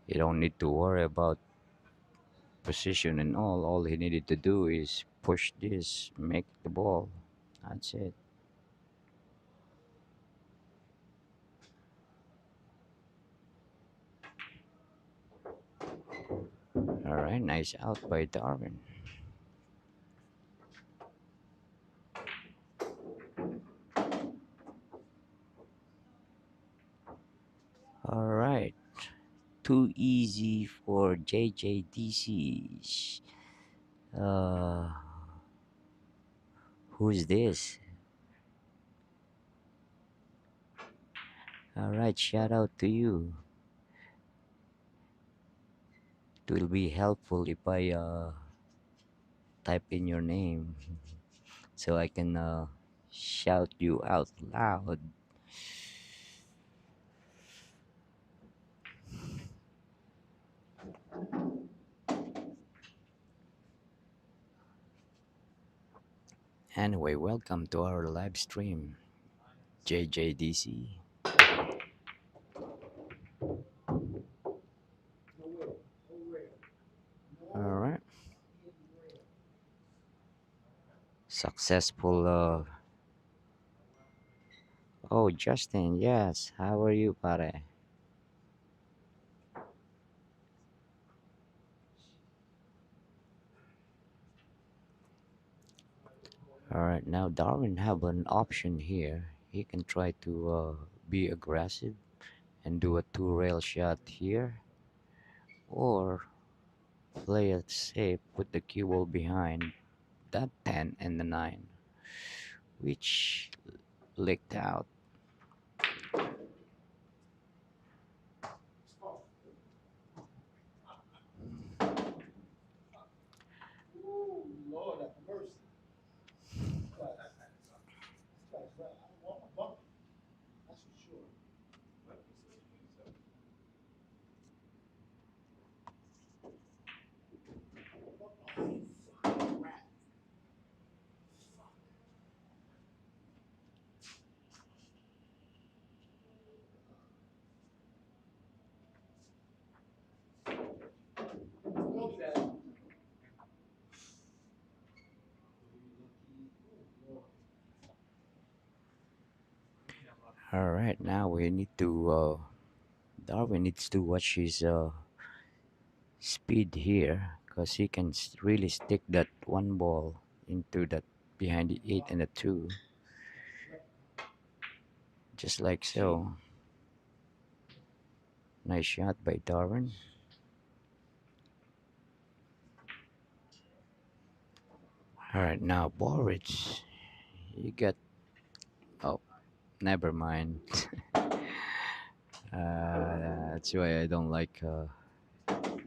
you don't need to worry about position and all. All he needed to do is push this, make the ball. That's it. All right, nice out by Darwin. All right, too easy for JJDCs. Uh, who's this? All right, shout out to you. It will be helpful if I type in your name so I can shout you out loud. Anyway, welcome to our live stream, JJDC. All right, successful. Oh, Justin, yes. How are you, pare? All right, now Darwin have an option here. He can try to be aggressive and do a two-rail shot here, or play it safe, put the cue ball behind that 10 and the 9, which licked out. Ooh, Lord have mercy. I don't want my bucket. That's for sure. All right, now we need to. Darwin needs to watch his speed here, because he can really stick that one ball into that behind the 8 and the 2, just like so. Nice shot by Darwin. All right, now Boris, you got. Oh, never mind. That's why I don't like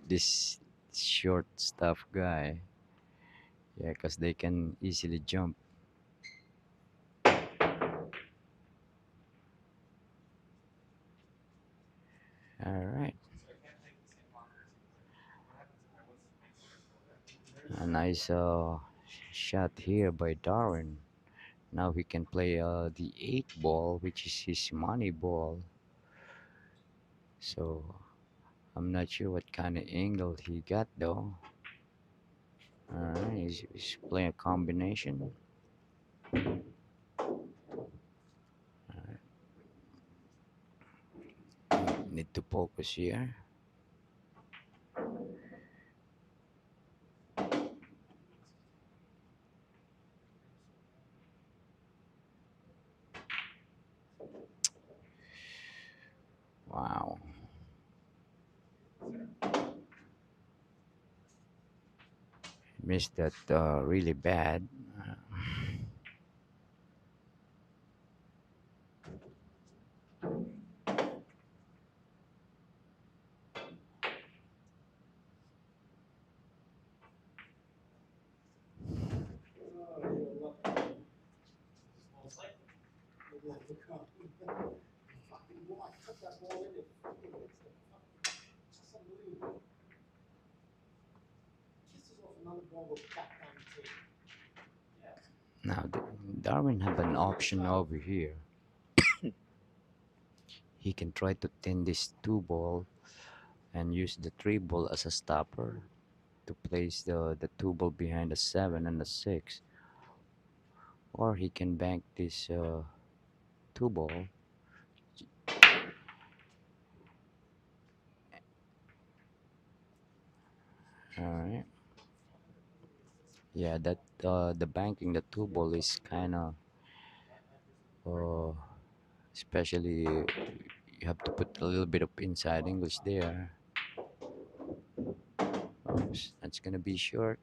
this short stuff guy. Yeah, because they can easily jump. All right. A Nice shot here by Darwin. Now he can play the 8 ball, which is his money ball. So I'm not sure what kind of angle he got though. Alright, he's playing a combination. Need to focus here. Wow. Missed that really bad. Fucking boy, I took that ball in there. Fucking, it's unbelievable. Kisses off another ball, goes back down the table. Now Darwin have an option over here. He can try to thin this 2 ball and use the 3 ball as a stopper to place the 2 ball behind the 7 and the 6, or he can bank this 2 ball. All right. Yeah, that the banking the 2 ball is kind of uh, especially you have to put a little bit of inside English there. Oops, that's gonna be short.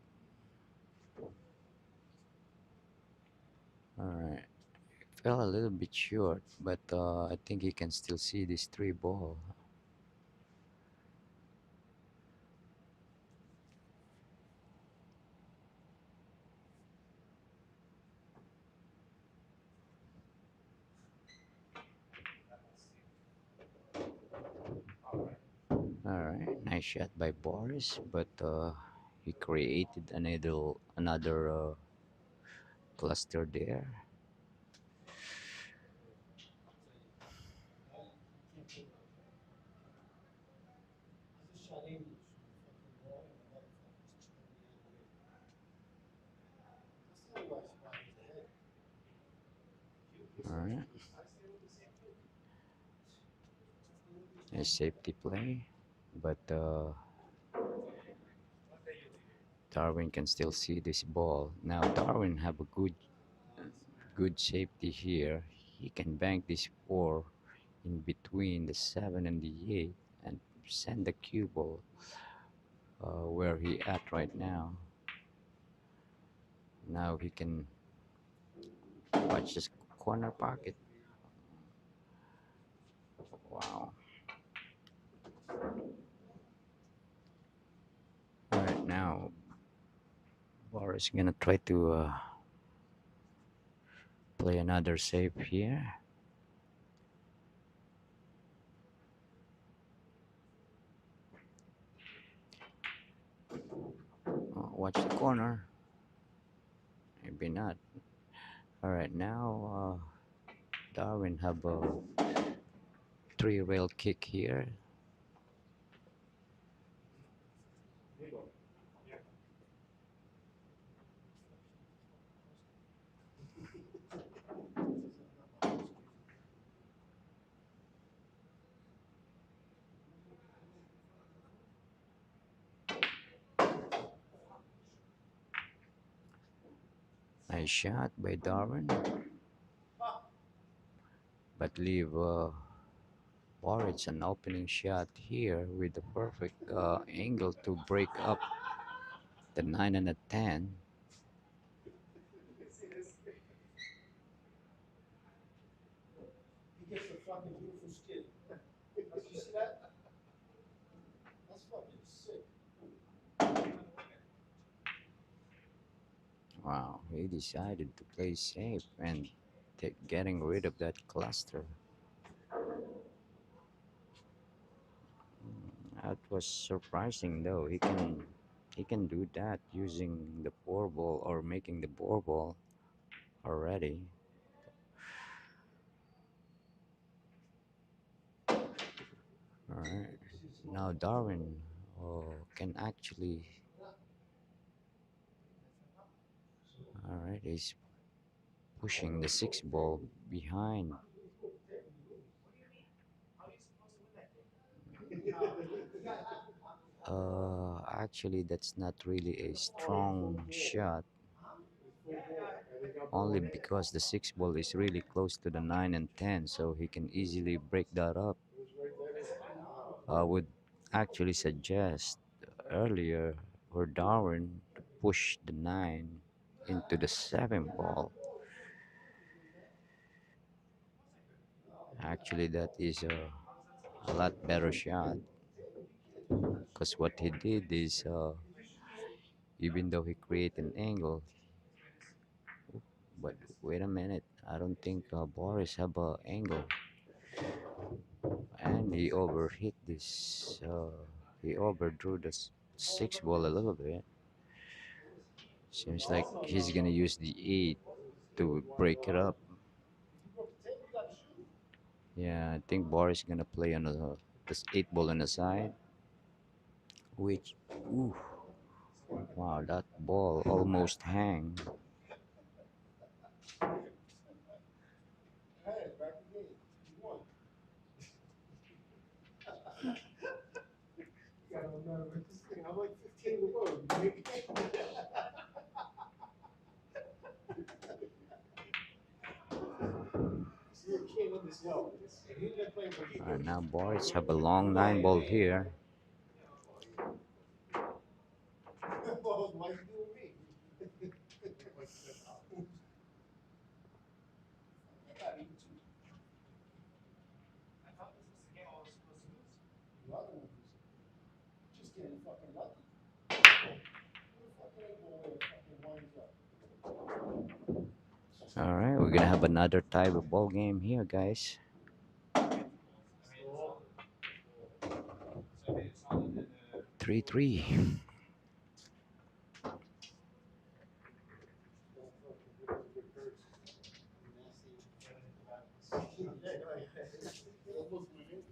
All right. Fell a little bit short, but I think he can still see this 3 ball. All right, nice shot by Boris, but he created another cluster there. I just shot English on the fucking ball, and the motherfucker just turned the other way. That's the only way I survived his head. All right, a safety play, but Darwin can still see this ball. Now Darwin have a good safety here. He can bank this 4 in between the 7 and the 8 and send the cue ball where he at right now. Now he can watch this corner pocket. Wow. All right, now Boris gonna try to play another save here. Watch the corner. Maybe not. All right, now Darwin have a 3 rail kick here. Nice shot by Darwin, but leave Boris an opening shot here with the perfect angle to break up the 9 and the 10. He gets a fucking beautiful skin. You see that? That's fucking sick. Wow, he decided to play safe and getting rid of that cluster. That was surprising though. He can He can do that using the four ball or making the four ball already. All right. Now Darwin can actually. All right, he's pushing the six ball behind. Actually, that's not really a strong shot, only because the six ball is really close to the 9 and 10, so he can easily break that up. I would actually suggest earlier for Darwin to push the 9 into the 7 ball. Actually, that is a lot better shot, because what he did is, even though he create an angle, but wait a minute, I don't think Boris have a angle, and he overhit this. He overdrew the six ball a little bit. Seems like he's gonna use the 8 to break it up. Yeah, I think Boris gonna play on this 8 ball on the side, which, ooh, wow, that ball almost hang. Hey, back again. You won. You gotta remember this thing. I'm like 15 to 1. You can't understand. And he's been playing for you. Now Boris have a long 9 ball here. Well, why you doing me? I thought this was the game I was supposed to lose. You are the one who's just getting fucking lucky. Who fucking ain't gonna fucking winds up? All right, we're gonna have another type of ball game here, guys. So I made it solid and 3-3. Don't fucking give us a good curse. Nasty. Yeah, right. Almost win it.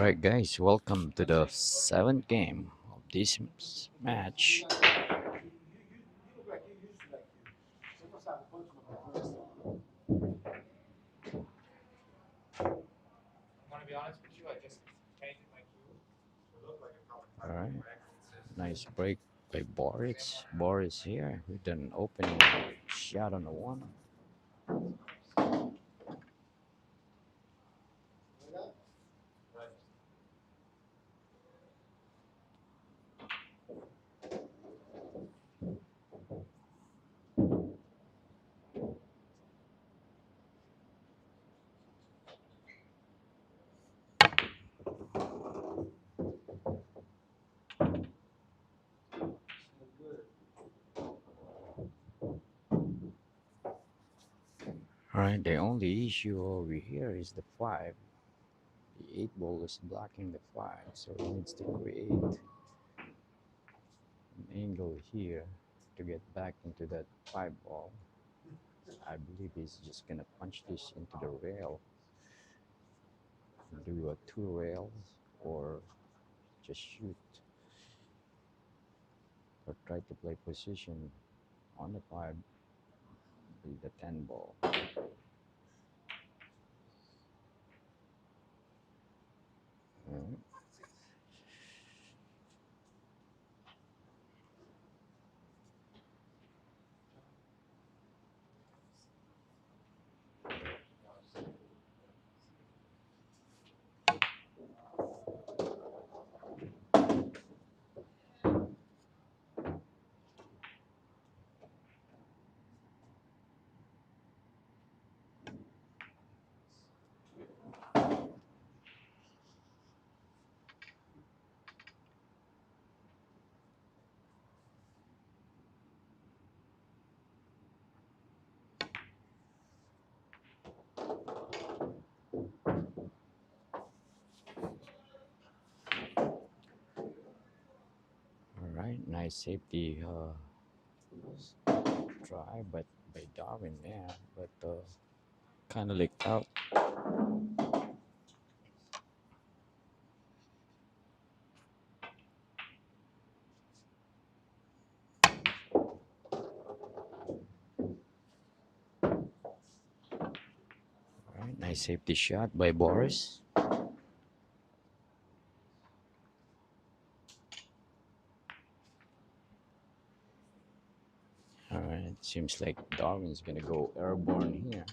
Alright, guys, welcome to the seventh game of this match. You look like you used to like you. They must have a bunch of them like this. I'm gonna be honest with you, I just painted my cube to look like a comic book. Alright, Where actually it says nice break by Boris. Boris here with an opening shot on the one. right. Alright, the only issue over here is the 5. The 8 ball is blocking the 5, so it needs to create an angle here to get back into that 5 ball. I believe he's just gonna punch this into the rail, do a 2 rails, or just shoot, or try to play position on the 5 with the 10 ball. Alright. Alright, nice safety try, but by Darwin there, but kind of leaked out. Alright, nice safety shot by Boris. Alright, seems like Darwin's gonna go airborne here.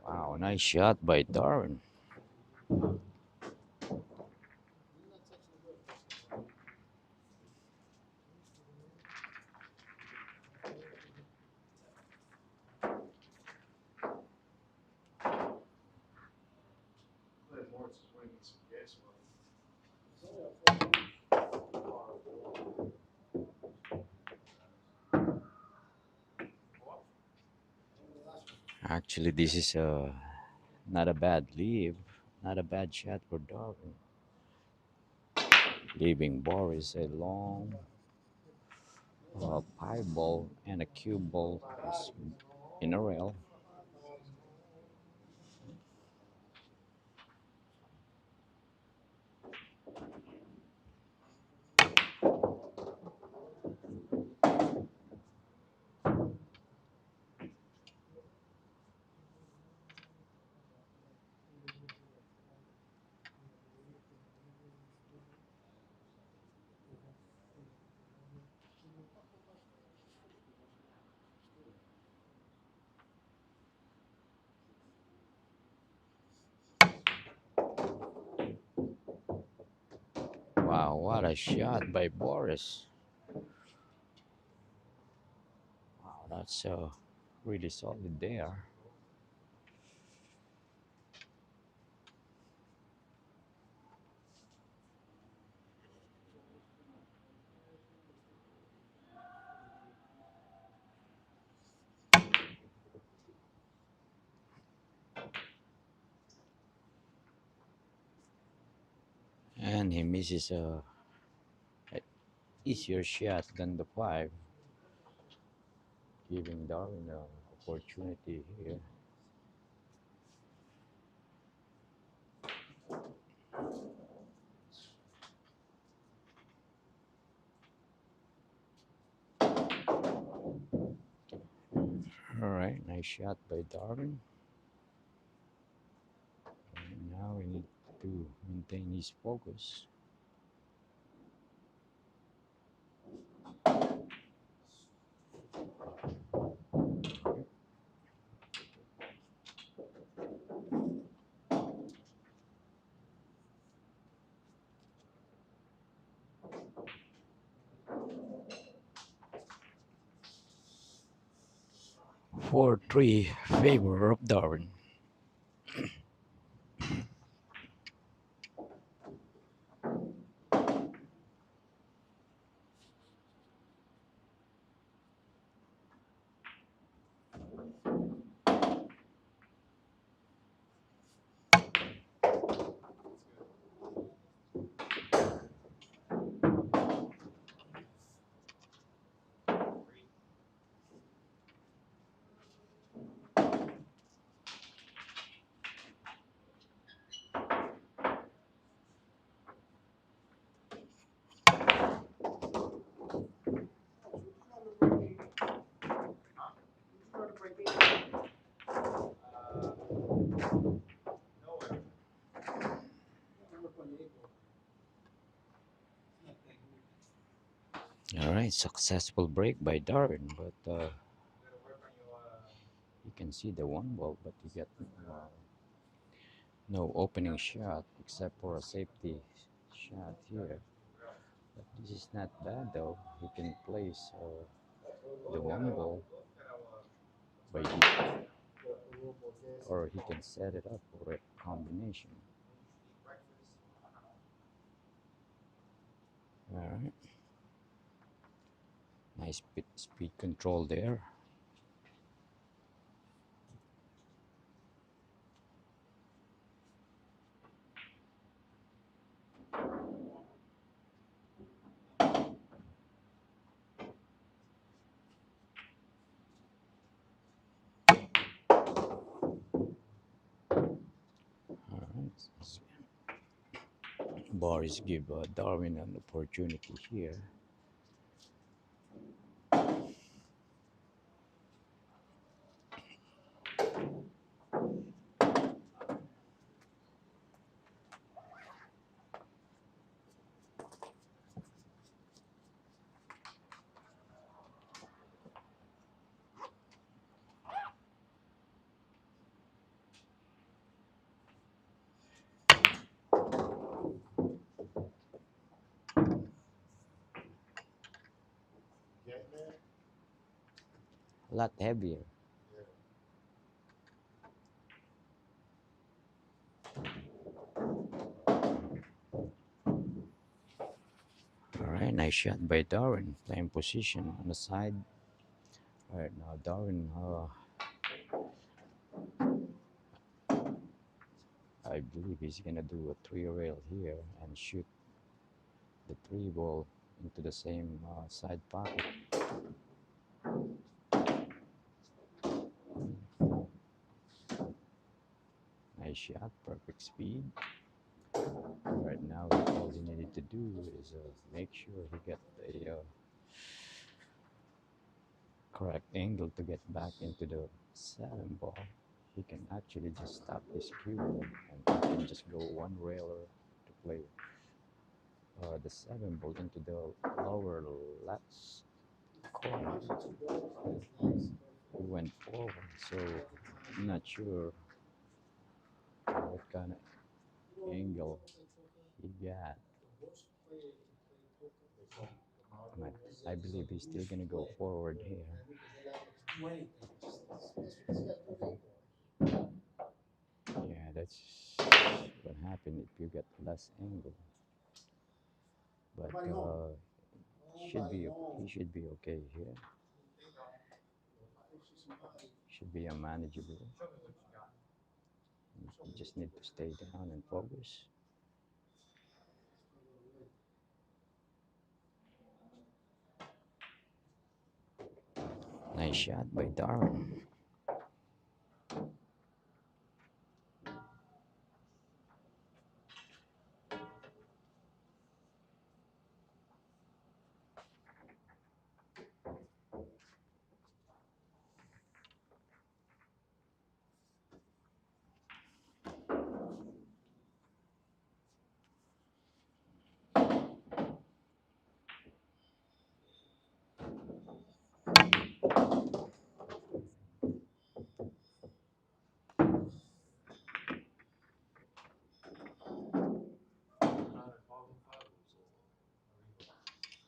Wow, nice shot by Darwin. Play more, it's just winning some gas money. Actually, this is not a bad leave, not a bad shot for Darwin. Leaving Boris a long 5 ball and a cue ball is in a rail. Wow, what a shot by Boris. Wow, that's really solid there. again, he misses a easier shot than the 5, giving Darwin an opportunity here. All right, nice shot by Darwin. And now we need to maintain his focus. Four three favor of Darwin. 'em. All right, successful break by Darwin, but you can see the 1 ball, but you get no opening shot except for a safety shot here. But this is not bad though. He can place the 1 ball by or he can set it up for a combination. All right, nice speed control there. All right, Boris give Darwin an opportunity here. Getting there? A lot heavier. Yeah. All right, nice shot by Darwin, playing position on the side. All right, now Darwin, I believe he's gonna do a 3 rail here and shoot the 3 ball into the same side pocket. Nice shot, perfect speed. Right now, all he needed to do is make sure he get a correct angle to get back into the 7 ball. He can actually just stop his cue ball and he can just go 1 railer to play the 7 ball into the lower left corner. He went forward, so I'm not sure what kind of angle he got. But I believe he's still gonna go forward here. Yeah, that's what happened if you get less angle. But he should be okay here. Should be unmanageable. You just need to stay down and focus. Nice shot by Darwin.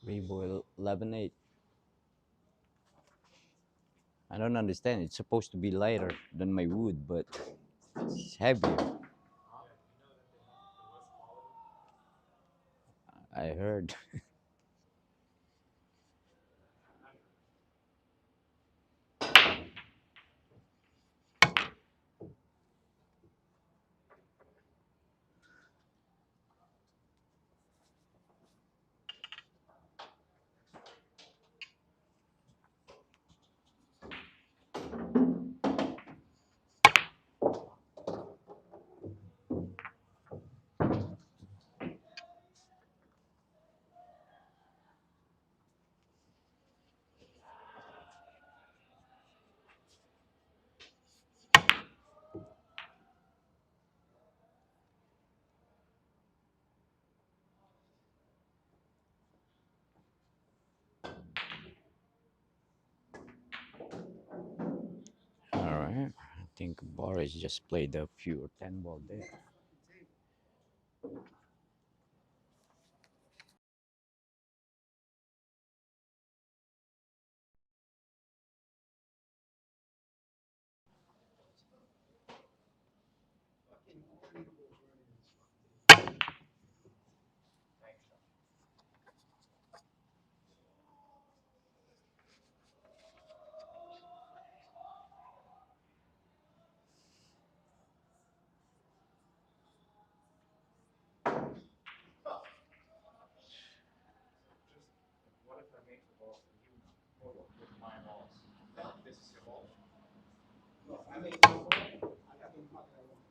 Reboil 11-8. I don't understand. It's supposed to be lighter than my wood, but it's heavier. I heard. All right. I think Boris just played a few 10 ball there. What if I make the balls for you now? With my balls. This is your ball? I make my ball. I got them pocket I want.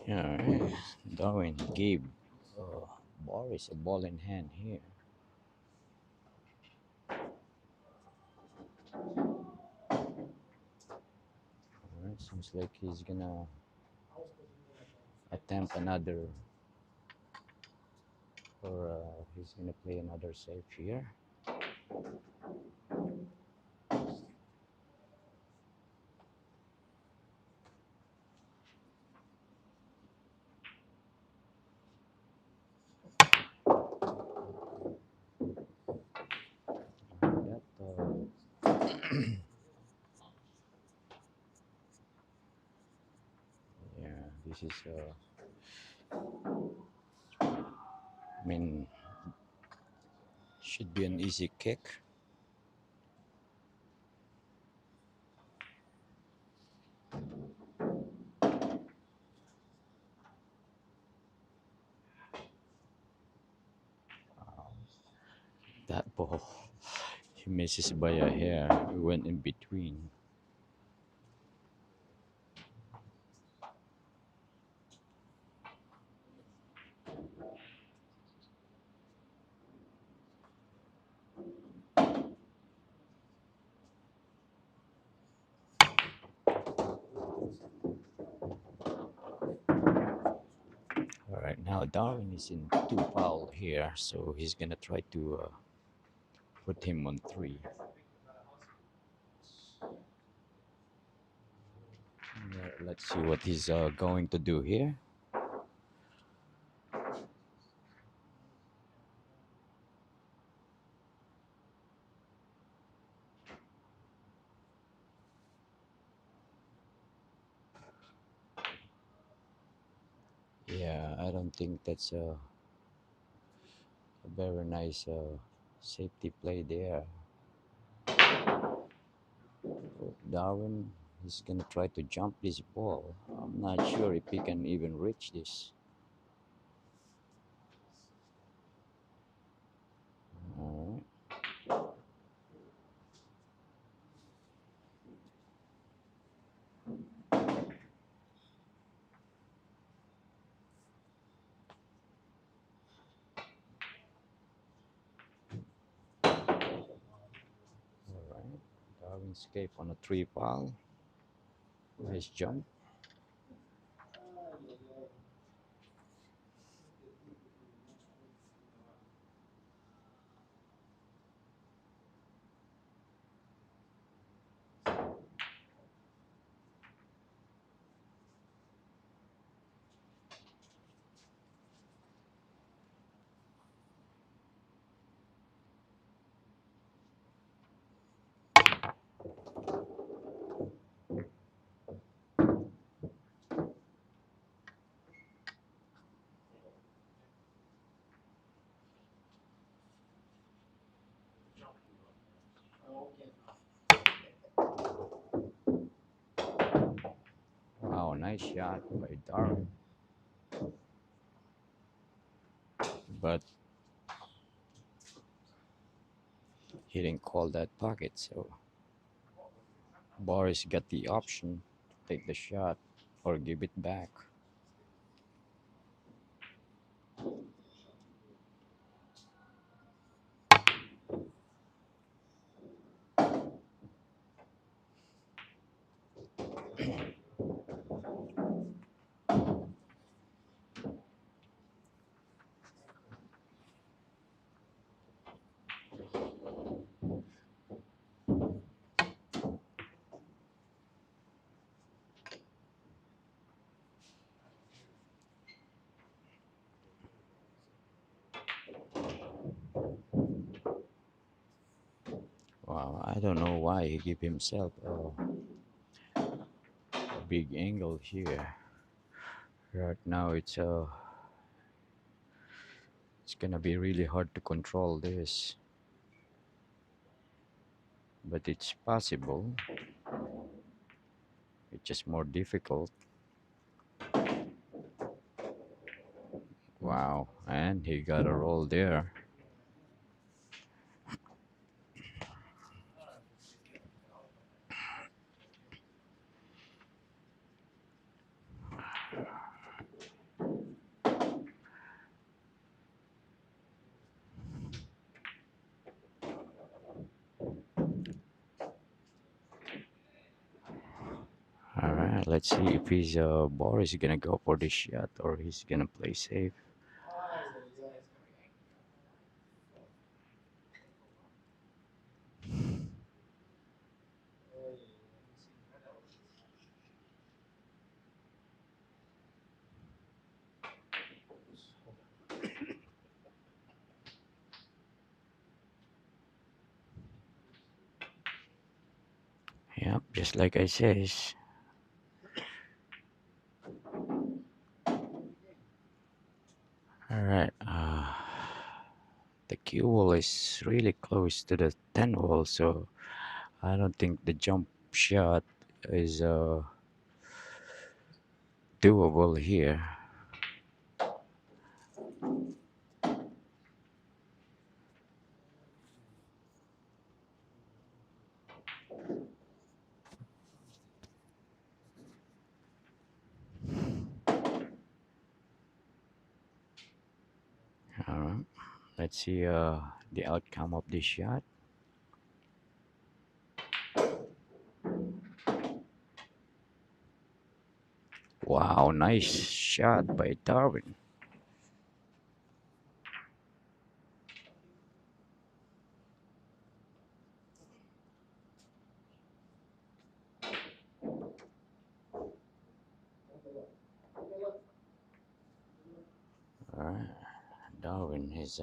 Yeah, all right. Darwin gave Boris a ball in hand here. All right. Seems like he's gonna attempt another, or he's gonna play another save here. That yeah, this is I mean, should be an easy kick. That ball, he misses by a hair. It went in between. All right, now Darwin is in two foul here, so he's gonna try to put him on three. Let's see what he's going to do here. Yeah, I don't think that's a very nice safety play there. Darwin He's gonna try to jump this ball. I'm not sure if he can even reach this. Alright. Alright. Darwin escape on a 3 foul. Nice jump. Wow, nice shot by Darwin. But he didn't call that pocket, so Boris got the option to take the shot or give it back. Wow, I don't know why he give himself a big angle here. Right now it's gonna be really hard to control this, but it's possible. It's just more difficult. Wow, and he got a roll there. All right, let's see if he's Boris gonna go for this shot or he's gonna play safe. Yep, just like I says. All right. The cue wall is really close to the 10 wall, so I don't think the jump shot is doable here. All right. Let's see the outcome of this shot. Wow, nice shot by Darwin. All right. Darwin is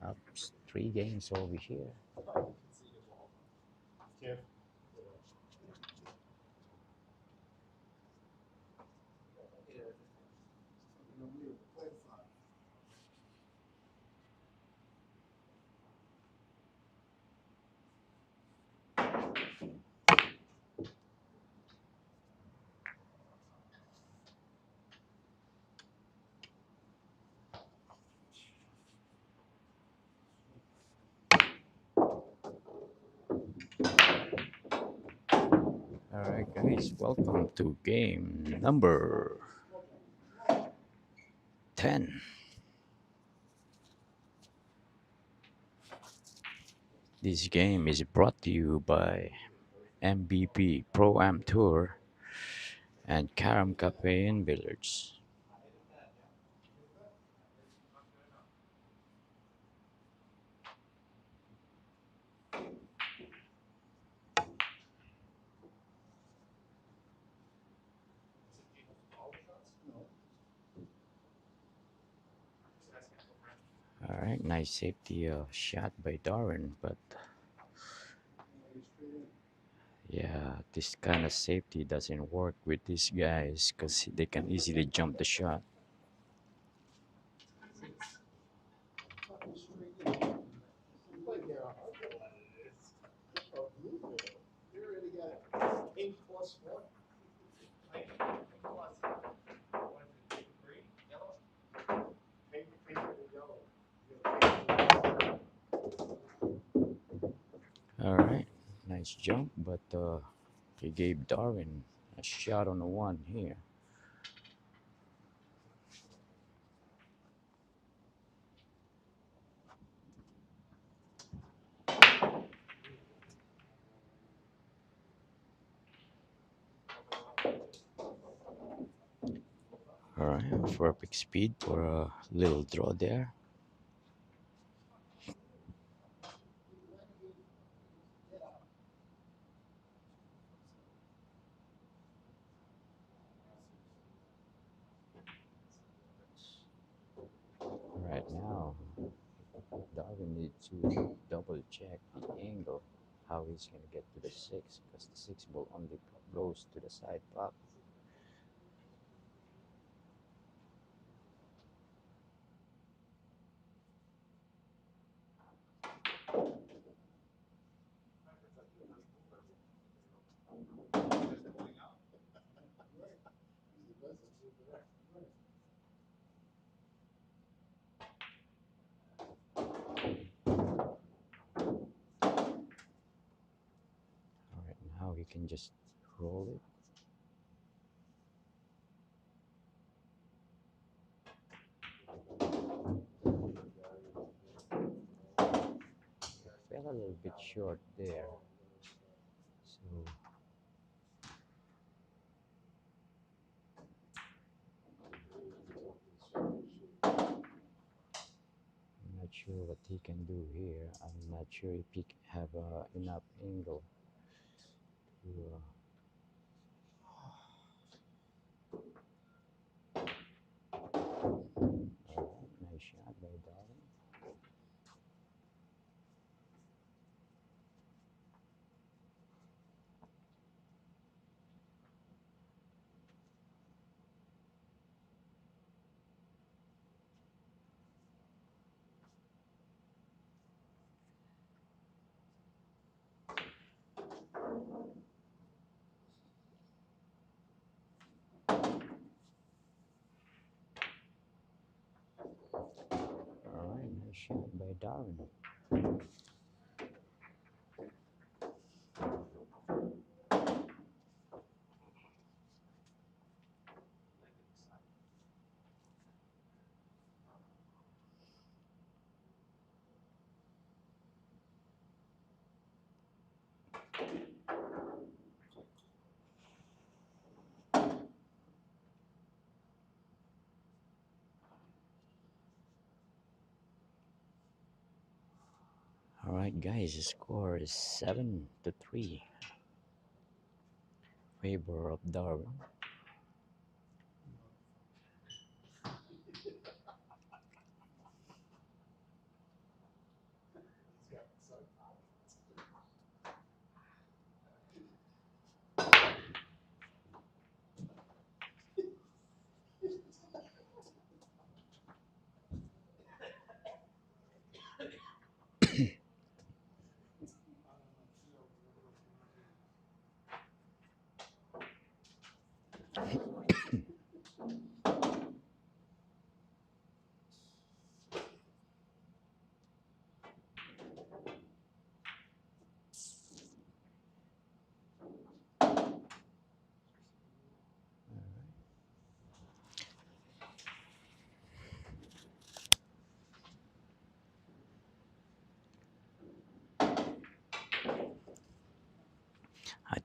up 3 games over here. Alright, guys, welcome to game number 10. This game is brought to you by MVP Pro Am Tour and Carom Cafe and Billiards. Alright, nice safety shot by Darwin, but yeah, this kind of safety doesn't work with these guys because they can easily jump the shot. Like, yeah, I get what it is. A blue bill. You already got 8+1. Pink plus what is it? Green, yellow? Pink and yellow. You Alright, nice jump, but he gave Darwin a shot on the one here. Alright, perfect speed for a little draw there. Right now, Darwin needs to double check the angle, how he's gonna get to the six, because the six ball only goes to the side pop. Alright, now he can just roll it. Fell a little bit short there. So I'm not sure what he can do here. I'm not sure if he have enough angle to nice shot by Darwin. Alright, nice shot by Darwin. Alright guys, the score is 7-3. Favor of Darwin.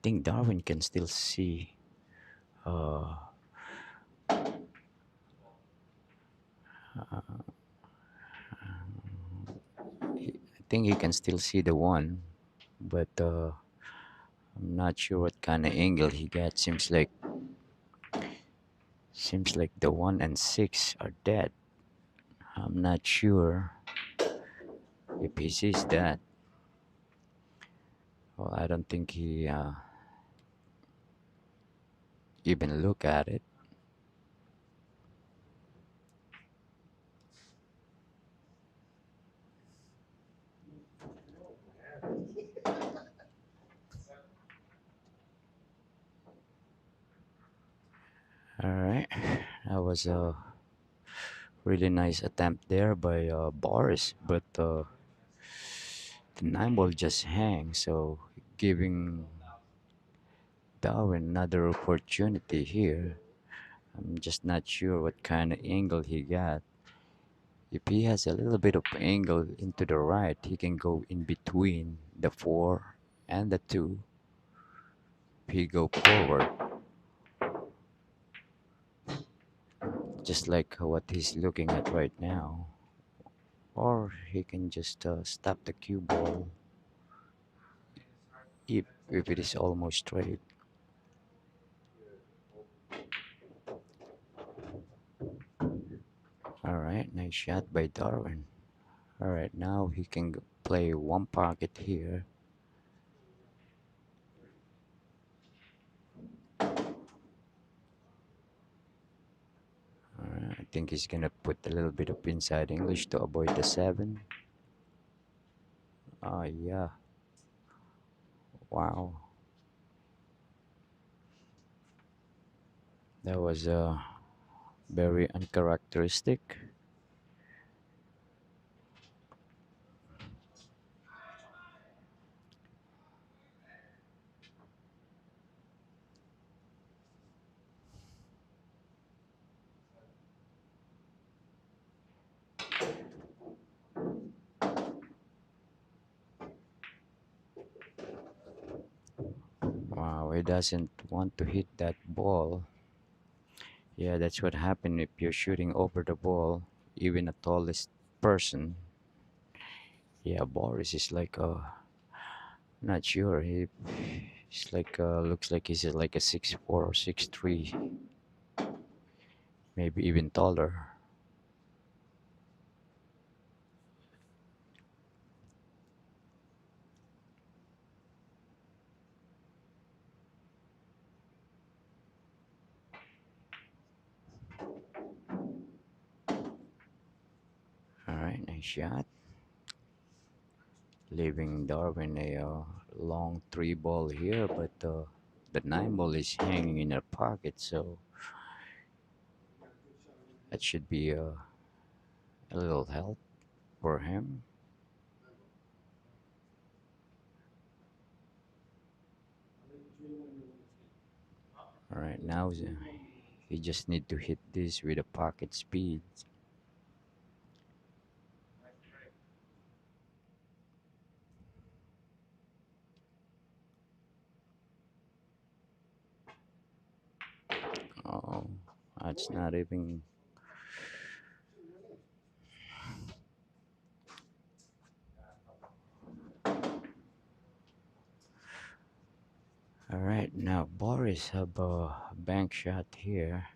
think Darwin can still see. Uh, I think he can still see the one, but I'm not sure what kind of angle he got. Seems like the 1 and 6 are dead. I'm not sure if he sees that. Well, I don't think he even look at it. All right, that was a really nice attempt there by Boris, but the 9 ball just hangs, so giving Darwin another opportunity here. I'm just not sure what kind of angle he got. If he has a little bit of angle into the right, he can go in between the 4 and the 2. If he go forward, just like what he's looking at right now. Or he can just stop the cue ball if it is almost straight. Alright, nice shot by Darwin. Alright, now he can play one pocket here. I think he's gonna put a little bit of inside English to avoid the 7. Oh yeah. Wow. That was very uncharacteristic. Wow, he doesn't want to hit that ball. Yeah, that's what happened if you're shooting over the ball, even the tallest person. Yeah, Boris is like not sure. He's like looks like he's like a 6'4" or 6'3", maybe even taller. All right, nice shot. Leaving Darwin a long 3 ball here, but the 9 ball is hanging in her pocket, so that should be a little help for him. All right, now he just need to hit this with a pocket speed. Oh, that's not even. All right, now Boris have a bank shot here.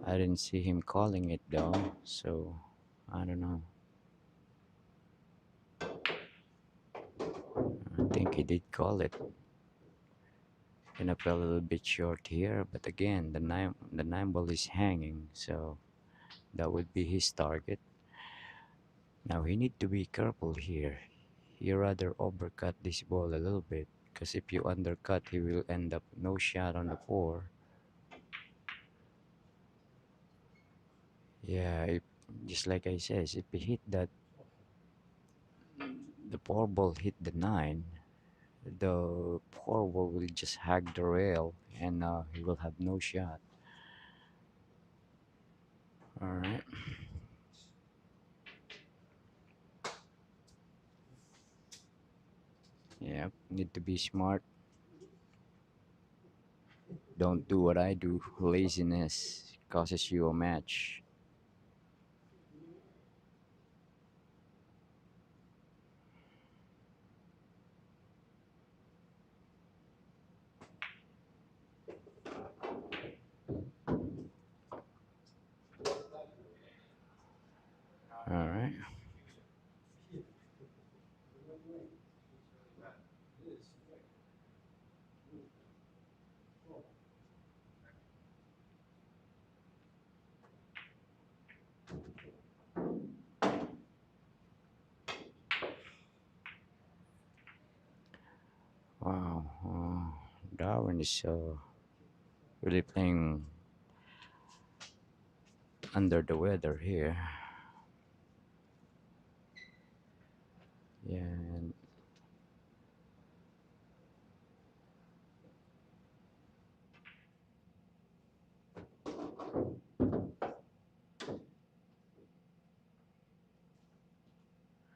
I didn't see him calling it though, so I don't know. I think he did call it. And I fell a little bit short here, but again, the 9 ball is hanging, so that would be his target. Now he need to be careful here. He rather overcut this ball a little bit, because if you undercut, he will end up no shot on the 4. Yeah, just like I says, if he hit that, the 4 ball hit the 9, the 4 ball will just hug the rail, and he will have no shot. All right. Yeah, need to be smart. Don't do what I do. Laziness causes you a match. All right. Wow. Darwin is really playing under the weather here. Yeah. And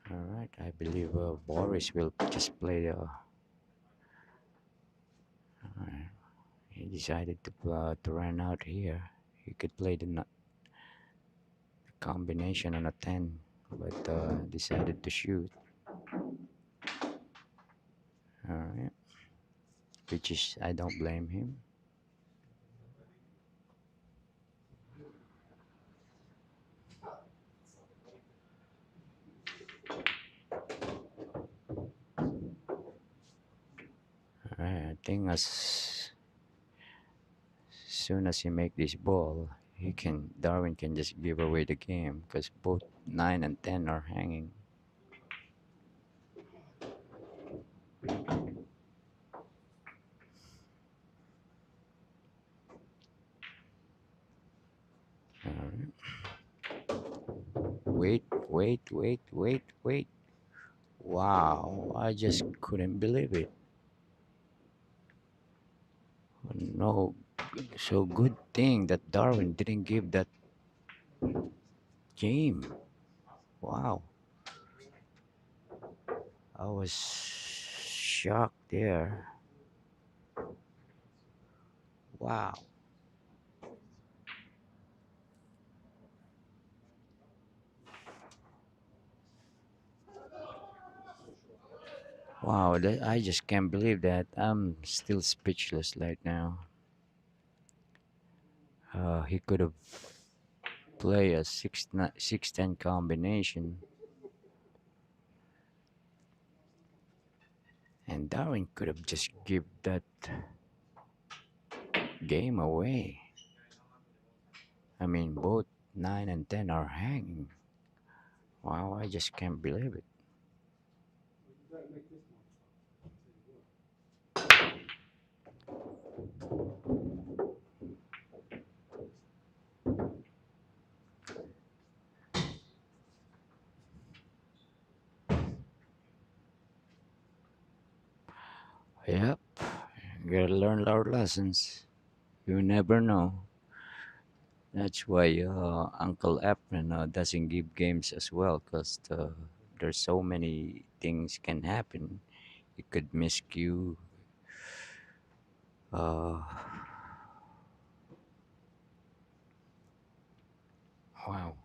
all right. I believe Boris will just play. He decided to run out here. He could play the combination on a 10, but decided to shoot. All right. Which is, I don't blame him. All right. I think as soon as he make this ball, Darwin can just give away the game because both 9 and 10 are hanging. All right. Wait. Wow, I just couldn't believe it. No, so good thing that Darwin didn't give that game. Wow, I was shocked there. Wow. Wow, I just can't believe that. I'm still speechless right now. He could have played a 6-10 combination, and Darwin could have just give that game away. I mean, both 9 and 10 are hanging. Wow, I just can't believe it. Yep, gotta learn our lessons. You never know. That's why Uncle Efren doesn't give games as well, because there's so many things can happen. You could miscue. Uh, wow,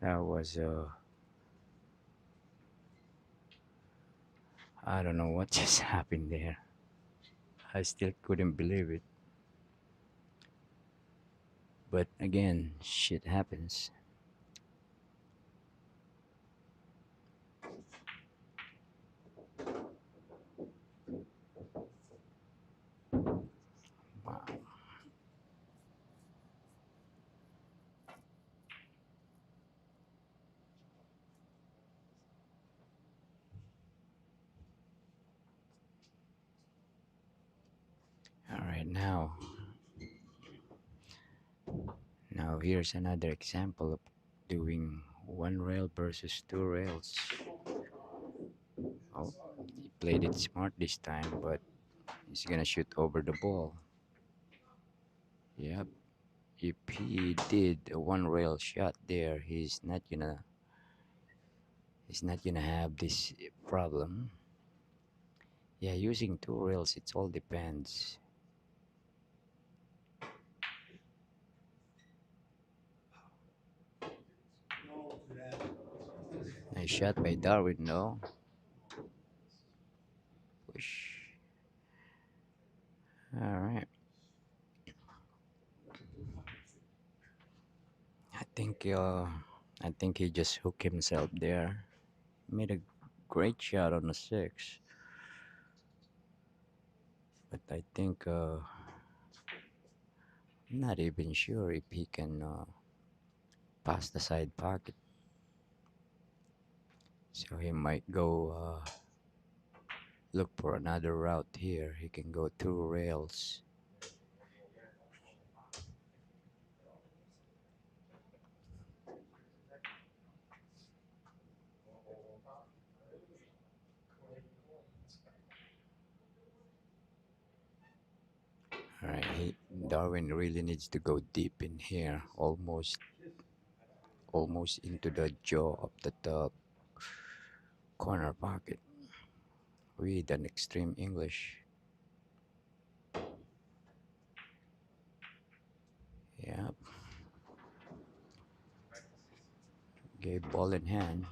that was I don't know what just happened there. I still couldn't believe it. But again, shit happens. Wow. All right, now here's another example of doing one rail versus two rails. Oh, he played it smart this time, but he's gonna shoot over the ball. Yep. If he did a one rail shot there, he's not gonna have this problem. Yeah, using two rails, it all depends. Nice shot by Darwin, no? Push. All right. I think uh, I think he just hooked himself there. Made a great shot on the six, but I think I'm not even sure if he can pass the side pocket. So he might go look for another route here. He can go through rails. All right, Darwin really needs to go deep in here, almost into the jaw of the corner pocket. With an extreme English. Yeah, gave ball in hand.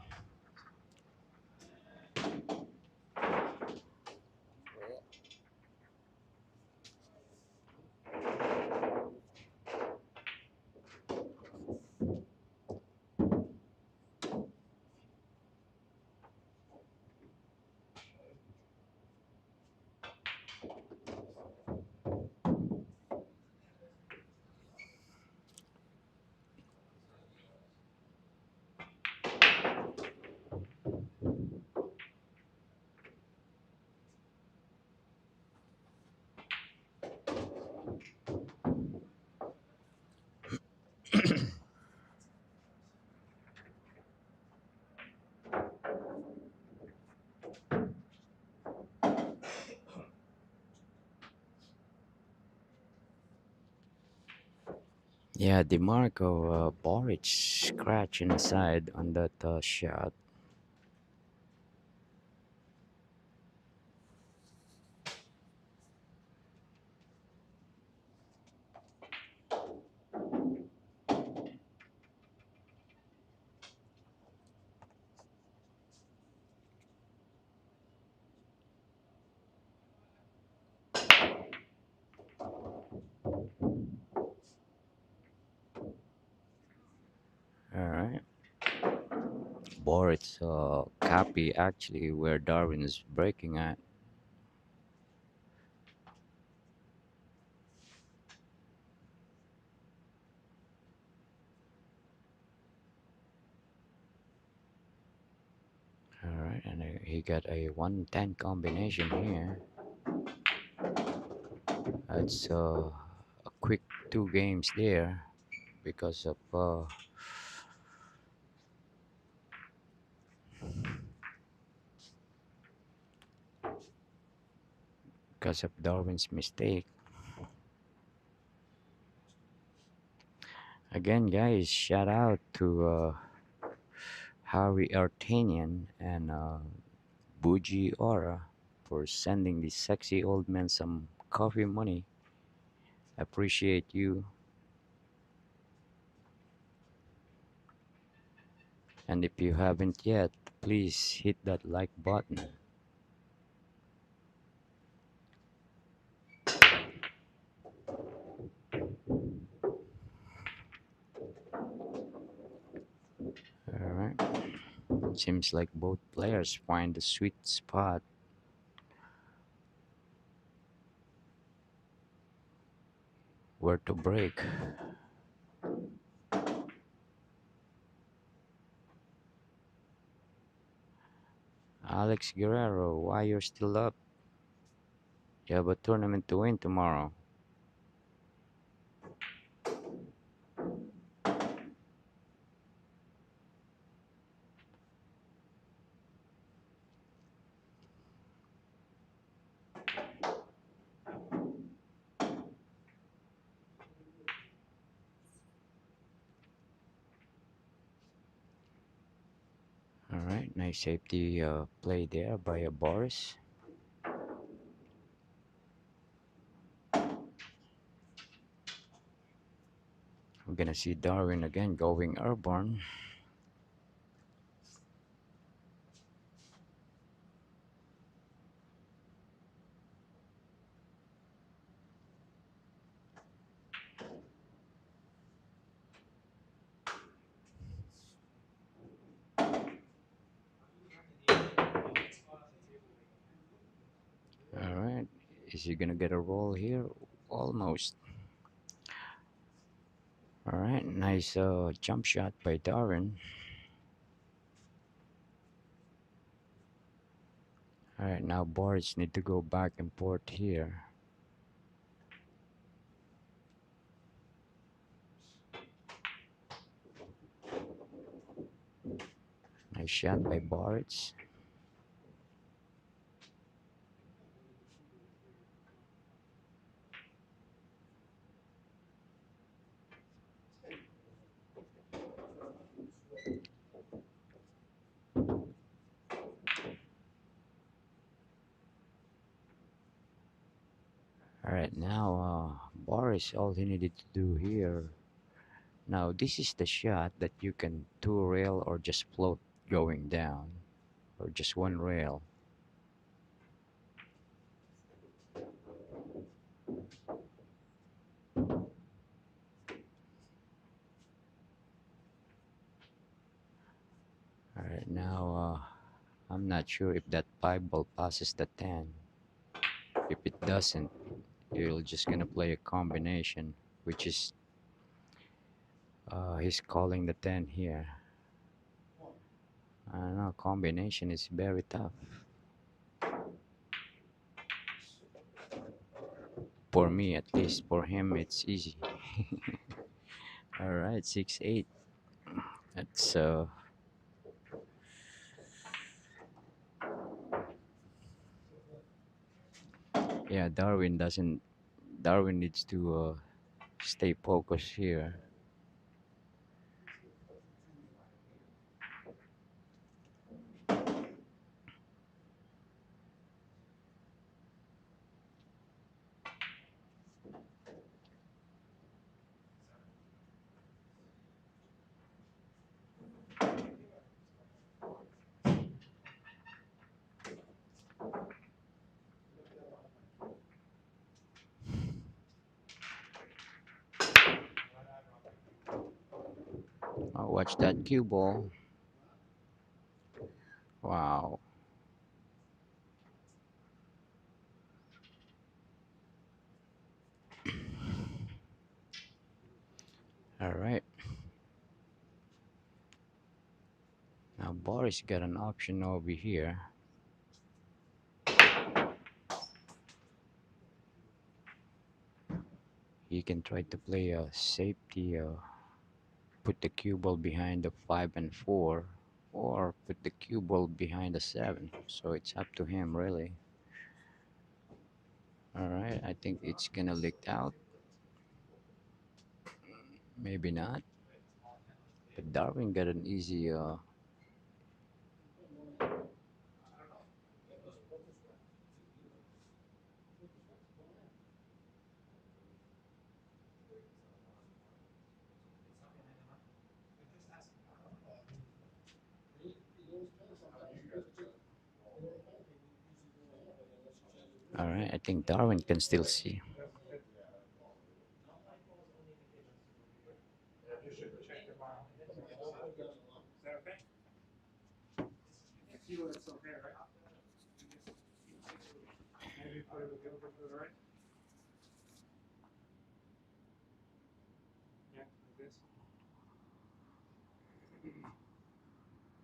Yeah, the mark of Boris scratch in the side on that shot. All right, Boris copy actually where Darwin is breaking at. All right, and he got a 110 combination here. That's a quick two games there because of Darwin's mistake. Again, guys, shout out to Harry Artanian and Bougie Aura for sending this sexy old man some coffee money. Appreciate you. And if you haven't yet, please hit that like button. Alright. Seems like both players find the sweet spot. Where to break. Alex Guerrero, why you're still up? You have a tournament to win tomorrow. Alright, nice safety play there by Boris. We're gonna see Darwin again going airborne. All right, is he gonna get a roll here? Almost. All right, nice jump shot by Darwin. All right, now Boris need to go back and forth here. Nice shot by Boris. All right, now Boris, all he needed to do here. Now this is the shot that you can two rail or just float going down, or just one rail. All right, now I'm not sure if that 5 ball passes the 10. If it doesn't, you're just gonna play a combination, which is he's calling the 10 here. I don't know, combination is very tough. For me, at least. For him, it's easy. All right, 6-8. That's yeah. Darwin needs to stay focused here. Oh, watch that cue ball. Wow. All right. Now Boris got an option over here. He can try to play a safety, put the cue ball behind the 5 and 4, or put the cue ball behind the 7. So it's up to him, really. All right. I think it's gonna leak out. Maybe not. But Darwin got an easy. All right. I think Darwin can still see. You should check the bar. Is that okay? I feel it's okay, right? Maybe put it a little bit to the right. Yeah, like this.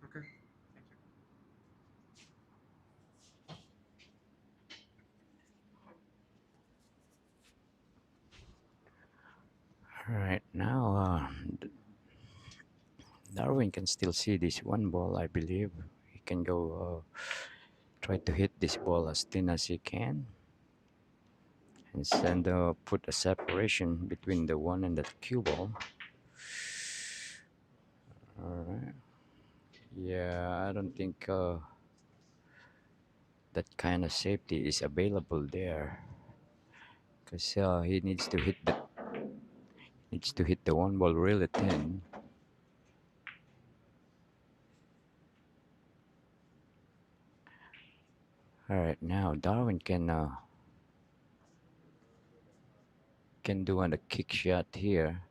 Okay. Thank you. All right. Now Darwin can still see this one ball. I believe he can go try to hit this ball as thin as he can, and send put a separation between the one and the cue ball. All right. Yeah, I don't think that kind of safety is available there, because he Needs to hit the one ball really thin. All right, now Darwin can do on a kick shot here.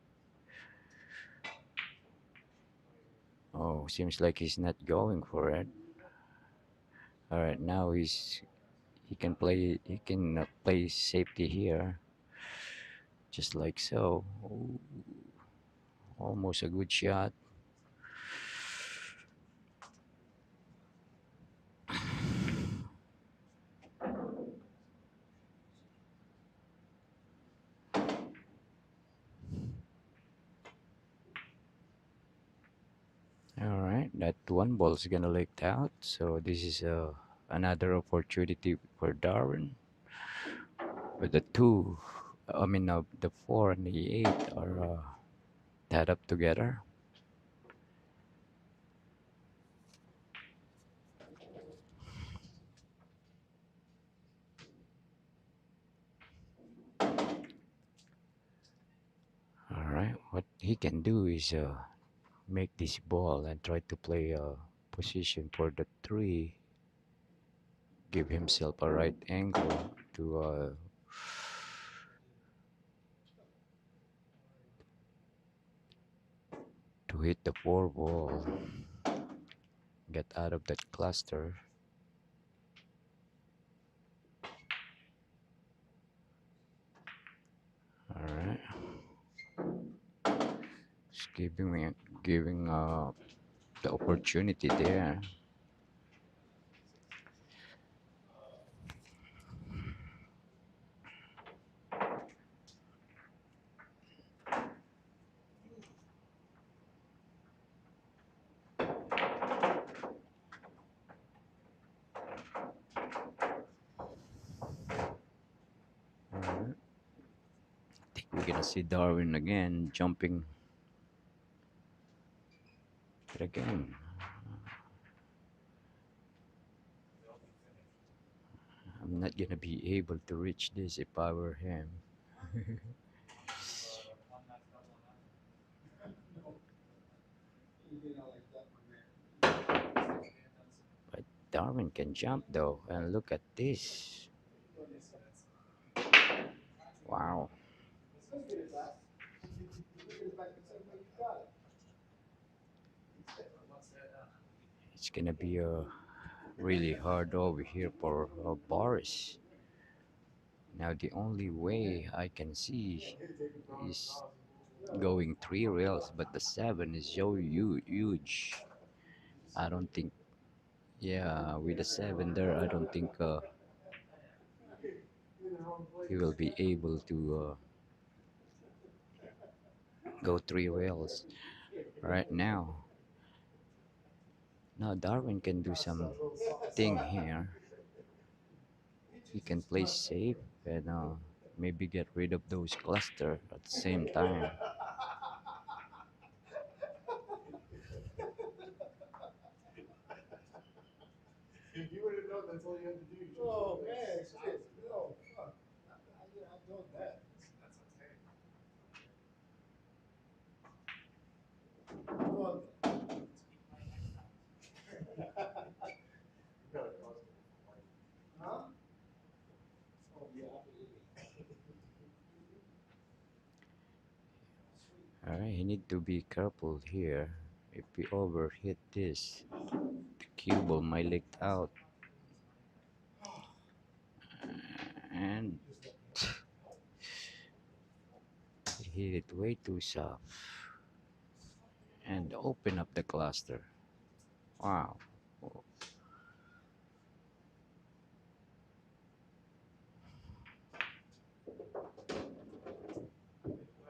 Oh, seems like he's not going for it. All right, now he can play safety here, just like so. Ooh, almost a good shot. All right, that one ball is gonna leak out, so this is another opportunity for Darwin. But the 4 and the 8 are tied up together. All right, what he can do is make this ball and try to play a position for the 3, give himself a right angle to hit the 4 ball, get out of that cluster. All right, just giving the opportunity there. All right, I think we're gonna see Darwin again jumping it again. I'm not gonna be able to reach this if I were him. But Darwin can jump though, and look at this. Wow, it's gonna be really hard over here for Boris. Now the only way I can see is going 3 rails, but the 7 is so huge. I don't think, yeah, with the 7 there, I don't think he will be able to go 3 rails right now. Now Darwin can do some thing here. He can play safe and maybe get rid of those cluster at the same time. If you would have known that's all you had to do, you should have. Oh, man, shit, no, fuck. I've done that. That's okay. Come on. Huh? Oh, yeah, Alright, you need to be careful here. If we overhit this, the cue ball might leak out. And he hit it way too soft. And open up the cluster. Wow.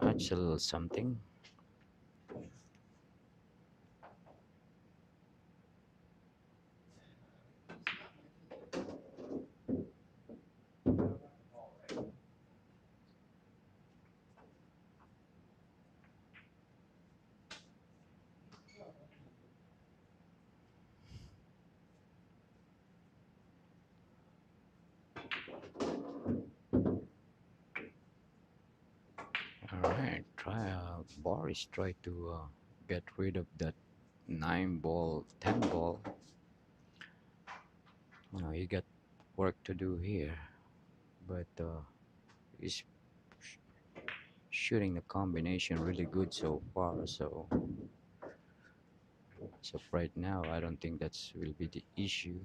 That's a little something. Alright, try Boris tried to get rid of that 9 ball, 10 ball. You know, he got work to do here, but he's shooting the combination really good so far. So right now, I don't think that's will be the issue.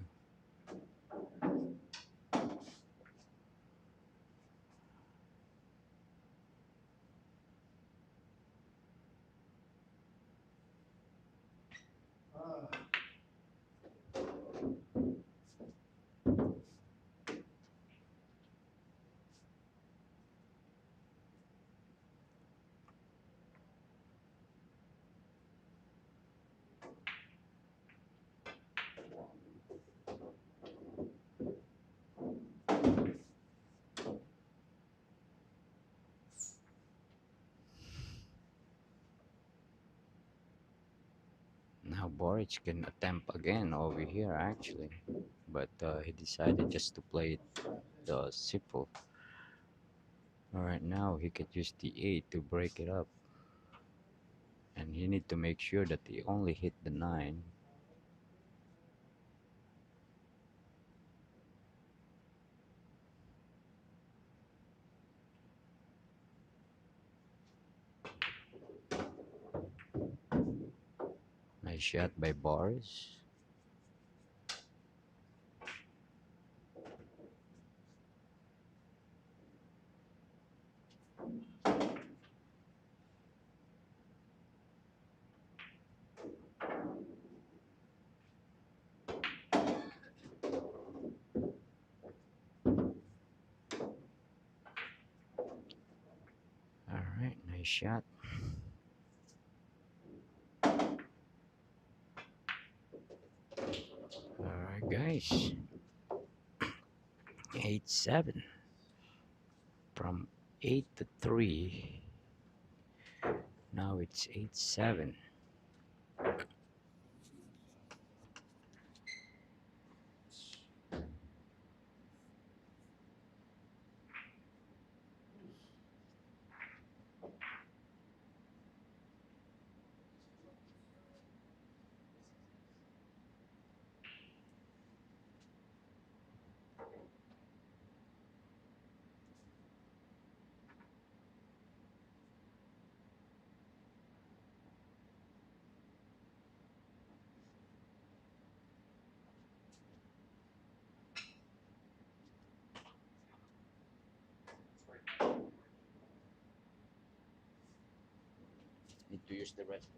Now Boric can attempt again over here actually, but he decided just to play the simple. Alright, now he could use the 8 to break it up, and he need to make sure that he only hit the 9. Nice shot by Boris. Alright, nice shot. Alright guys, 8-7 from 8 to 3. Now it's 8-7. Need to use the rest.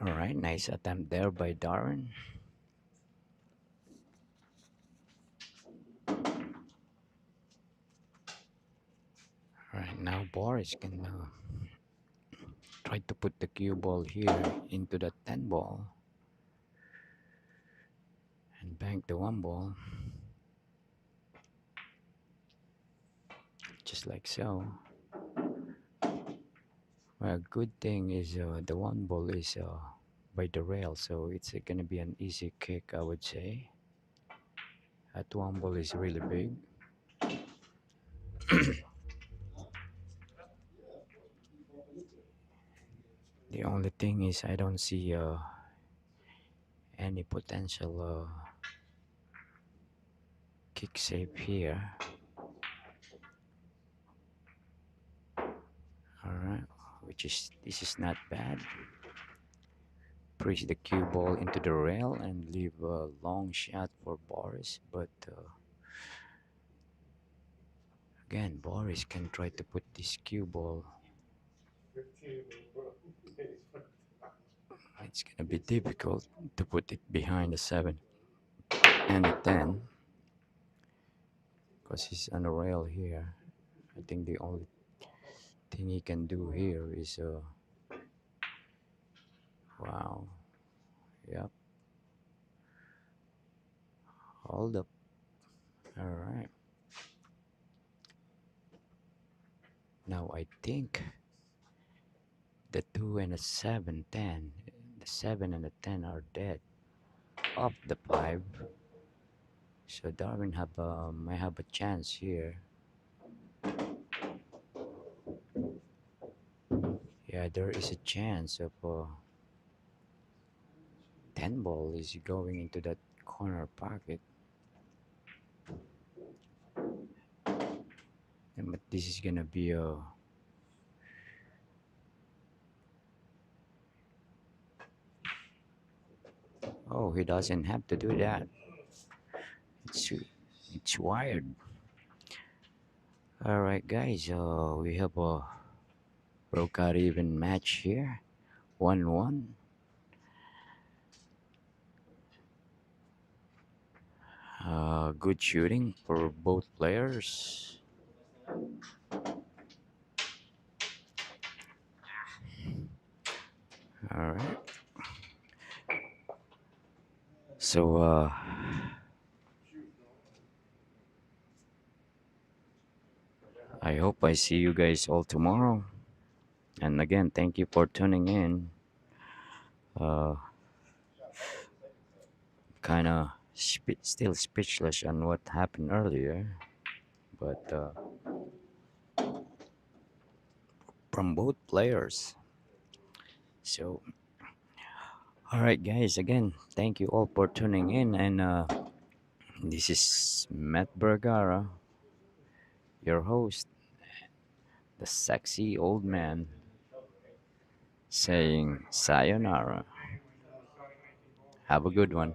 All right, nice attempt there by Darwin. All right, now Boris can try to put the cue ball here into the 10 ball and bank the 1 ball, just like so. Well, good thing is the 1 ball is by the rail, so it's gonna be an easy kick, I would say. That 1 ball is really big. The only thing is I don't see any potential kick save here. All right, this is not bad. Push the cue ball into the rail and leave a long shot for Boris, but again, Boris can try to put this cue ball. 15, bro. It's gonna be difficult to put it behind the 7 and the 10 because he's on the rail here. I think the only thing he can do here is wow, yep, hold up. All right, now I think the 2 and the 7 10, the 7 and the 10 are dead off the 5, so Darwin might have a chance here. Yeah, there is a chance of 10 ball is going into that corner pocket. But this is gonna be a oh, he doesn't have to do that. It's it's wired. All right, guys. We have a broke out even match here, 1-1. Good shooting for both players. All right. So I hope I see you guys all tomorrow. And again, thank you for tuning in. Kind of still speechless on what happened earlier, but from both players. So, all right, guys. Again, thank you all for tuning in, and this is Matt Vergara, your host, the sexy old man, saying sayonara. Have a good one.